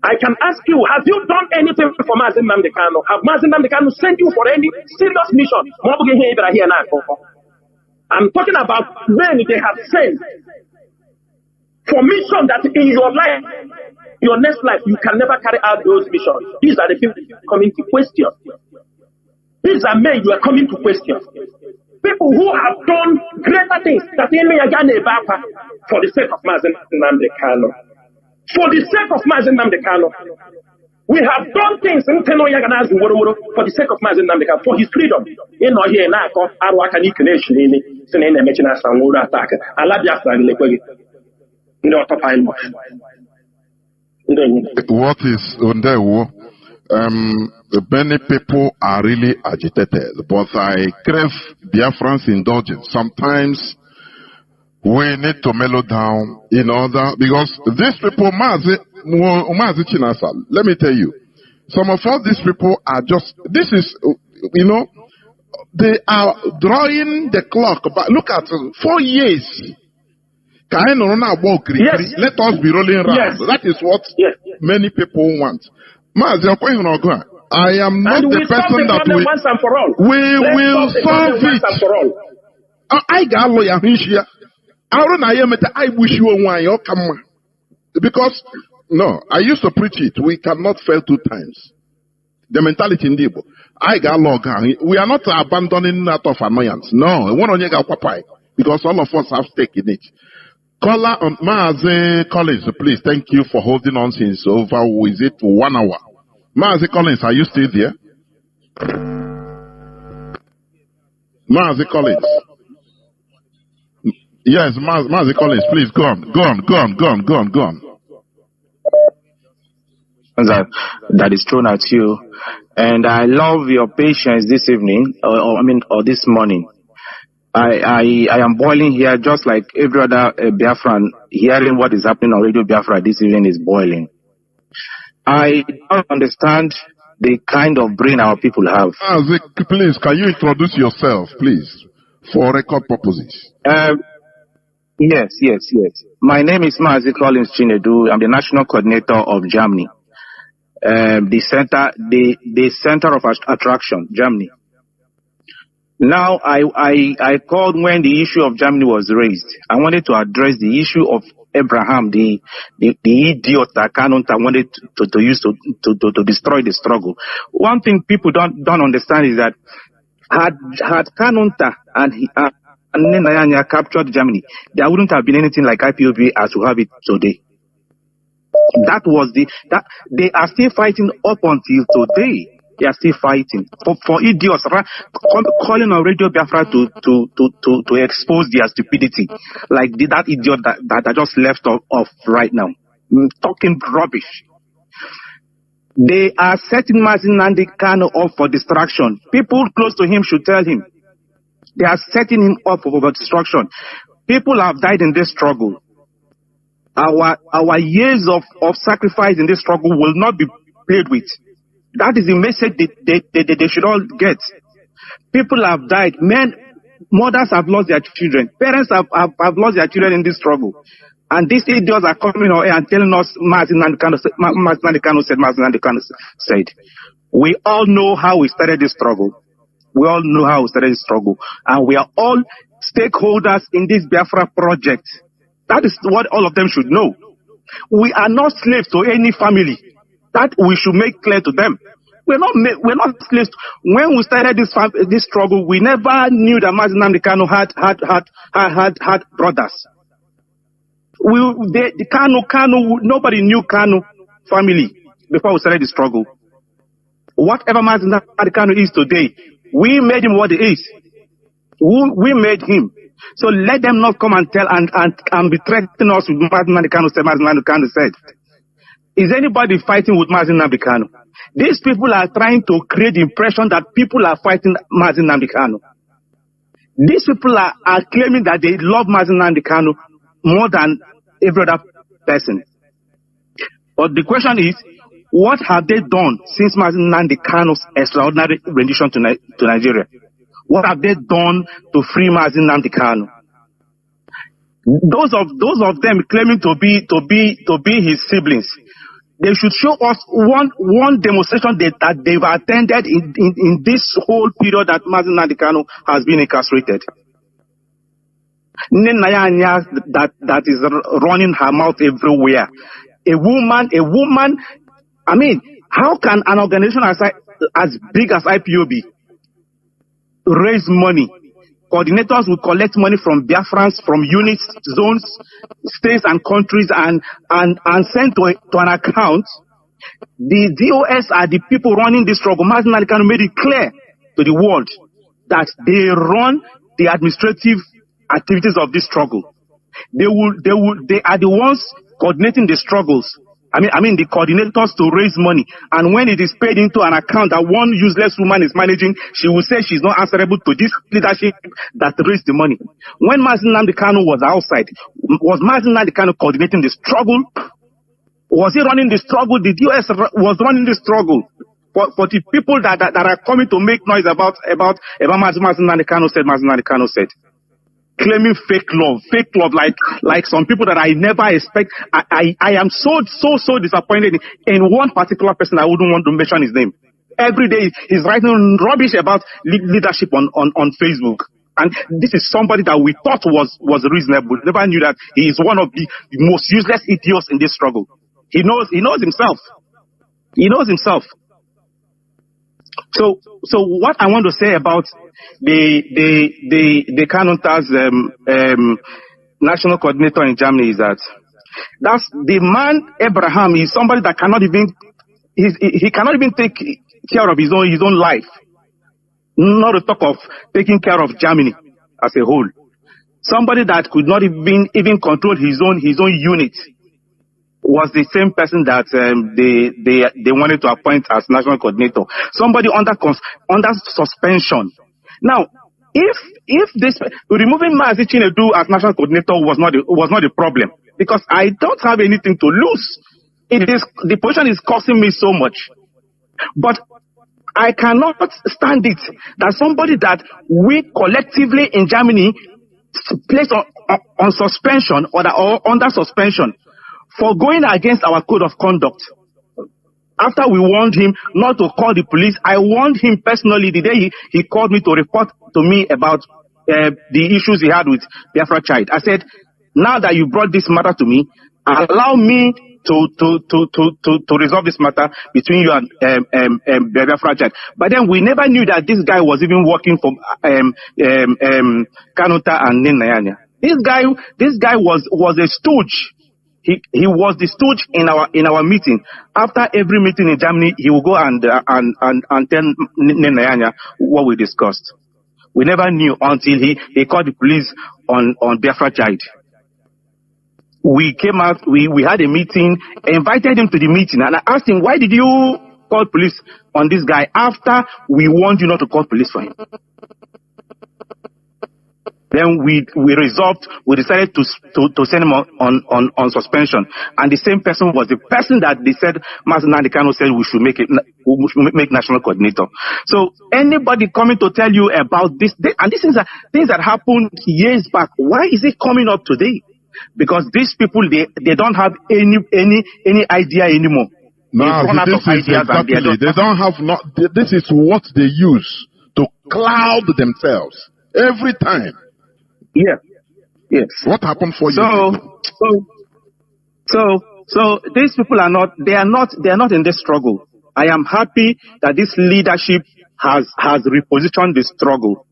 I can ask you, have you done anything for Mazi Nnamdi Kanu? Have Mazi Nnamdi Kanu sent you for any serious mission? I'm talking about men they have sent for mission that in your life, your next life, you can never carry out those missions. These are the people coming to question. These are men you are coming to question. People who have done greater things that they may for the sake of Mazi Nnamdi Kanu. For the sake of Mazi Nnamdi Kanu. We have done things for the sake of Mazi Nnamdi Kanu, for his freedom. What is Ndewo? Many people are really agitated, but I crave Biafran's indulgence. Sometimes we need to mellow down in order, because these people, Mazi Chinasa, let me tell you, some of all these people are just, this is, they are drawing the clock, but look at 4 years. Yes. Let us be rolling around. Yes. That is what many people want. Mazi, I am not the person that will solve it. I got lawyer here. I wish you one. Because no, I used to preach it. We cannot fail 2 times. The mentality in Debo. I got log. We are not abandoning that of annoyance. No, because all of us have stake in it. Caller on Mazi Collins, please. Thank you for holding on since over, is it 1 hour? Mazi Collins, are you still there? Mazi Collins. Yes, Mazi Collins, please go on. That is thrown at you. And I love your patience this evening, or this morning. I am boiling here just like every other Biafran hearing what is happening on Radio Biafra this evening is boiling. I don't understand the kind of brain our people have. Please, can you introduce yourself, please, for record purposes? Yes. My name is Mazi Collins Chinedu. I'm the national coordinator of Germany. The center of attraction, Germany. Now, I called when the issue of Germany was raised. I wanted to address the issue of Abraham, the idiot that Kanunta wanted to use to destroy the struggle. One thing people don't understand is that had Kanunta and Nenayanya captured Germany, there wouldn't have been anything like IPOB as we have it today. That they are still fighting up until today. They are still fighting for idiots calling on Radio Biafra to expose their stupidity, like that idiot that I just left off right now, talking rubbish. They are setting Mazi Nnamdi Kanu up for distraction. People close to him should tell him they are setting him up for destruction. People have died in this struggle. Our years of sacrifice in this struggle will not be played with. That is the message they should all get. People have died. Mothers have lost their children. Parents have lost their children in this struggle. And these idiots are coming out and telling us Mazi Nnamdi Kanu said. We all know how we started this struggle. And we are all stakeholders in this Biafra project. That is what all of them should know. We are not slaves to any family. That we should make clear to them. We're not slaves. When we started this struggle, we never knew that Mazi Nnamdi Kanu had brothers. Nobody knew Kanu family before we started the struggle. Whatever Mazi Nnamdi Kanu is today, we made him what he is. We made him. So let them not come and tell and be threatening us with Mazi Nnamdi Kanu said. Is anybody fighting with Mazi Nnamdi Kanu? These people are trying to create the impression that people are fighting Mazi Nnamdi Kanu. These people are claiming that they love Mazi Nnamdi Kanu more than every other person. But the question is, what have they done since Mazi Nnamdi Kanu's extraordinary rendition to Nigeria? What have they done to free Mazi Nnamdi Kanu? Those of them claiming to be his siblings, They should show us one demonstration that they've attended in this whole period that Mazi Nnamdi Kanu has been incarcerated. Nenayanya that is running her mouth everywhere. A woman. I mean, how can an organization as big as IPOB raise money? Coordinators will collect money from Biafrans, from units, zones, states, and countries, and send to an account. The DOS are the people running this struggle. Mazi Nnamdi Kanu made it clear to the world that they run the administrative activities of this struggle. They are the ones coordinating the struggles. I mean the coordinators to raise money. And when it is paid into an account that one useless woman is managing, she will say she's not answerable to this leadership that raised the money. When Mazi Nnamdi Kanu was outside, was Mazi Nnamdi Kanu coordinating the struggle? Was he running the struggle? The US was running the struggle. For the people that are coming to make noise about Mazi Nnamdi Kanu said. Claiming fake love, like some people that I never expect. I am so disappointed in one particular person. I wouldn't want to mention his name. Every day he's writing rubbish about leadership on Facebook, and this is somebody that we thought was reasonable. Never knew that he is one of the most useless idiots in this struggle. He knows himself. He knows himself. So what I want to say about the Kanunta's national coordinator in Germany is that's the man Abraham is somebody that cannot even take care of his own life. Not to talk of taking care of Germany as a whole. Somebody that could not even control his own unit was the same person that they wanted to appoint as national coordinator. Somebody under suspension. Now, if this removing Mazi Chinedu as national coordinator was not the problem, because I don't have anything to lose. The position is costing me so much, but I cannot stand it that somebody that we collectively in Germany placed on suspension or under suspension for going against our code of conduct. After we warned him not to call the police, I warned him personally the day he called me to report to me about the issues he had with Biafra Child. I said, now that you brought this matter to me, allow me to resolve this matter between you and Biafra Child. But then we never knew that this guy was even working for Kanunta and Nenayanya. This guy was a stooge. He was the stooge in our meeting. After every meeting in Germany, he will go and tell Nenayanya what we discussed. We never knew until he called the police on Biafra Child. We came out, we had a meeting, invited him to the meeting, and I asked him, why did you call police on this guy after we warned you not to call police for him? Then we decided to send him on suspension. And the same person was the person that they said, Mazi Nnamdi Kanu said we should make national coordinator. So anybody coming to tell you about this, and these things that happened years back, why is it coming up today? Because these people, they don't have any idea anymore. No, this is what they use to cloud themselves every time. Yeah. Yes. What happened for you? So these people are not in this struggle. I am happy that this leadership has repositioned the struggle.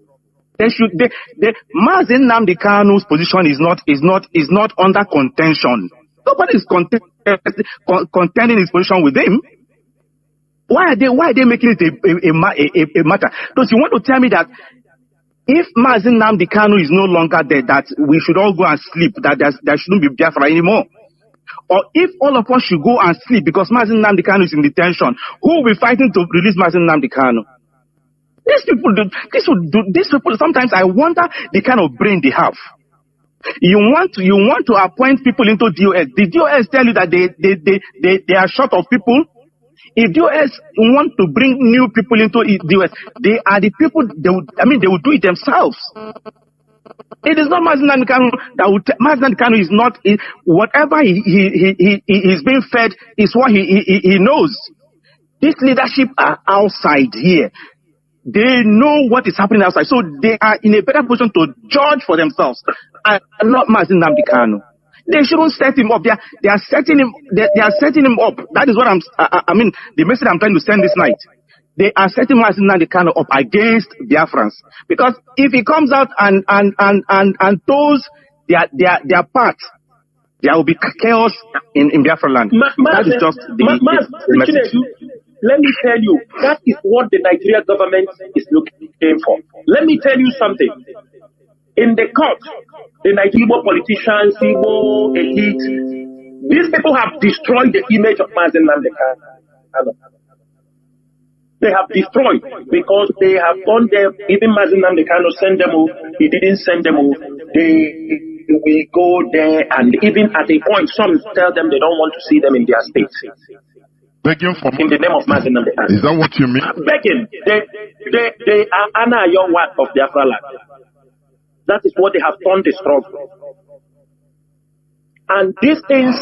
Mazi Nnamdi Kanu's position is not under contention. Nobody is contending his position with him. Why are they making it a matter? Because you want to tell me that if Mazi Nnamdi Kanu is no longer there, that we should all go and sleep, that there shouldn't be Biafra anymore? Or if all of us should go and sleep because Mazi Nnamdi Kanu is in detention, who will be fighting to release Mazi Nnamdi Kanu? These people, sometimes I wonder the kind of brain they have. You want to appoint people into DOS. The DOS tell you that they are short of people. If DOS want to bring new people into DOS, they are the people, they will do it themselves. It is not Mazi Nnamdi Kanu that would. Mazi Nnamdi Kanu is not. Whatever he is being fed is what he knows. This leadership are outside here. They know what is happening outside, so they are in a better position to judge for themselves, and not Mazi Nnamdi Kanu. They shouldn't set him up. They are setting him. They are setting him up. That is what I mean. The message I'm trying to send this night. They are setting Mazi Nnamdi Kanu up against Biafrans, because if he comes out and toes their part, there will be chaos in Biafra land. That is just the message. Let me tell you, that is what the Nigerian government is looking for. Let me tell you something. In the court, the Nigerian politicians, Igbo elite, these people have destroyed the image of Mazi Nnamdi Kanu. They have destroyed, because they have gone there. Even Mazi Nnamdi Kanu send them over. He didn't send them over. They will go there, and even at a point, some tell them they don't want to see them in their state. Begging for in the name of Mazi Nnamdi Kanu. Is that what you mean? Begging. They are Anna Young of Biafra land. That is what they have turned the struggle. And these things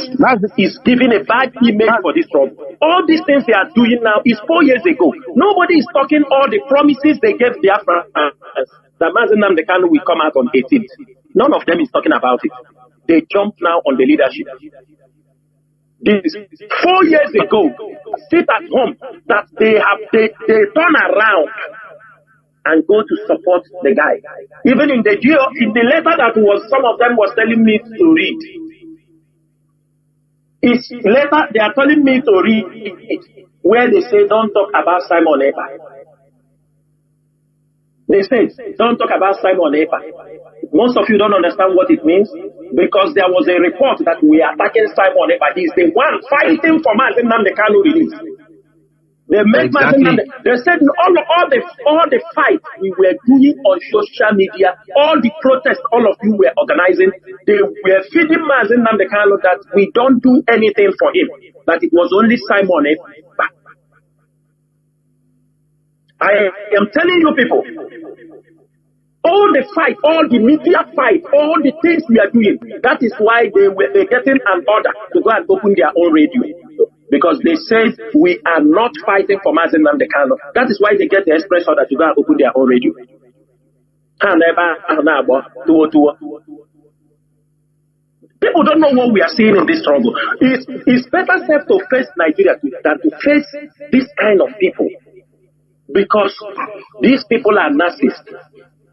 is giving a bad image for this struggle. All these things they are doing now is 4 years ago. Nobody is talking all the promises they gave Biafra that Mazi Nnamdi Kanu will come out on 18th. None of them is talking about it. They jump now on the leadership. This 4 years ago, sit at home, that they turn around and go to support the guy. Even in the letter that some of them was telling me to read. It's later they are telling me to read it, where they say don't talk about Simon Ekpa. They say don't talk about Simon Ekpa. Most of you don't understand what it means, because there was a report that we are attacking Simon Ekpa. He is the one fighting for Mazi Nnamdi Kanu release. They made exactly. They said all the fight we were doing on social media, all the protests all of you were organizing, they were feeding Mazi Nnamdi Kanu that we don't do anything for him, that it was only Simon Ekpa. I am telling you people, all the fight, all the media fight, all the things we are doing, that is why they were getting an order to go and open their own radio. Because they said we are not fighting for Mazi Nnamdi Kanu. That is why they get the express order to go and open their own radio. People don't know what we are seeing in this struggle. It's better safe to face Nigeria than to face this kind of people. Because these people are narcissists.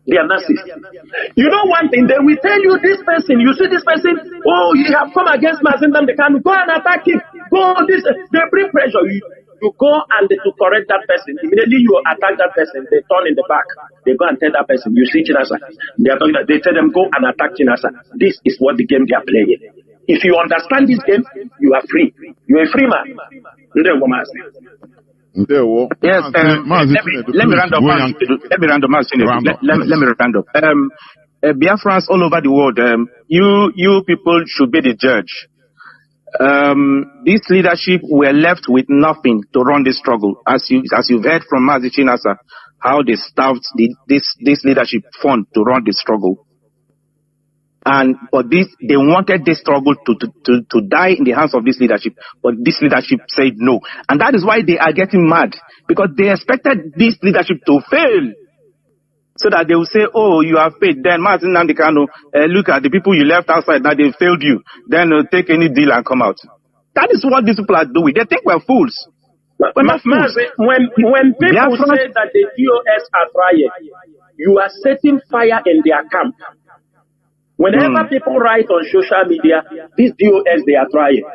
They are narcissists. You know one thing, they will tell you this person, you see this person, oh, you have come against Mazi Nnamdi Kanu, go and attack him. Go this, they bring pressure. You go and to correct that person. Immediately you attack that person, they turn in the back. They go and tell that person, you see Chinasa. They tell them, go and attack Chinasa. This is what the game they are playing. If you understand this game, you are free. You are a free man. Yes, let me round up. Biafrans all over the world, you people should be the judge. This leadership were left with nothing to run this struggle. As you've heard from Mazi Chinasa, how they staffed this leadership fund to run the struggle. But they wanted this struggle to die in the hands of this leadership, but this leadership said no. And that is why they are getting mad, because they expected this leadership to fail, so that they will say, oh, you have failed. Then Mazi Nnamdi Kanu, look at the people you left outside, now they failed you. Then take any deal and come out. That is what these people are doing. They think we're fools. We're not fools. When people say that the DOS are trying, you are setting fire in their camp. Whenever people write on social media, these DOS, they are trying.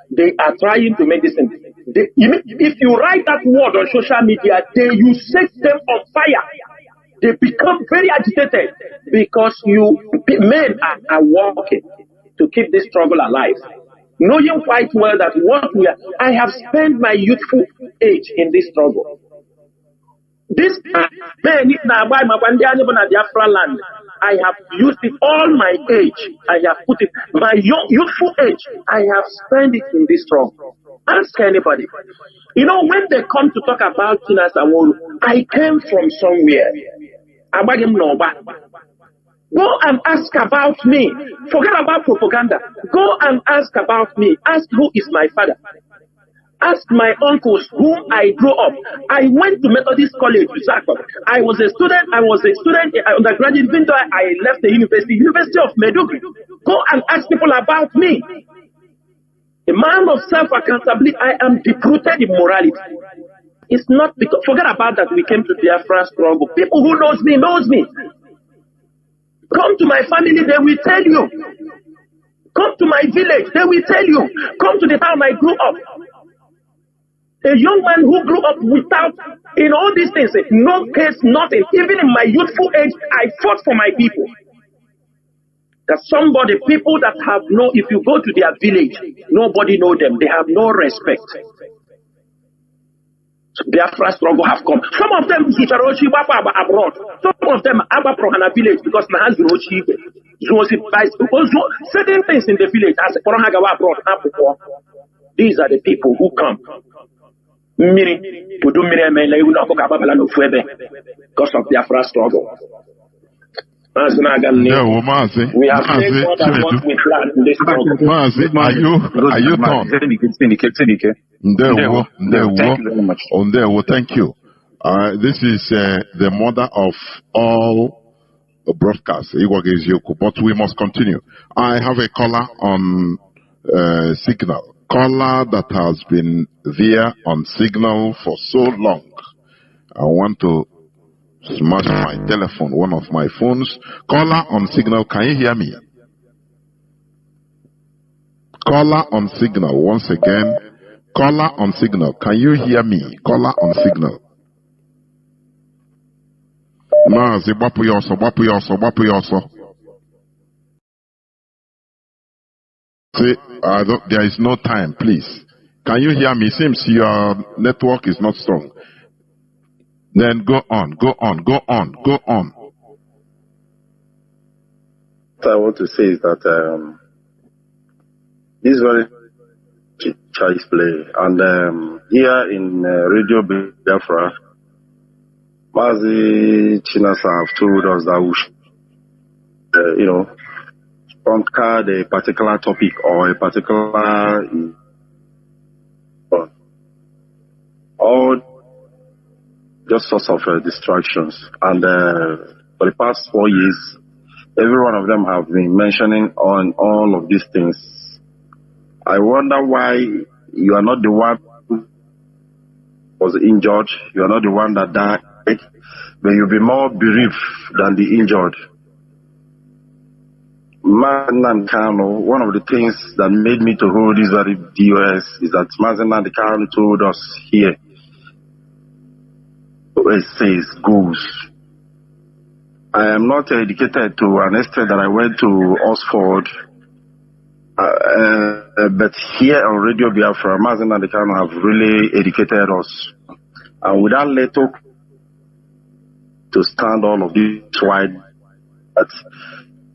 They are trying to make this thing. If you write that word on social media, you set them on fire. They become very agitated, because men are working to keep this struggle alive. Knowing quite well that I have spent my youthful age in this struggle. This men, I have used it all my age. I have put it, my youthful age, I have spent it in this struggle. Ask anybody. You know, when they come to talk about Chinasa Nworu, I came from somewhere. Go and ask about me. Forget about propaganda. Go and ask about me. Ask who is my father. Ask my uncles whom I grew up. I went to Methodist College, I was a student undergraduate, even though I left the University of Maiduguri. Go and ask people about me. A man of self-accountability, I am deep-rooted in morality. It's not because, forget about that we came to Biafra struggle. People who knows me. Come to my family, they will tell you. Come to my village, they will tell you. Come to the town I grew up. A young man who grew up without, in all these things, no case, nothing. Even in my youthful age, I fought for my people. That people that have if you go to their village, nobody know them. They have no respect. So Biafra struggle have come. Some of them abroad. Some of them are village because certain things in the village as abroad. These are the people who come. Because of Biafra struggle. We have are you done? Thank you. This is the mother of all broadcasts, but we must continue. I have a caller on Signal. Caller that has been there on Signal for so long. I want to smash my telephone, one of my phones. Caller on Signal, can you hear me? Caller on Signal, once again. Caller on Signal, can you hear me? Caller on Signal. Mazi, bapu yoso. See, there is no time, please. Can you hear me? Seems your network is not strong. Then go on. What I want to say is that this is very child's play. And here in Radio Biafra, Mazi Chinasa have told us that we should, conquer a particular topic or a particular all just sorts of distractions. And for the past 4 years, every one of them have been mentioning on all of these things. I wonder why you are not the one who was injured, you are not the one that died, but you'll be more bereaved than the injured. Mazi Kano, one of the things that made me to hold this very DOS is that Mazi Kano told us here, it says goes. I am not educated to an extent that I went to Oxford, but here on Radio Biafra, Mazi Kano have really educated us. And without little to stand all of this wide, but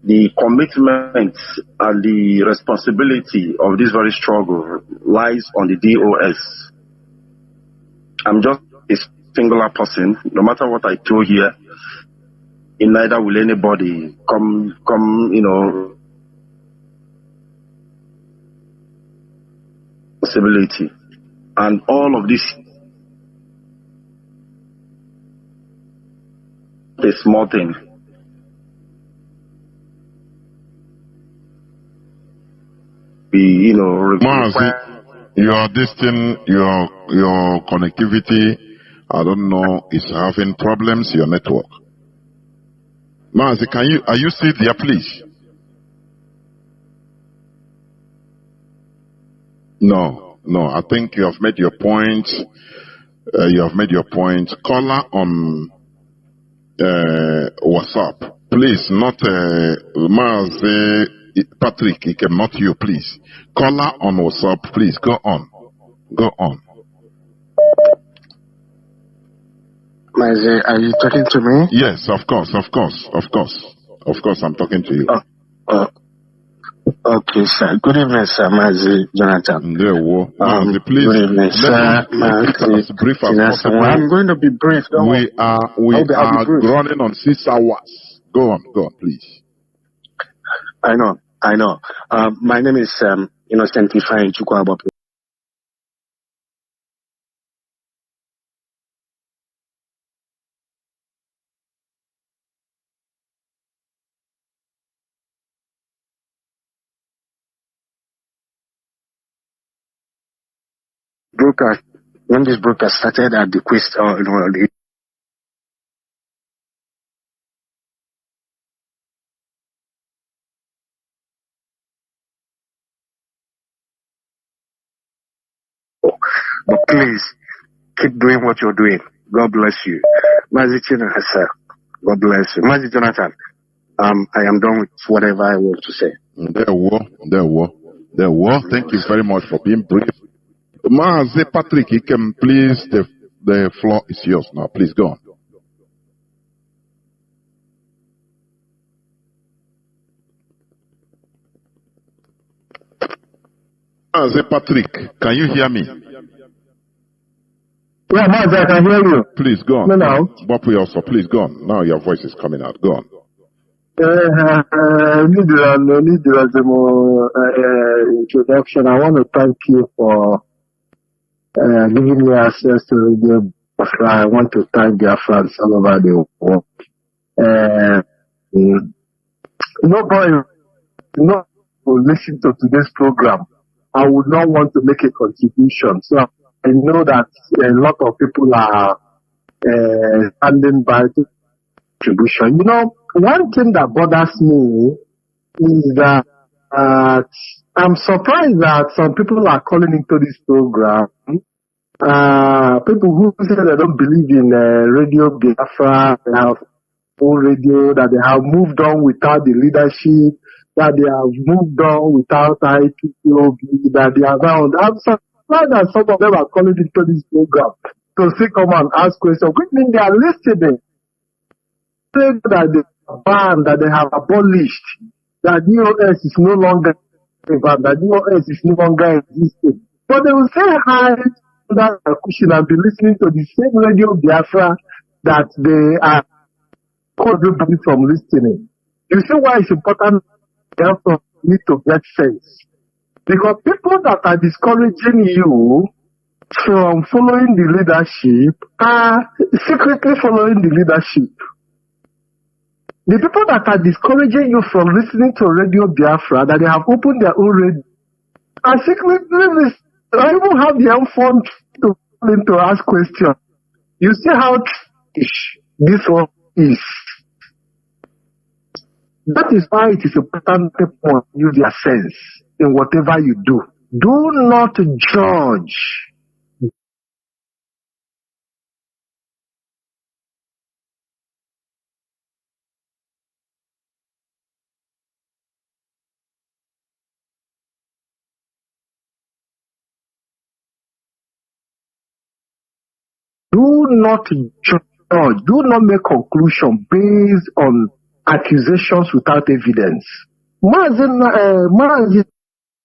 the commitment and the responsibility of this very struggle lies on the DOS. I'm just a singular person. No matter what I do here, in neither will anybody come, responsibility. And all of this is a small thing. Mazi, your connectivity, I don't know, is having problems, your network. Mazi, are you still there, please? No, I think you have made your point. Caller on WhatsApp, please, not Mazi. Patrick, not you, please. Caller on WhatsApp, please. Go on. Mazi, are you talking to me? Yes, of course, I'm talking to you. Okay, sir. Good evening, sir. Mazi Jonathan. Mazi, please. Good evening, sir. As brief as possible. I'm going to be brief. We are running on 6 hours. Go on, please. I know. My name is Innocent Ifeanyi Chukwuabopu. Broadcast, when this broadcast started at the quest, but please keep doing what you're doing. God bless you. Mazi Iyke, God bless you. Mazi Jonathan, I am done with whatever I want to say. There were. Thank you very much for being brief. Mazi Patrick, you can please, the floor is yours now. Please go on. Mazi Patrick, can you hear me? Yeah, Mazi, I can hear you. Please go on. No. Bopi also, please go on. Now your voice is coming out. Go on. Introduction. I want to thank you for giving me access to Radio Biafra. I want to thank Biafrans all over the world. Nobody will listen to today's program. I would not want to make a contribution. So I know that a lot of people are standing by to contribution. One thing that bothers me is that I'm surprised that some people are calling into this program. People who say they don't believe in Radio Biafra, they have own radio, that they have moved on without the leadership, that they have moved on without IPOB, that they are now. I'm surprised that some of them are calling into this program to still come and ask questions. Which means they are listening. Say that they are banned, that they have abolished, that DOS is no longer, that DOS is no longer existing. But they will say hi to that cushion and be listening to the same Radio Biafra that they are everybody from listening. You see why it's important to need to get sense. Because people that are discouraging you from following the leadership are secretly following the leadership. The people that are discouraging you from listening to Radio Biafra, that they have opened their own radio, are secretly listening. I even have their own phone to ask questions. You see how this one is. That is why it is important to use their sense in whatever you do. Do not judge. Do not judge. Do not make conclusion based on accusations without evidence. Mazi